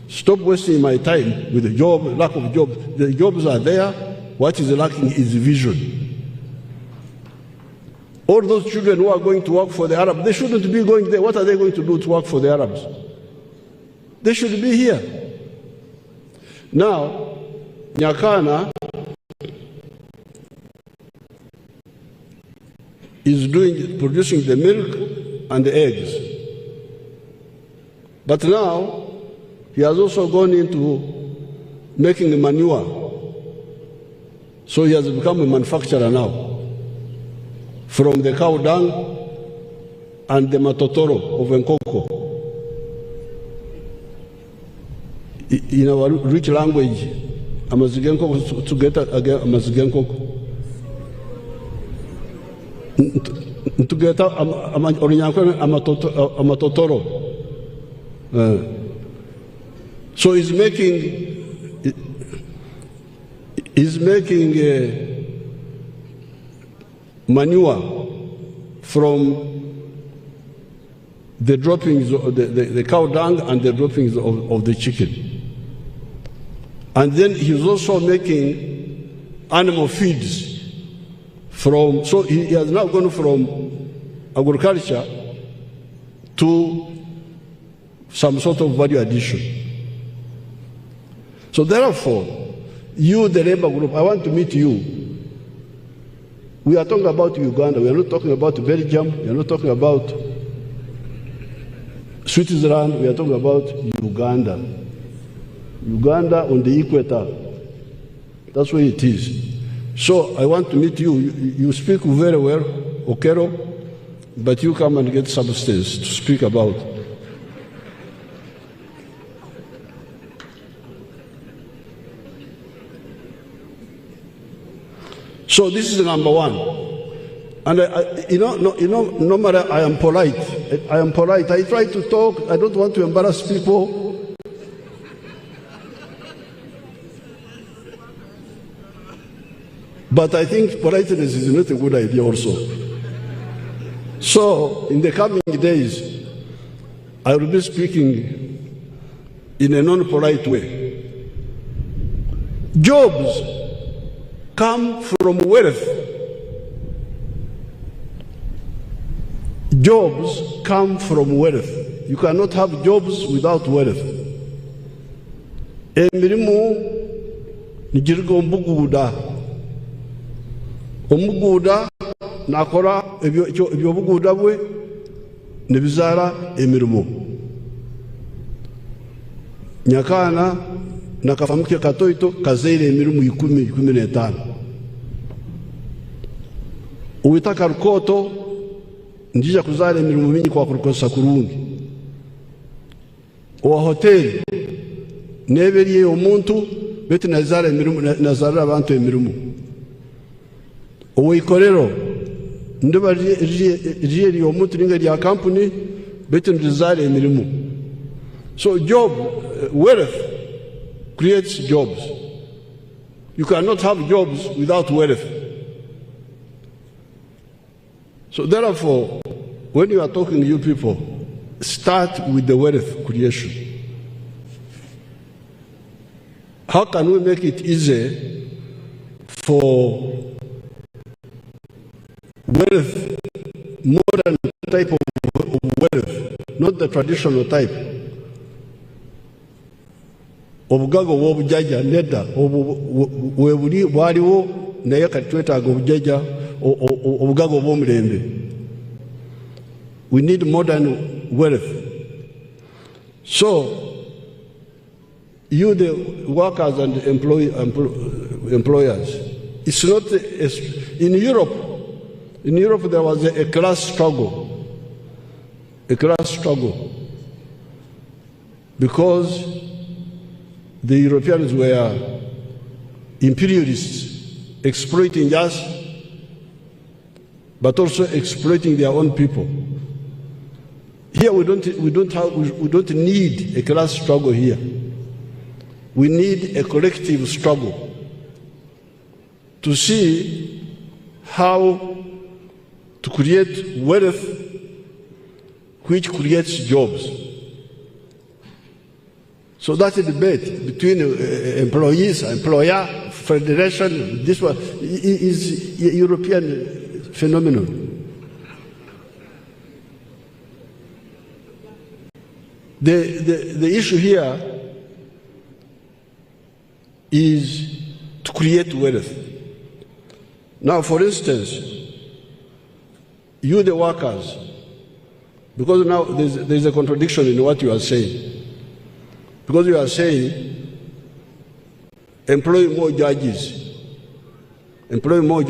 stop wasting my time with the job, lack of jobs. The jobs are there. What is lacking is vision. All those children who are going to work for the Arabs, they shouldn't be going there. What are they going to do to work for the Arabs? They should be here. Now, Nyakana is producing the milk and the eggs. But now, he has also gone into making manure. So he has become a manufacturer now. From the cow dung and the matotoro of Nkoko. In our rich language, Amazigenkoko to get Amazigenkoko. To get Amatotoro. So he's making manure from the droppings of the cow dung and the droppings of the chicken. And then he's also making animal feeds from, so he has now gone from agriculture to some sort of value addition. So therefore, you, the labor group, I want to meet you. We are talking about Uganda. We are not talking about Belgium. We are not talking about Switzerland. We are talking about Uganda. Uganda on the equator. That's where it is. So I want to meet you. You speak very well, Okero, but you come and get substance to speak about. So this is number 1. And normally I am polite. I try to talk. I don't want to embarrass people. But I think politeness is not a good idea also. So in the coming days, I will be speaking in a non-polite way. Jobs come from wealth. Jobs come from wealth. You cannot have jobs without wealth. Emirimu nijirgo mbuguda. Omuguda nakora ebyo buguda bwe nebizara emirimu. Nyakana nakafamuke katoito kazeire emirimu 10-15. Uitaka rukoto njija kuzara emirimu mingi kwa kurukosa kurungi. Owa hoteli neberiye omuntu beti nazara emirimu nazara abantu emirimu. Owikorero ndiba rieri omuntu ninga lya company beti ndizara emirimu. So job, wealth creates jobs. You cannot have jobs without wealth. So therefore, when you are talking to you people, start with the wealth creation. How can we make it easy for wealth modern type of wealth, not the traditional type. Obugago bw'obujaja nedda webuli bwaliwo naye kati twetaaga obujaja obugago bw'omulembe. We need modern wealth. So you, the workers and employers, it's not in Europe. In Europe there was a class struggle, because the Europeans were imperialists, exploiting us, but also exploiting their own people. Here we don't need a class struggle here. We need a collective struggle to see how to create wealth which creates jobs. So that's a debate between employees, employer, federation. This one is a European phenomenon. The issue here is to create wealth. Now, for instance, you the workers, because now there's a contradiction in what you are saying. Because you are saying employ more judges, employ more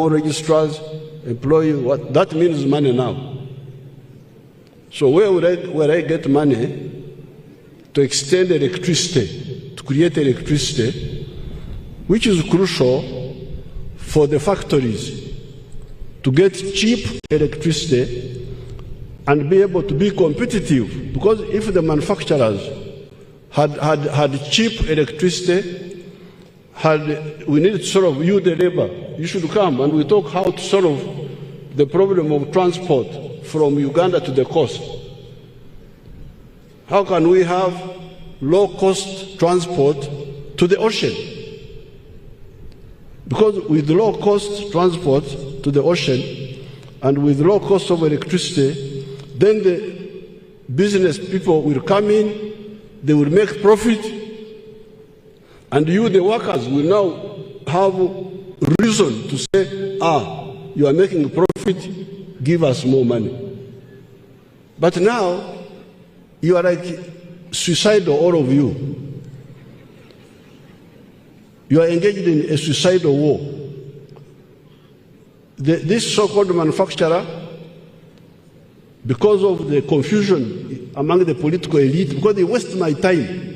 registrars, employ what? That means money now. So where would I get money to extend electricity, to create electricity, which is crucial for the factories to get cheap electricity and be able to be competitive? Because if the manufacturers had cheap electricity, we need to solve, you the labor, you should come and we talk how to solve the problem of transport from Uganda to the coast. How can we have low-cost transport to the ocean? Because with low-cost transport to the ocean and with low cost of electricity, then the business people will come in, they will make profit, and you, the workers, will now have reason to say, you are making profit, give us more money. But now, you are like suicidal, all of you. You are engaged in a suicidal war. This so-called manufacturer, because of the confusion among the political elite, because they waste my time.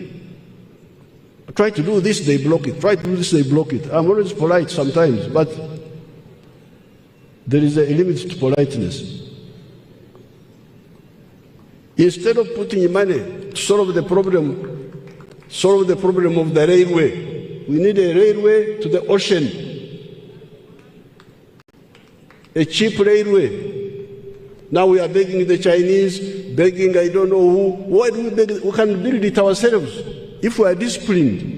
I try to do this, they block it. Try to do this, they block it. I'm always polite sometimes, but there is a limit to politeness. Instead of putting money to solve the problem of the railway, we need a railway to the ocean, a cheap railway. Now we are begging the Chinese, begging I don't know who. Why do we beg? We can build it ourselves if we are disciplined.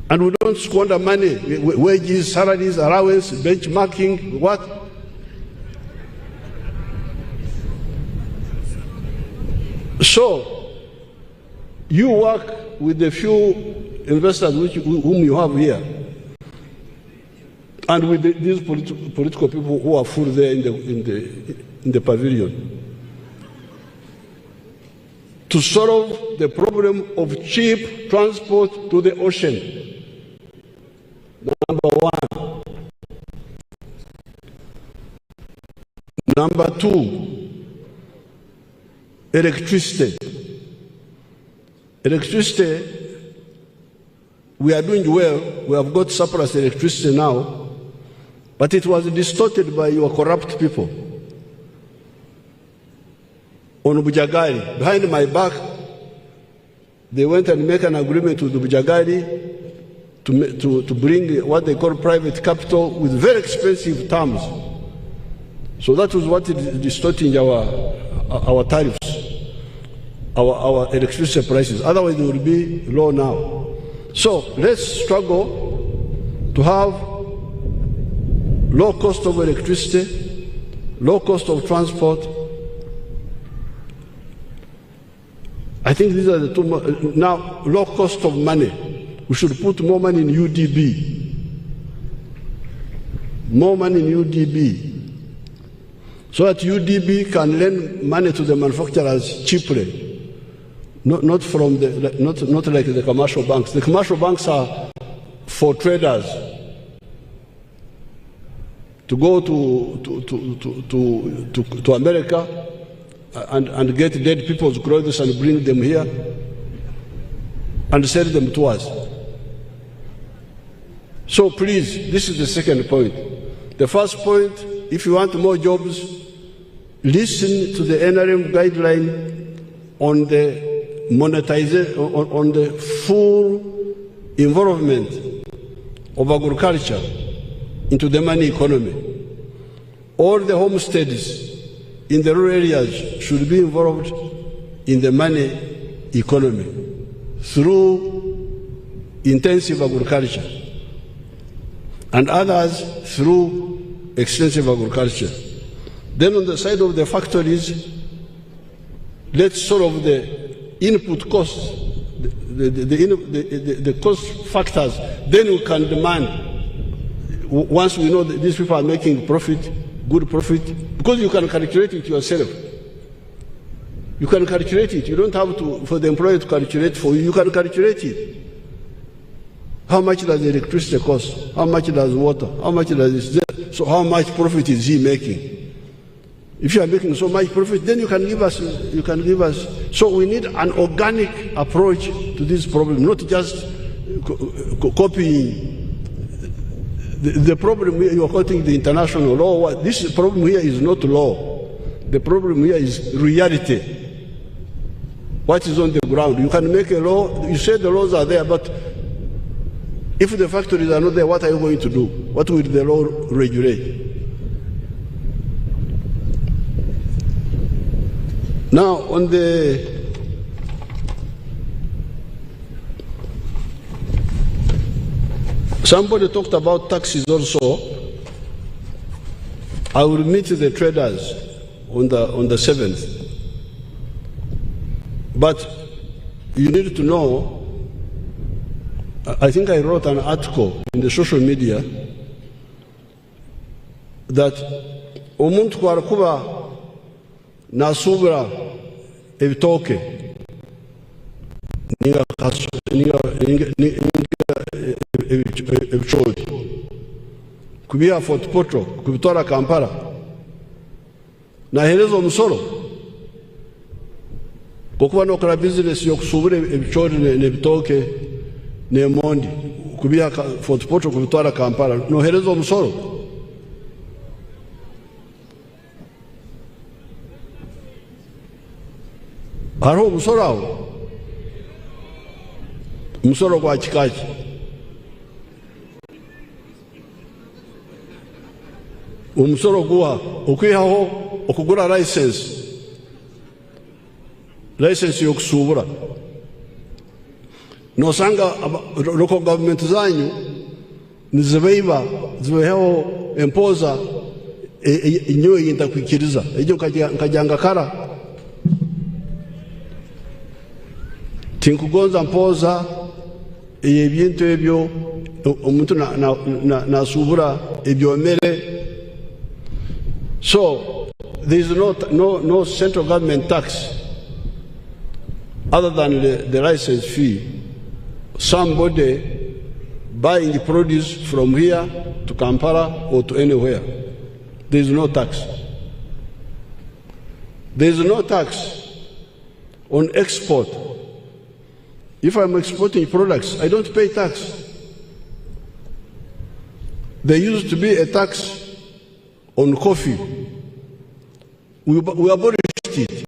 And we don't squander money, wages, salaries, allowance, benchmarking, what? So, you work with the few investors whom you have here, and with these political people who are full there in the pavilion, to solve the problem of cheap transport to the ocean. Number one. Number two, electricity. Electricity, we are doing well. We have got surplus electricity now, but it was distorted by your corrupt people. On Bujagari, behind my back, they went and make an agreement with Bujagari to bring what they call private capital with very expensive terms. So that was what is distorting our tariffs, our electricity prices. Otherwise, they will be low now. So let's struggle to have low cost of electricity, low cost of transport. I think these are the two. Now, low cost of money. We should put more money in UDB. More money in UDB. So that UDB can lend money to the manufacturers cheaply. Not from the not like the commercial banks. The commercial banks are for traders to go to America and get dead people's clothes and bring them here and sell them to us. So please, this is the second point. The first point, if you want more jobs, listen to the NRM guideline on the monetization, on the full involvement of agriculture into the money economy. All the homesteads in the rural areas should be involved in the money economy through intensive agriculture, and others through extensive agriculture. Then on the side of the factories, let's solve the input costs, the cost factors. Then we can demand, once we know that these people are making profit, good profit, because you can calculate it yourself. You can calculate it. You don't have to, for the employer to calculate for you. You can calculate it. How much does the electricity cost? How much does water? How much does this? So how much profit is he making? If you are making so much profit, then you can give us. So we need an organic approach to this problem, not just copying. The problem here, you are quoting the international law. This problem here is not law. The problem here is reality. What is on the ground? You can make a law. You say the laws are there, but if the factories are not there, what are you going to do? What will the law regulate? Now, on the somebody talked about taxes also. I will meet the traders on the 7th. But you need to know, I think I wrote an article in the social media that omuntu kwarakuba nasubira ebitoke ninga ebicholi kubiha Fortportal kubitwara Kampala nahereza omusoro gokuba nokora business yokusubira ebicholi nebitoke nemondi kubiha Fortportal kubitwara Kampala nohereza omusoro. Hariho omusoro awo, omusoro gwa kikaki. Omusoro guha okwihaho okugura license yokusubura. Nosanga local government zanyu nizibeho empoza inyo yinta kwikiriza ejo nkajanga kara tinkugonza mpoza ebintu ebyo omuntu nasubura ebyomere. So there is no central government tax other than the license fee. Somebody buying produce from here to Kampala or to anywhere, there is no tax. There is no tax on export. If I'm exporting products, I don't pay tax. There used to be a tax on coffee. We abolished it.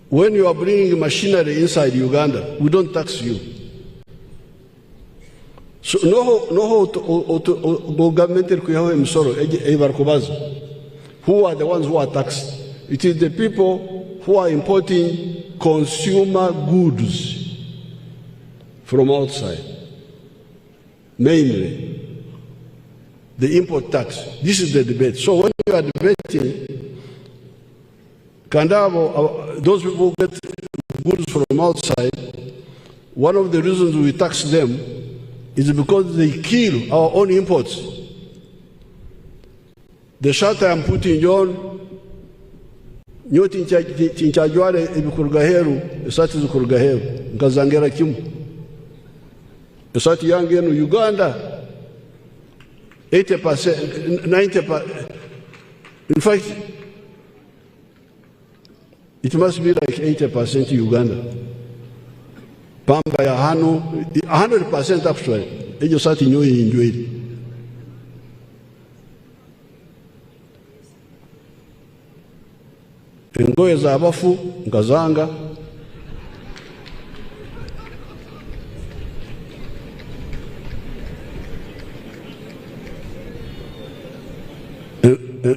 When you are bringing machinery inside Uganda, we don't tax you. So no government who are the ones who are taxed? It is the people who are importing consumer goods from outside, mainly. the import tax. This is the debate. So when you are debating, Kandavo, those people who get goods from outside, one of the reasons we tax them is because they kill our own imports. The shelter I'm putting on, nyoti tinchajwale ibikurgaheru, esati zikurgaheru, nkazangera kimu. Esati yangenu Uganda, 80%, 90%, in fact, it must be like 80% Uganda. Pamba ya hanu, 100% actually. Ejo sati nyoye injweli. Engoye za abafu, nkazanga.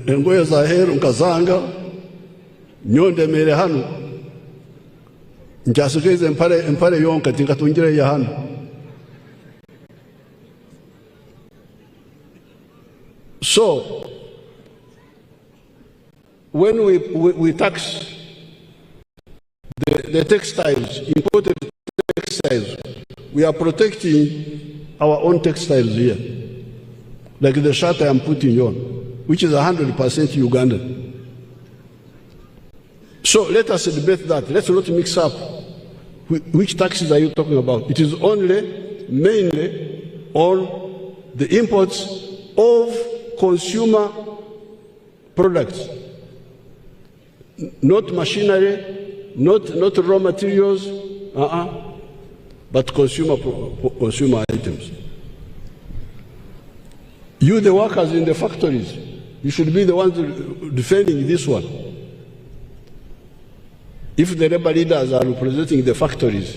Engoye za heru, nkazanga. Nyonde mere hanu. Njasukeze empare yonka tingatungire ya hanu. So, when we tax the textiles, imported textiles, we are protecting our own textiles here. Like the shirt I am putting on, which is 100% Ugandan. So let us debate that. Let's not mix up. Which taxes are you talking about? It is only, mainly, on the imports of consumer products. Not machinery, not raw materials, but consumer items. You, the workers in the factories, you should be the ones defending this one. If the labor leaders are representing the factories.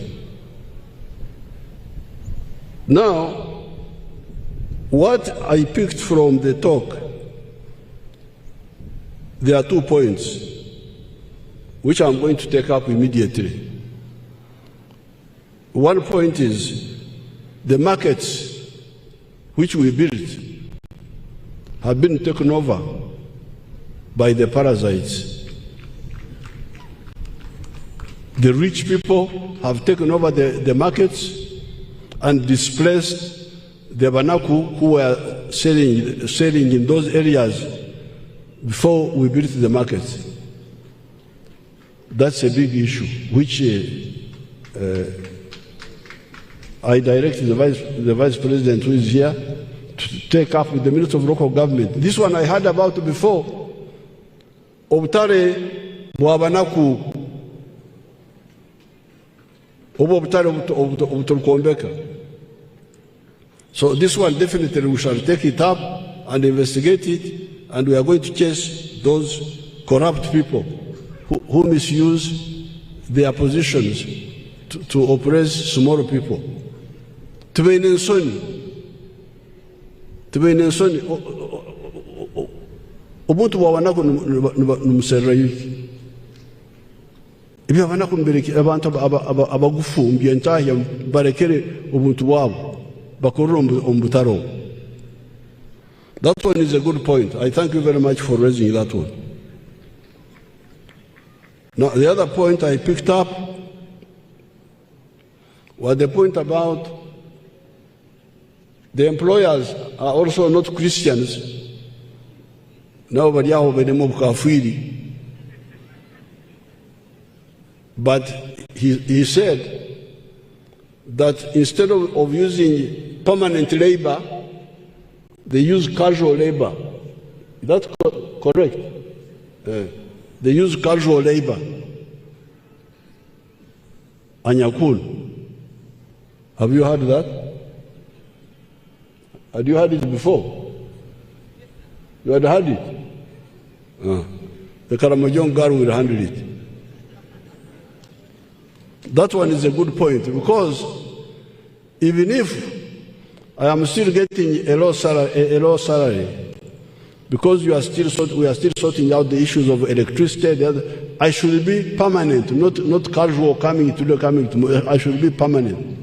Now, what I picked from the talk, there are 2 points, which I'm going to take up immediately. One point is the markets which we built have been taken over by the parasites. The rich people have taken over the markets and displaced the Banaku who were selling in those areas before we built the markets. That's a big issue, which I directed the Vice President who is here to take up with the Minister of Local Government. This one I heard about before. Obutare Bwabanaku So this one definitely we shall take it up and investigate it, and we are going to chase those corrupt people who misuse their positions to oppress small people. Ubuntu wawanako numuserra yuki. Ibyo abana kumbereke abantu abagufu mbyentahya barekere ubuntu wabo bakorera ombutaro. That one is a good point. I thank you very much for raising that one. Now the other point I picked up was the point about the employers are also not Christians. Nobody else kafiri. But he said that instead of using permanent labor, they use casual labor. That's correct. They use casual labor. Anyakul. Have you heard that? Had you heard it before? You had heard it? The Karamojong girl will handle it. That one is a good point, because even if I am still getting a low salary, because we are still sorting out the issues of electricity, I should be permanent, not casual, coming today, coming tomorrow. I should be permanent.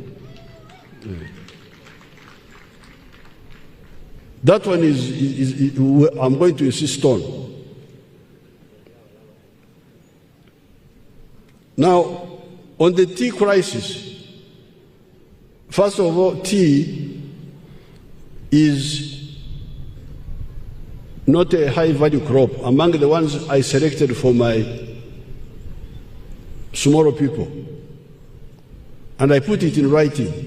That one is I'm going to insist on. Now, on the tea crisis, first of all, tea is not a high-value crop among the ones I selected for my smaller people. And I put it in writing.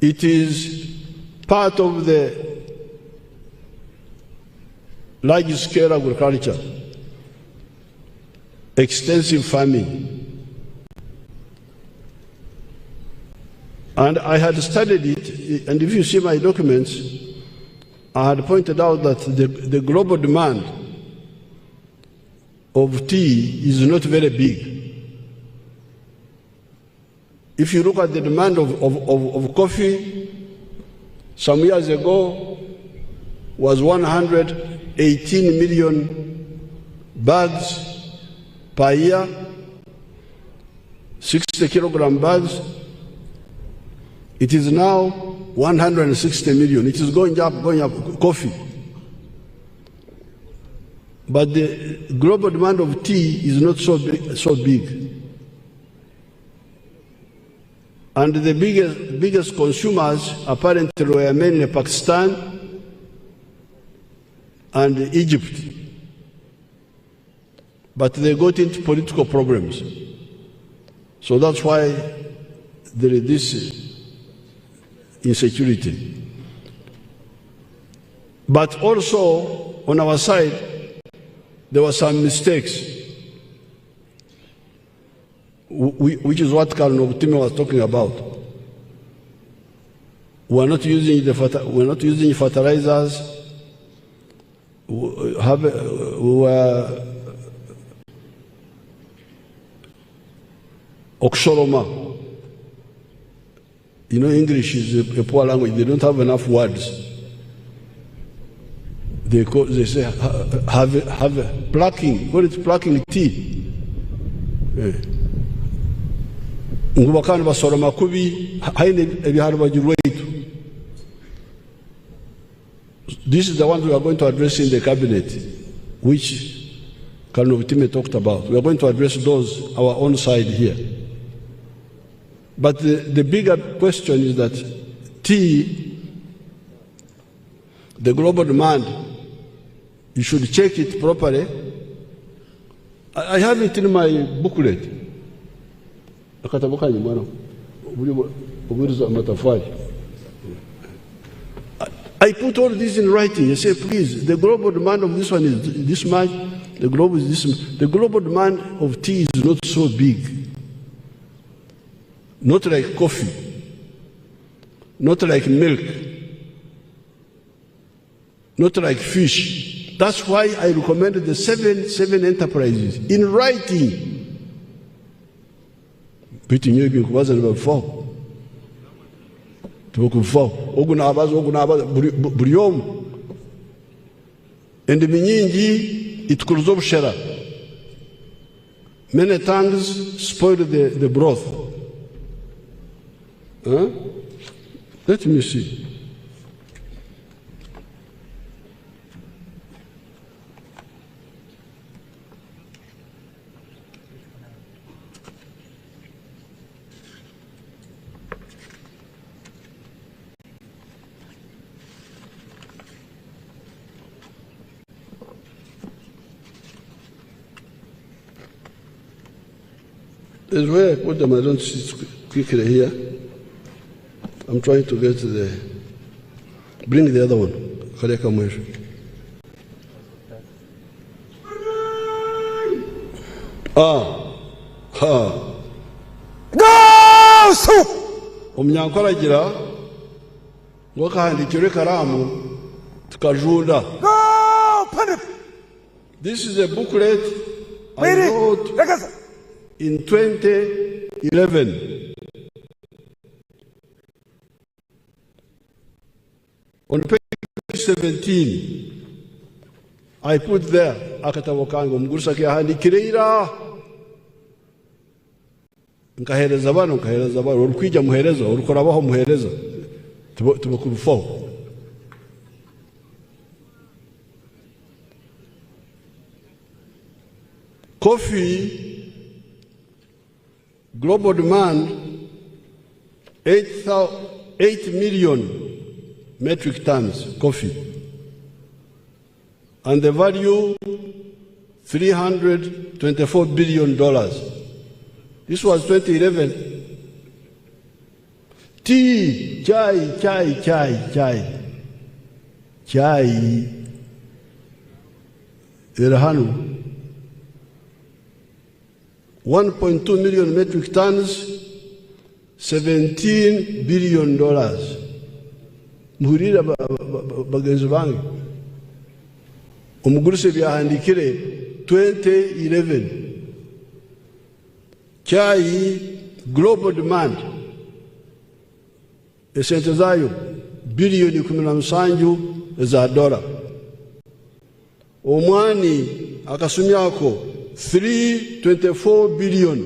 It is part of the large-scale agriculture, extensive farming. And I had studied it, and if you see my documents, I had pointed out that the global demand of tea is not very big. If you look at the demand of coffee, some years ago was 118 million bags per year, 60 kilogram bags. It is now 160 million. It is going up, coffee. But the global demand of tea is not so big. And the biggest consumers apparently were mainly Pakistan and Egypt. But they got into political problems. So that's why there is this insecurity. But also, on our side, there were some mistakes, which is what Colonel Timo was talking about. We're not using fertilizers. We were Oxoroma. You know, English is a poor language. They don't have enough words. They say have plucking. What is plucking tea? Ngubakani basoroma kubi haine ebiharwa jirwetu. This is the one we are going to address in the cabinet, which Colonel Time talked about. We are going to address those our own side here. But the bigger question is that tea, the global demand, you should check it properly. I have it in my booklet. I put all this in writing. I say, please, the global demand of this one is this much, the global is this much. The global demand of tea is not so big. Not like coffee, not like milk, not like fish. That's why I recommended the seven enterprises in writing. Biti nyebi kubaza ni bafo. Tubukufo. Oguna abaza buriyom. And minyingi itkuruzo bushera. Many tongues spoil the broth. Huh? Let me see. There's where I put them. I don't see it quickly here. I'm trying to get to the. Bring the other one. Kareka mwisho. Go soup. Omnyankora gira. Wakahandikire karamu. Tukajunda. Go pundit. This is a booklet I wrote in 2011. On page 17, I put there, akatawakango mgurusa kia handikire ira. Nkahereza bano, urukwija muhereza, urukorabaho muhereza. tubakubufo coffee global demand 8 million metric tons coffee, and the value $324 billion. This was 2011. Tea, chai, irhanu. 1.2 million metric tons, $17 billion. Muhurira bagenzi bange. Umuguruse byahandikire 2011. Chai global demand esente zayo bilioni 17 za dola. Omwani akasumyako 324 billion.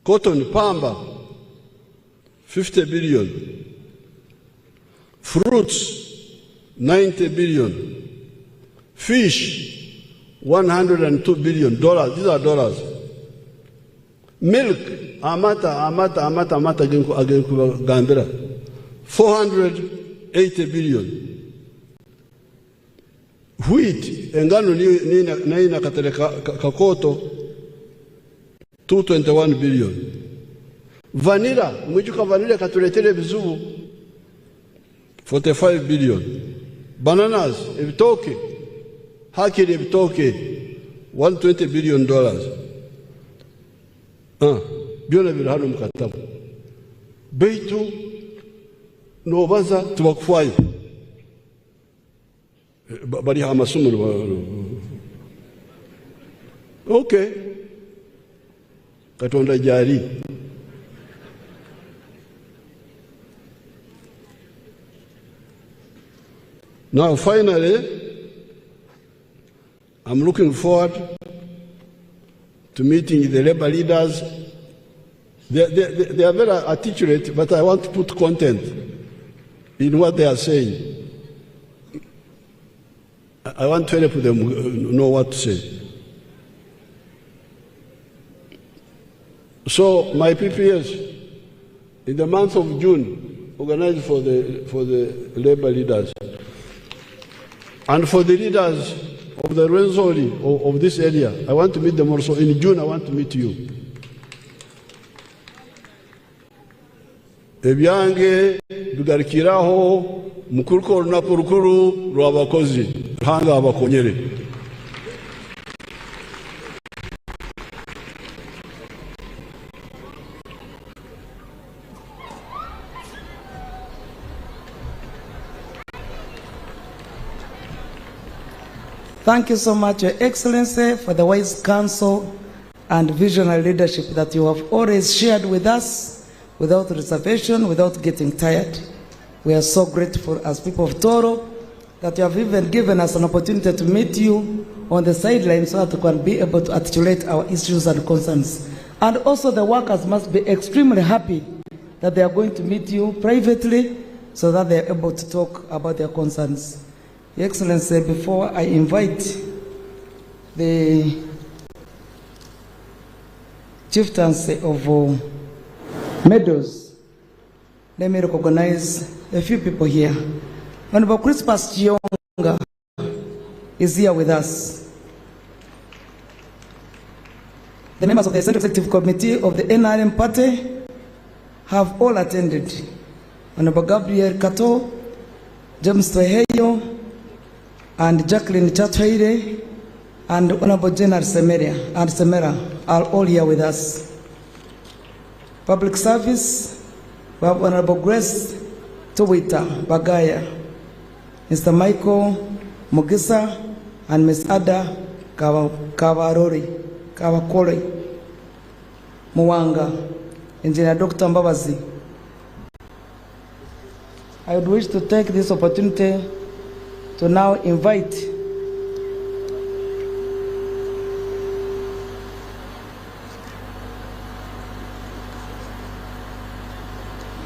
Cotton pamba 50 billion. Fruits 90 billion. Fish $102 billion. These are dollars. Milk amata agenku gambira 480 billion. Wheat engano ni na katele kakoto 221 billion. Vanilla mwijuka vanilla katuletele bizubu 45 billion. Bananas ebitoke hakiri ebitoke $120 billion. Byona biri hano mukatabu. Beitu nobaza tubakufwayo. Bari hamasumu. Okay. Katonda jari. Now finally, I'm looking forward to meeting the labor leaders. They are very articulate, but I want to put content in what they are saying. I want to help them know what to say. So my PPS, in the month of June, organized for the labor leaders and for the leaders of the Rwenzori of this area. I want to meet them also. In June, I want to meet you. Ebyange bigarikiraho mukuruko runapurukuru rw'abakozi hanga abakonyere. Thank you so much, Your Excellency, for the wise counsel and visionary leadership that you have always shared with us without reservation, without getting tired. We are so grateful as people of Toro that you have even given us an opportunity to meet you on the sidelines so that we can be able to articulate our issues and concerns. And also the workers must be extremely happy that they are going to meet you privately so that they are able to talk about their concerns. Your Excellency, before I invite the chieftaincy of Meadows, let me recognize a few people here. Honorable Crispus Chionga is here with us. The members of the Central Executive Committee of the NRM Party have all attended. Honorable Gabriel Kato, James Tweheyo, and Jacqueline Chatwaire, and Honorable General Semera are all here with us. Public Service, we have Honorable Grace Towita Bagaya, Mr. Michael Mugisa, and Ms. Ada Kawakole Mwanga, Engineer Dr. Mbabazi. I would wish to take this opportunity to now invite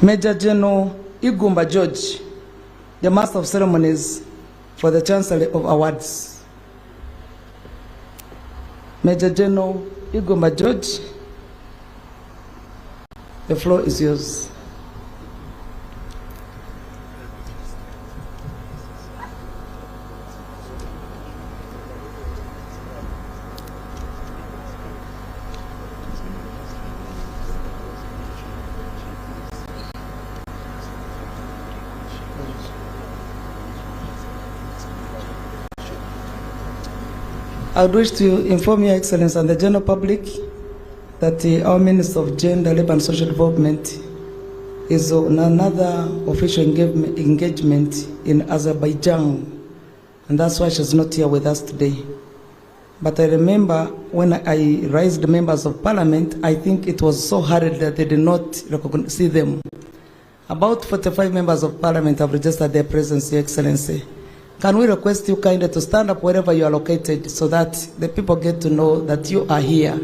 Major General Igumba George, the Master of Ceremonies for the Chancellor of Awards. Major General Igumba George, the floor is yours. I would wish to inform Your Excellency and the general public that our Minister of Gender, Labour and Social Development is on another official engagement in Azerbaijan, and that's why she's not here with us today. But I remember when I raised the members of parliament, I think it was so hurried that they did not see them. About 45 members of parliament have registered their presence, Your Excellency. Can we request you kindly to stand up wherever you are located so that the people get to know that you are here?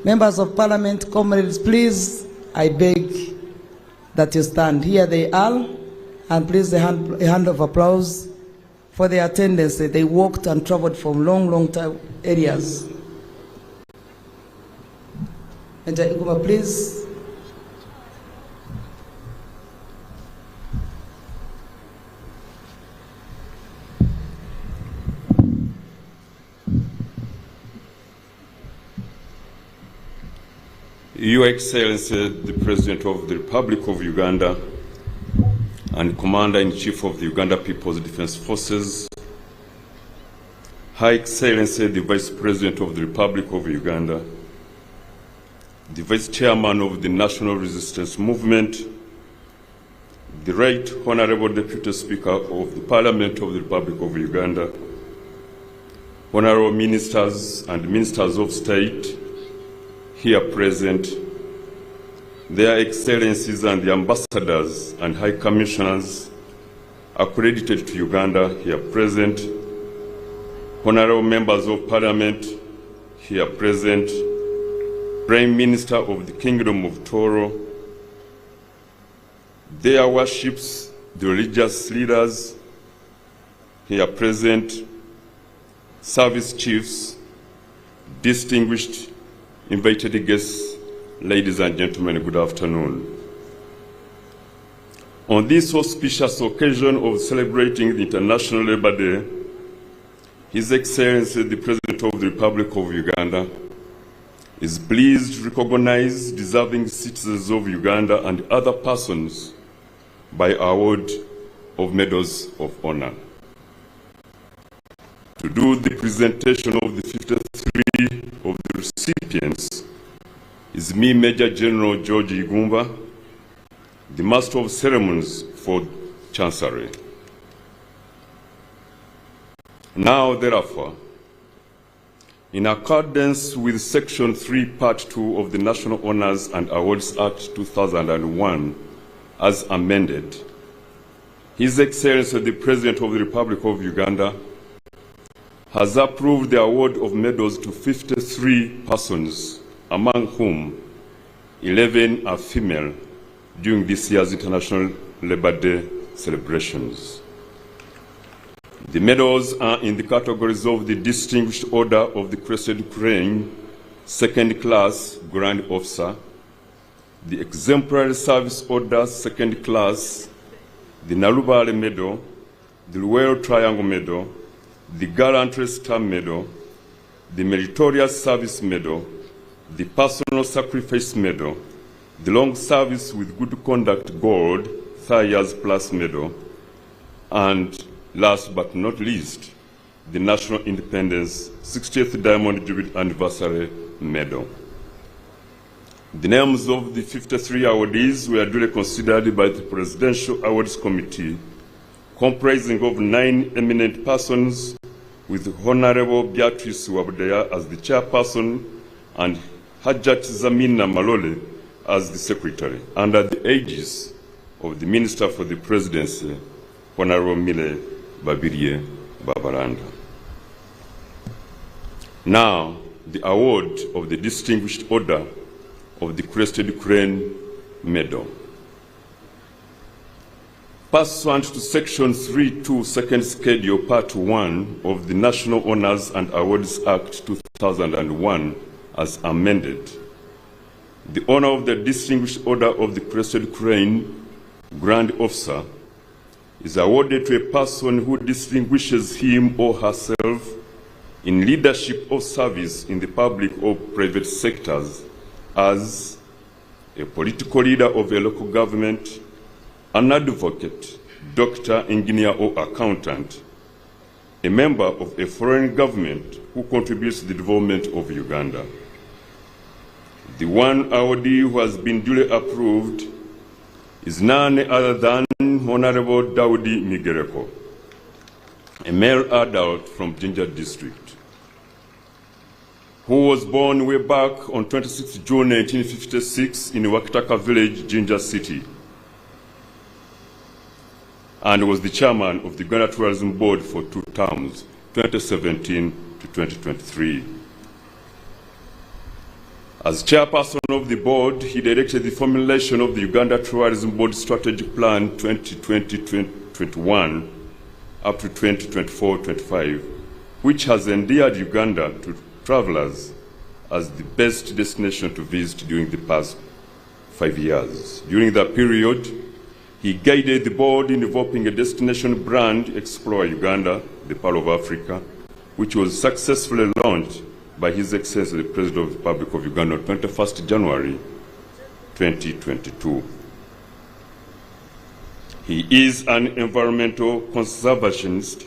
Members of parliament, comrades, please, I beg that you stand. Here they are, and please a hand of applause for their attendance. They walked and traveled from long time areas. Major Igumba, please. Your Excellency, the President of the Republic of Uganda and Commander-in-Chief of the Uganda People's Defense Forces, High Excellency, the Vice President of the Republic of Uganda, the Vice Chairman of the National Resistance Movement, the Right Honorable Deputy Speaker of the Parliament of the Republic of Uganda, Honorable Ministers and Ministers of State, here present, their excellencies and the ambassadors and high commissioners accredited to Uganda here present, honorable members of parliament here present, Prime Minister of the Kingdom of Toro, their worships, the religious leaders here present, service chiefs, distinguished invited guests, ladies and gentlemen, good afternoon. On this auspicious occasion of celebrating the International Labour Day, His Excellency, the President of the Republic of Uganda, is pleased to recognize deserving citizens of Uganda and other persons by award of medals of honor. To do the presentation of the 53 of the recipients is me, Major General George Igumba, the Master of Ceremonies for Chancery. Now, therefore, in accordance with Section 3, Part 2 of the National Honours and Awards Act 2001, as amended, His Excellency, the President of the Republic of Uganda, has approved the award of medals to 53 persons, among whom 11 are female, during this year's International Labour Day celebrations. The medals are in the categories of the Distinguished Order of the Crescent Crane, Second Class Grand Officer, the Exemplary Service Order, Second Class, the Nalubale Medal, the Royal Triangle Medal, the Gallantry Star Medal, the Meritorious Service Medal, the Personal Sacrifice Medal, the Long Service with Good Conduct Gold, 3 years plus medal, and last but not least, the National Independence 60th Diamond Jubilee Anniversary Medal. The names of the 53 awardees were duly considered by the Presidential Awards Committee, comprising of 9 eminent persons, with Honorable Beatrice Wabudaya as the chairperson and Hajat Zamina Malole as the secretary, under the aegis of the Minister for the Presidency, Honorable Mile Babirie Babaranda. Now, the award of the Distinguished Order of the Crested Crane Medal. Pursuant to Section 3.2, Second Schedule, Part 1 of the National Honours and Awards Act 2001, as amended, the honour of the Distinguished Order of the Crested Crane Grand Officer is awarded to a person who distinguishes him or herself in leadership or service in the public or private sectors as a political leader of a local government, an advocate, doctor, engineer, or accountant, a member of a foreign government who contributes to the development of Uganda. The one awardee who has been duly approved is none other than Honorable Daudi Migereko, a male adult from Jinja District, who was born way back on 26 June 1956 in Wakitaka Village, Jinja City, and was the chairman of the Uganda Tourism Board for 2 terms, 2017 to 2023. As chairperson of the board, he directed the formulation of the Uganda Tourism Board Strategic Plan 2020-2021 up to 2024-25, which has endeared Uganda to travelers as the best destination to visit during the past 5 years. During that period, he guided the board in developing a destination brand, Explore Uganda, the Pearl of Africa, which was successfully launched by His Excellency the President of the Republic of Uganda on 21st January 2022. He is an environmental conservationist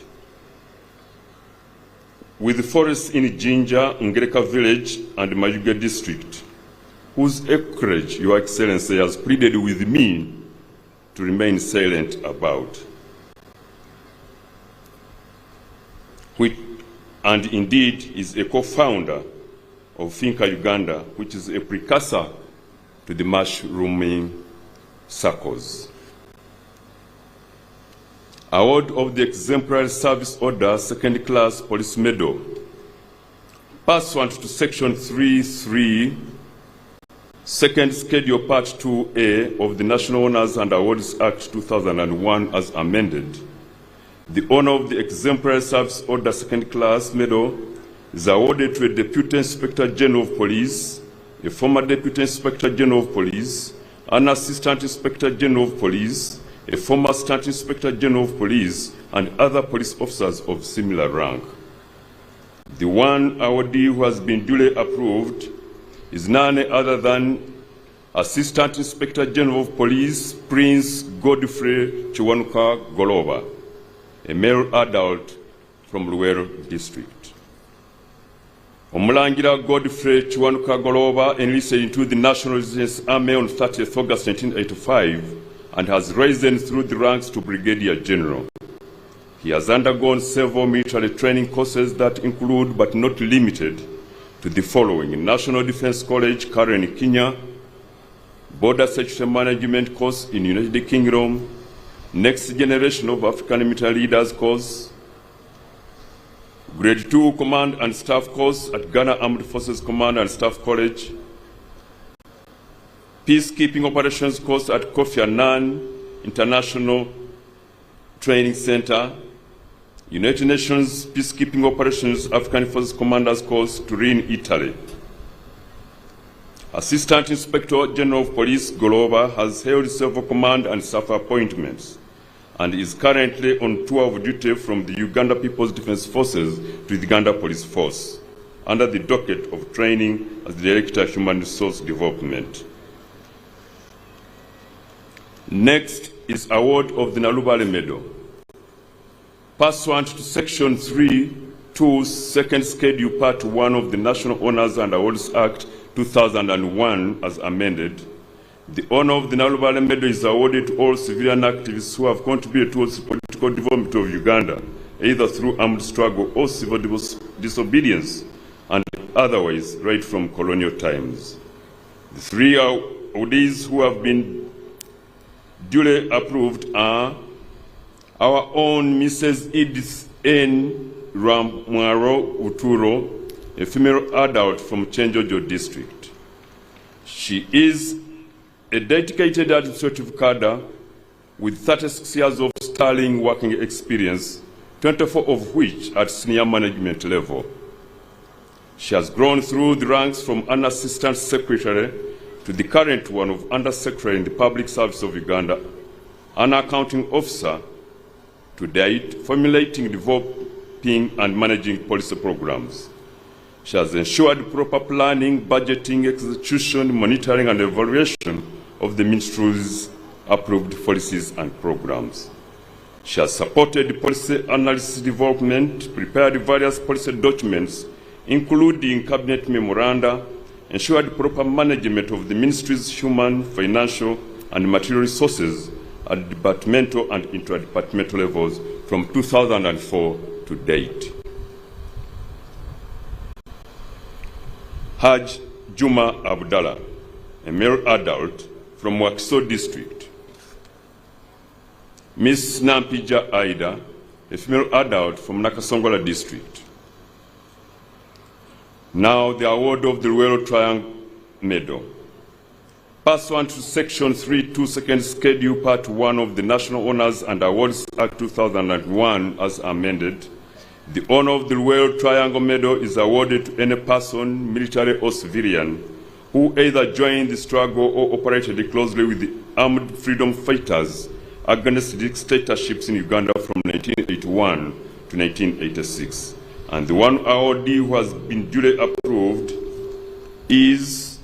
with forests in Jinja, Ngereka Village, and Mayuge District, whose acreage Your Excellency has pleaded with me to remain silent about, and indeed is a co-founder of Finca Uganda, which is a precursor to the mushrooming circles. Award of the Exemplary Service Order, Second Class Police Medal. Pursuant to Section 3.3, Second Schedule Part 2A of the National Honours and Awards Act 2001 as amended, the honour of the Exemplary Service Order Second Class Medal is awarded to a Deputy Inspector General of Police, a former Deputy Inspector General of Police, an Assistant Inspector General of Police, a former Assistant Inspector General of Police, and other police officers of similar rank. The one awardee who has been duly approved is none other than Assistant Inspector General of Police, Prince Godfrey Chiwanuka Goloba, a male adult from Luwero District. Omulangira Godfrey Chiwanuka Goloba enlisted into the National Resistance Army on 30th August 1985 and has risen through the ranks to Brigadier General. He has undergone several military training courses that include, but not limited to, the following: National Defence College, Karen, Kenya, Border Security Management course in United Kingdom, Next Generation of African Military Leaders course, Grade 2 Command and Staff course at Ghana Armed Forces Command and Staff College, Peacekeeping Operations course at Kofi Annan International Training Center, United Nations Peacekeeping Operations African Forces Commanders course, Turin, Italy. Assistant Inspector General of Police Goloba has held several command and staff appointments and is currently on tour of duty from the Uganda People's Defence Forces to the Uganda Police Force under the docket of training as the Director of Human Resource Development. Next is award of the Nalubale Medal. Pursuant to Section 3.2, Second Schedule Part 1 of the National Honours and Awards Act 2001 as amended, the honour of the Nalubale Medal is awarded to all civilian activists who have contributed towards the political development of Uganda, either through armed struggle or civil disobedience, and otherwise right from colonial times. The 3 awardees who have been duly approved are our own Mrs. Edith N. Ramwaro Uturo, a female adult from Chenjojo District. She is a dedicated administrative cadre with 36 years of sterling working experience, 24 of which at senior management level. She has grown through the ranks from an assistant secretary to the current one of undersecretary in the Public Service of Uganda, an accounting officer, to date, formulating, developing, and managing policy programs. She has ensured proper planning, budgeting, execution, monitoring, and evaluation of the Ministry's approved policies and programs. She has supported policy analysis development, prepared various policy documents, including cabinet memoranda, ensured proper management of the Ministry's human, financial, and material resources at departmental and interdepartmental levels from 2004 to date. Haj Juma Abdallah, a male adult from Wakiso district. Miss Nampija Aida, a female adult from Nakasongola district. Now the award of the Royal Triangle Medal. Pursuant to Section 3.2 Second Schedule Part 1 of the National Honours and Awards Act 2001 as amended, the honor of the Royal Triangle Medal is awarded to any person, military or civilian, who either joined the struggle or operated closely with the armed freedom fighters against dictatorships in Uganda from 1981 to 1986. And the one awardee who has been duly approved is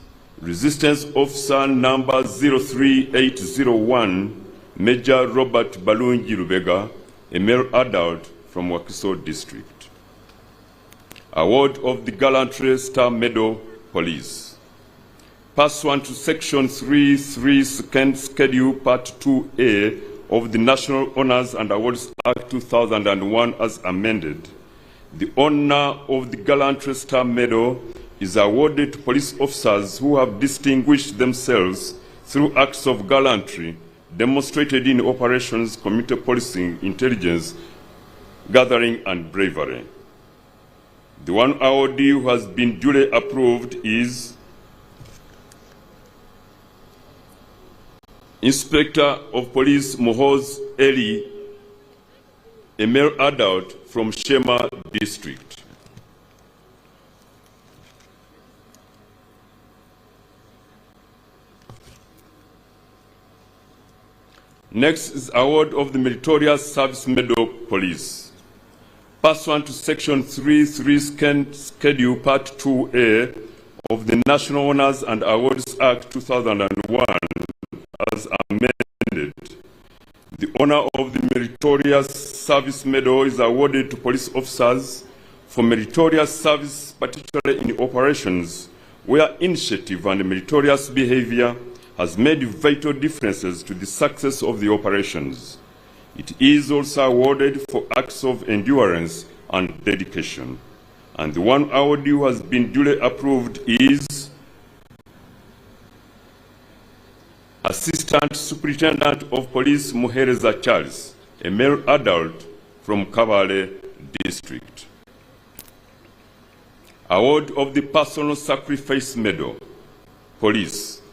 Resistance Officer number 03801, Major Robert Balungi Lubega, a male adult from Wakiso district. Award of the Gallantry Star Medal, Police. Pursuant to Section 3.3 Second Schedule Part 2A of the National Honours and Awards Act 2001 as amended, the honor of the Gallantry Star Medal is awarded to police officers who have distinguished themselves through acts of gallantry demonstrated in operations, community policing, intelligence, gathering, and bravery. The one awardee who has been duly approved is Inspector of Police Mohoz Eli, a male adult from Shema district. Next is award of the Meritorious Service Medal, Police. Pursuant to Section 3.3 Second Schedule Part 2A of the National Honours and Awards Act 2001 as amended, the honor of the Meritorious Service Medal is awarded to police officers for meritorious service, particularly in operations where initiative and meritorious behavior has made vital differences to the success of the operations. It is also awarded for acts of endurance and dedication. And the one awardee who has been duly approved is Assistant Superintendent of Police Muhereza Charles, a male adult from Kabale district. Award of the Personal Sacrifice Medal, Police.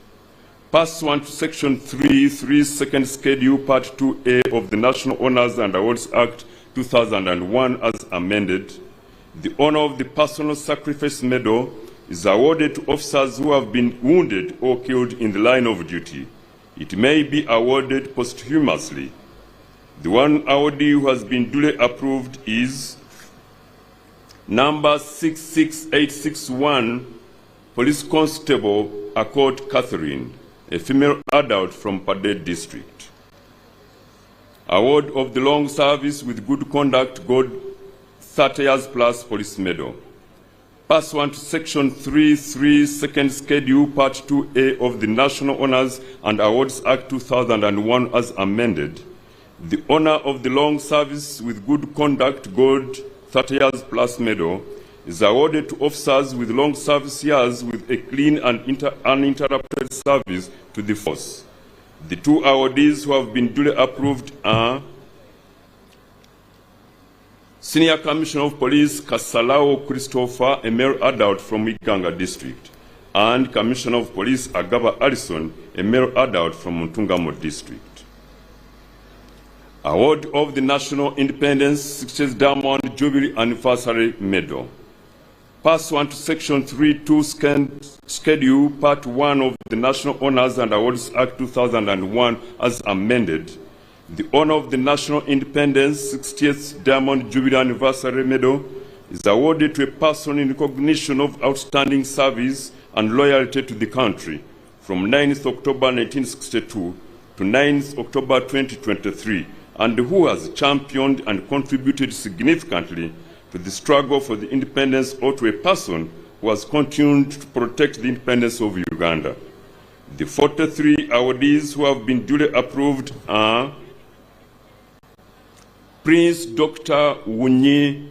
Pursuant to Section 3.3 Second Schedule Part 2A of the National Honours and Awards Act 2001 as amended, the honor of the Personal Sacrifice Medal is awarded to officers who have been wounded or killed in the line of duty. It may be awarded posthumously. The one awardee who has been duly approved is number 66861, Police Constable Accord Catherine, a female adult from Pade district. Award of the Long Service with Good Conduct Gold 30 Years Plus Police Medal. Pursuant to Section 3.3 Second Schedule Part 2A of the National Honours and Awards Act 2001 as amended, the honor of the Long Service with Good Conduct Gold 30 Years Plus Medal is awarded to officers with long service years with a clean and uninterrupted service to the force. The two awardees who have been duly approved are Senior Commissioner of Police Kasalao Christopher, a male adult from Iganga district, and Commissioner of Police Agaba Alison, a male adult from Muntungamo district. Award of the National Independence 60th Diamond Jubilee Anniversary Medal. Pursuant to Section 3.2 Schedule Part 1 of the National Honors and Awards Act 2001 as amended, the honor of the National Independence 60th Diamond Jubilee Anniversary Medal is awarded to a person in recognition of outstanding service and loyalty to the country from 9th October 1962 to 9th October 2023, and who has championed and contributed significantly to the struggle for the independence, or to a person who has continued to protect the independence of Uganda. The 43 awardees who have been duly approved are Prince Dr. Wunyi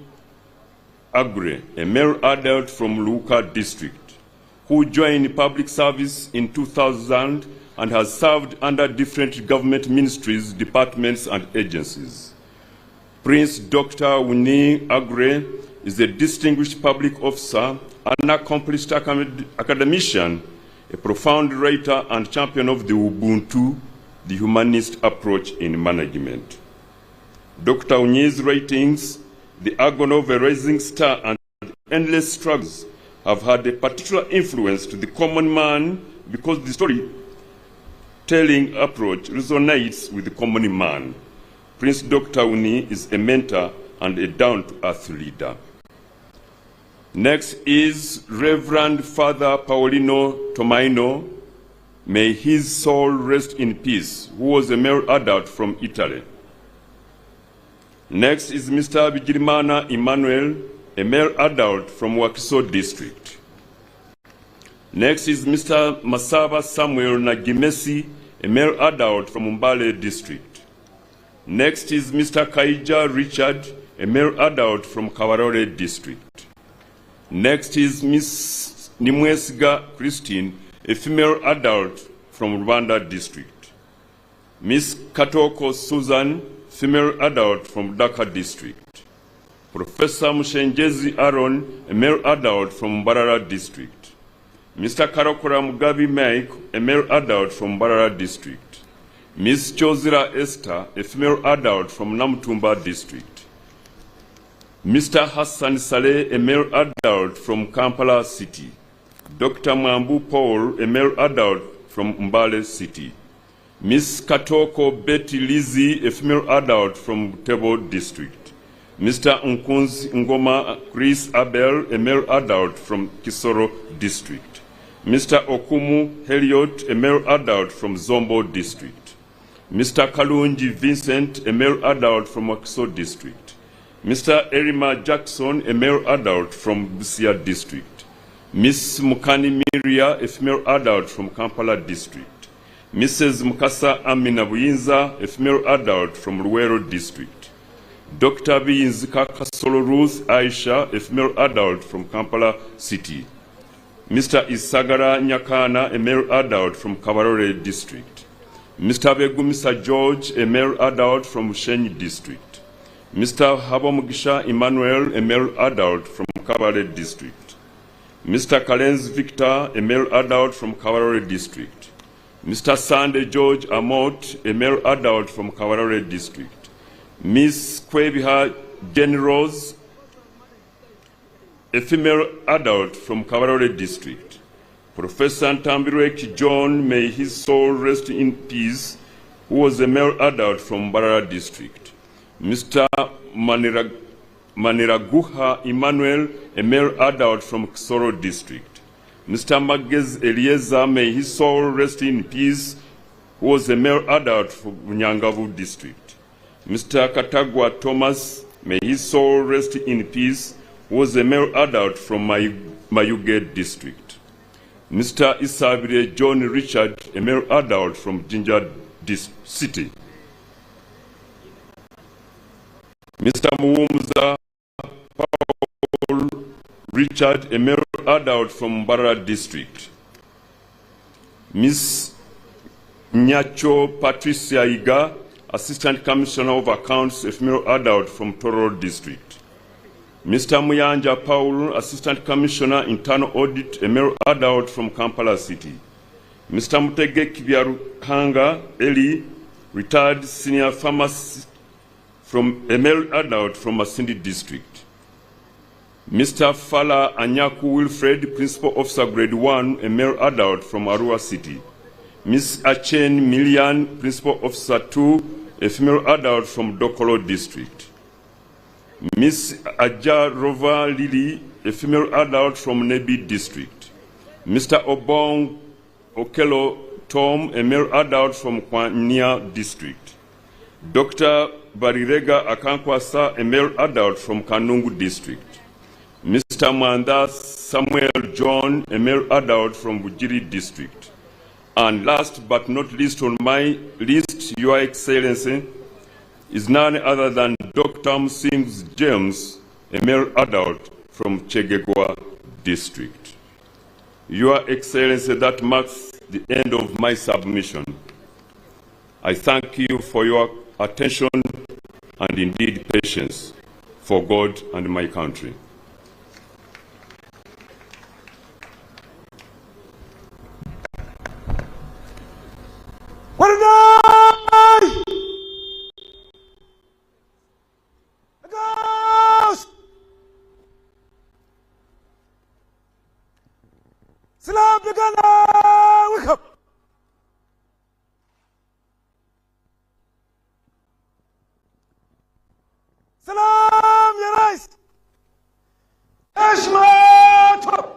Agre, a male adult from Luka District, who joined public service in 2000 and has served under different government ministries, departments, and agencies. Prince Dr. Wunyi Agre is a distinguished public officer, an accomplished academician, a profound writer, and champion of the Ubuntu, the humanist approach in management. Dr. Wunyi's writings, The Agony of a Rising Star and Endless Struggles, have had a particular influence to the common man because the storytelling approach resonates with the common man. Prince Dr. Wunyi is a mentor and a down-to-earth leader. Next is Reverend Father Paolino Tomaino, may his soul rest in peace, who was a male adult from Italy. Next is Mr. Bigirimana Emmanuel, a male adult from Wakiso District. Next is Mr. Masaba Samuel Nagimesi, a male adult from Mbale District. Next is Mr. Kaija Richard, a male adult from Kawarore District. Next is Miss Nimwesiga Christine, a female adult from Rwanda District. Miss Katoko Susan, female adult from Dhaka District. Professor Mushenjezi Aaron, a male adult from Mbarara District. Mr. Karokora Mugabi Mike, a male adult from Mbarara District. Miss Chozira Esther, a female adult from Namtumba District. Mr. Hassan Saleh, a male adult from Kampala City. Dr. Mambu Paul, a male adult from Mbale City. Miss Katoko Betty Lizzie, a female adult from Tebo District. Mr. Nkunzi Ngoma Chris Abel, a male adult from Kisoro District. Mr. Okumu Heliot, a male adult from Zombo District. Mr. Kalunji Vincent, a male adult from Wakiso District. Mr. Erima Jackson, a male adult from Busia District. Miss Mukani Miria, a female adult from Kampala District. Mrs. Mukasa Amina Buyinza, a female adult from Luwero District. Dr. Biyinzika Kasolo Ruth Aisha, a female adult from Kampala City. Mr. Isagara Nyakana, a male adult from Kabarore District. Mr. Begumisa George, a male adult from Shenyi District. Mr. Habomugisha Emmanuel, a male adult from Kabale District. Mr. Kalenz Victor, a male adult from Kawarore District. Mr. Sande George Amot, a male adult from Kawarore District. Miss Kwebiha Jenny Rose, a female adult from Kawarore District. Professor Ntambirweki John, may his soul rest in peace, who was a male adult from Barara District. Mr. Maniraguha Emmanuel, a male adult from Kisoro District. Mr. Magez Eliezer, may his soul rest in peace, who was a male adult from Nyangavu District. Mr. Katagwa Thomas, may his soul rest in peace, who was a male adult from Mayuge District. Mr. Isabire John Richard, a male adult from Jinja City. Mr. Muumza Paul Richard, a male adult from Mbarara District. Ms. Nyacho Patricia Iga, Assistant Commissioner of Accounts, a female adult from Toro District. Mr. Muyanja Paul, Assistant Commissioner, Internal Audit, a male adult from Kampala City. Mr. Mutege Kibyarukanga Eli, retired senior a male adult from Masindi District. Mr. Fala Anyaku Wilfred, Principal Officer Grade 1, a male adult from Arua City. Ms. Achen Milian, Principal Officer 2, a female adult from Dokolo District. Ms. Ajarova Lili, a female adult from Nebi District. Mr. Obong Okelo Tom, a male adult from Kwanya District. Dr. Barirega Akankwasa, a male adult from Kanungu District. Mr. Manda Samuel John, a male adult from Bujiri District. And last but not least on my list, Your Excellency, is none other than Dr. Sims James, a male adult from Chegegwa District. Your Excellency, that marks the end of my submission. I thank you for your attention and indeed patience for God and my country. Salam Uganda, wake up! Salam, your eyes! Ashmato!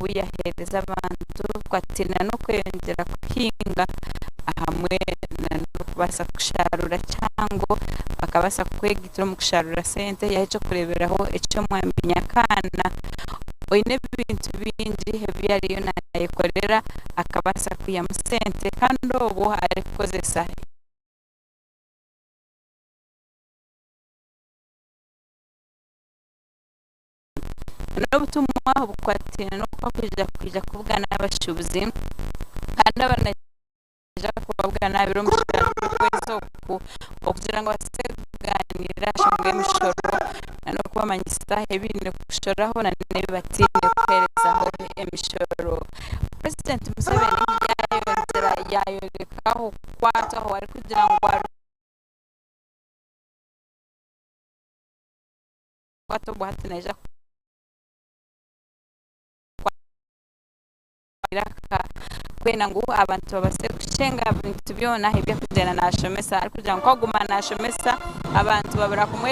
buyahereza abantu kwatina no kwiyongera kuhinga hamwe no kubasa kusharura cyangwa bakabasa kwegitira mu kusharura sente yaje kureberaho icyo mwambinya kana oyine bintu bindi hebi ariyo nayikorera akabasa kuyamu sente kandi ubu arikozesa no butumwa bukwatina no kujya kubwana n'abashubuzi kandi abanaje kubabwana biro mukwezo kugira ngo baseganira shimwe mishoro no kubamanyisa hebine kushoraho na nebatine kwerezaho emishoro President Museveni yayo nzira yayo rekaho kwataho ari kugira ngo kwato bwateneje kwena ngo abantu babase kushenga bintu byona hebya kugena nashomesa ari kugira ngo kwaguma nashomesa abantu babura kumwe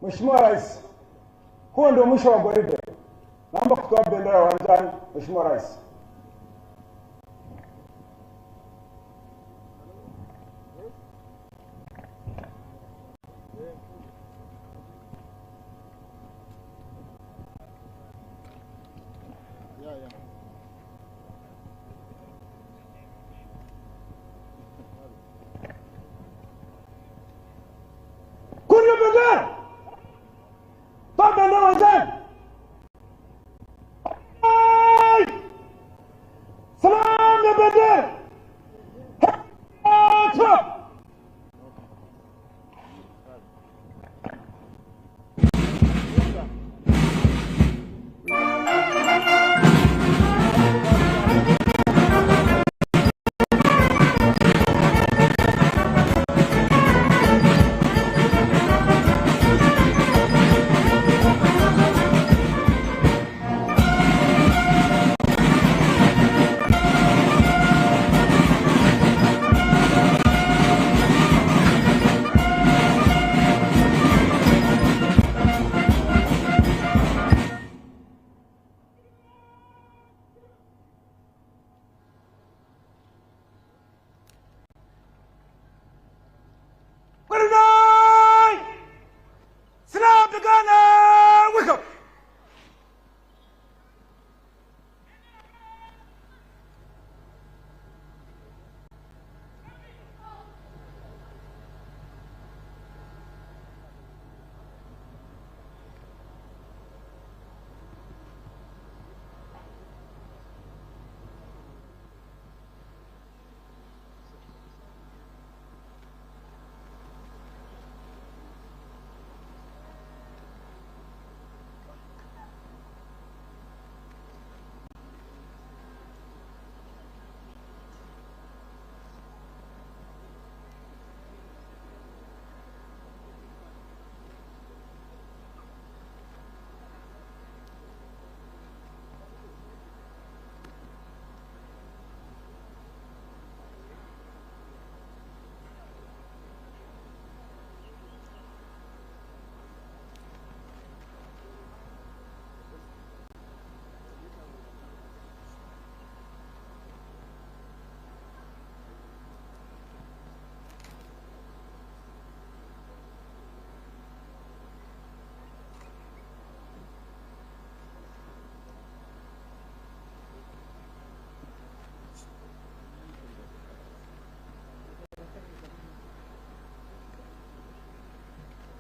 Mheshimiwa Rais, huo ndio mwisho wa gwaride. Naomba kutoa bendera uwanjani, Mheshimiwa Rais. Kunywa bendera! Toa bendera uwanjani! Salamu ya bendera!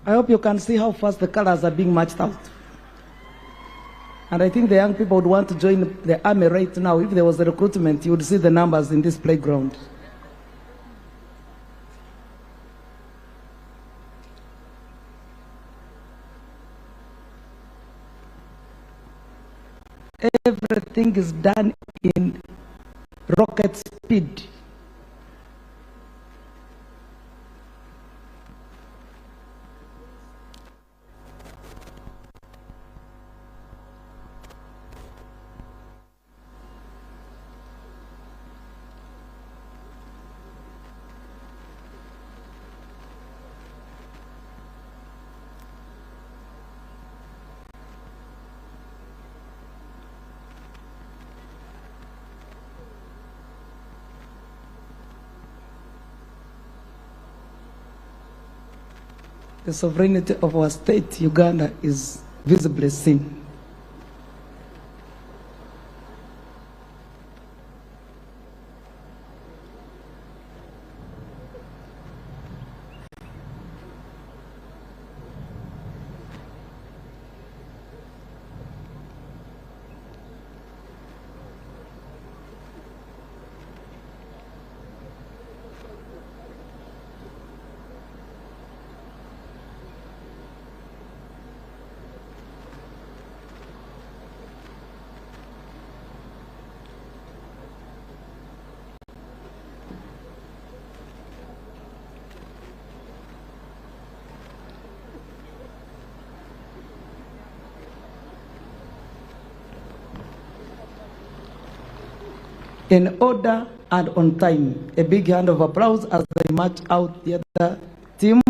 I hope you can see how fast the colors are being matched out. And I think the young people would want to join the army right now. If there was a recruitment, you would see the numbers in this playground. Everything is done in rocket speed. The sovereignty of our state, Uganda, is visibly seen. In order and on time. A big hand of applause as they march out the other team.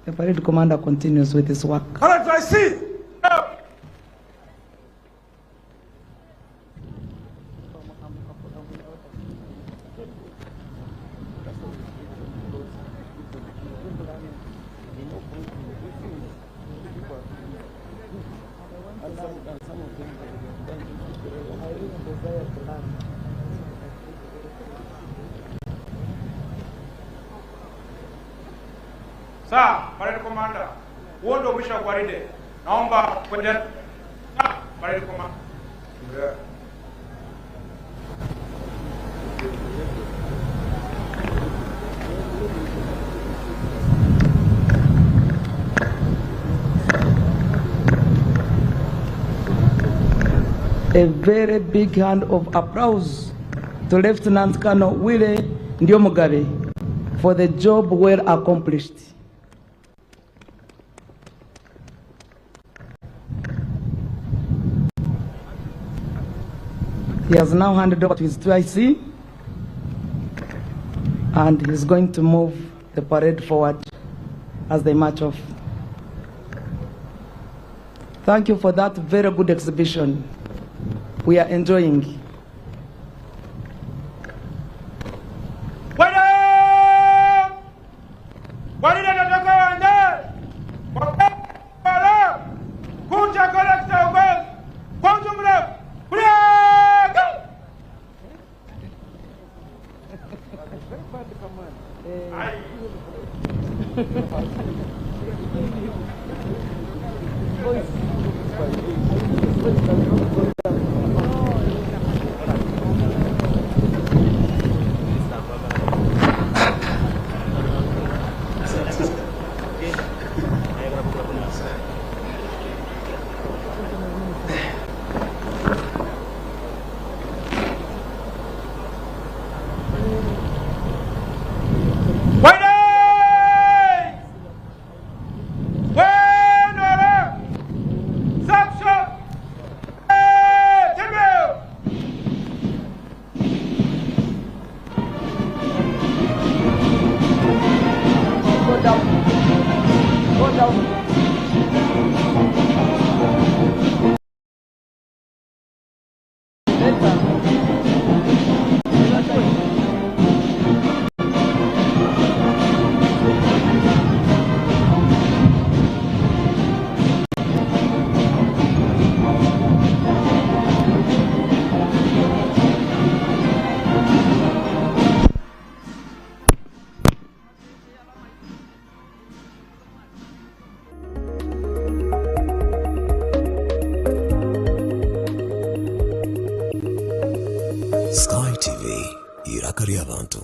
The parade commander continues with his work. All right, I see. Sir, parade commander, wondo wisha kwaride. Naomba kwenda. Parade commander. Yeah. A very big hand of applause to Lieutenant Colonel Wile Ndiomugabe for the job well accomplished. He has now handed over to his 2IC and he's going to move the parade forward as they march off. Thank you for that very good exhibition. We are enjoying. Sky TV, irakari abantu.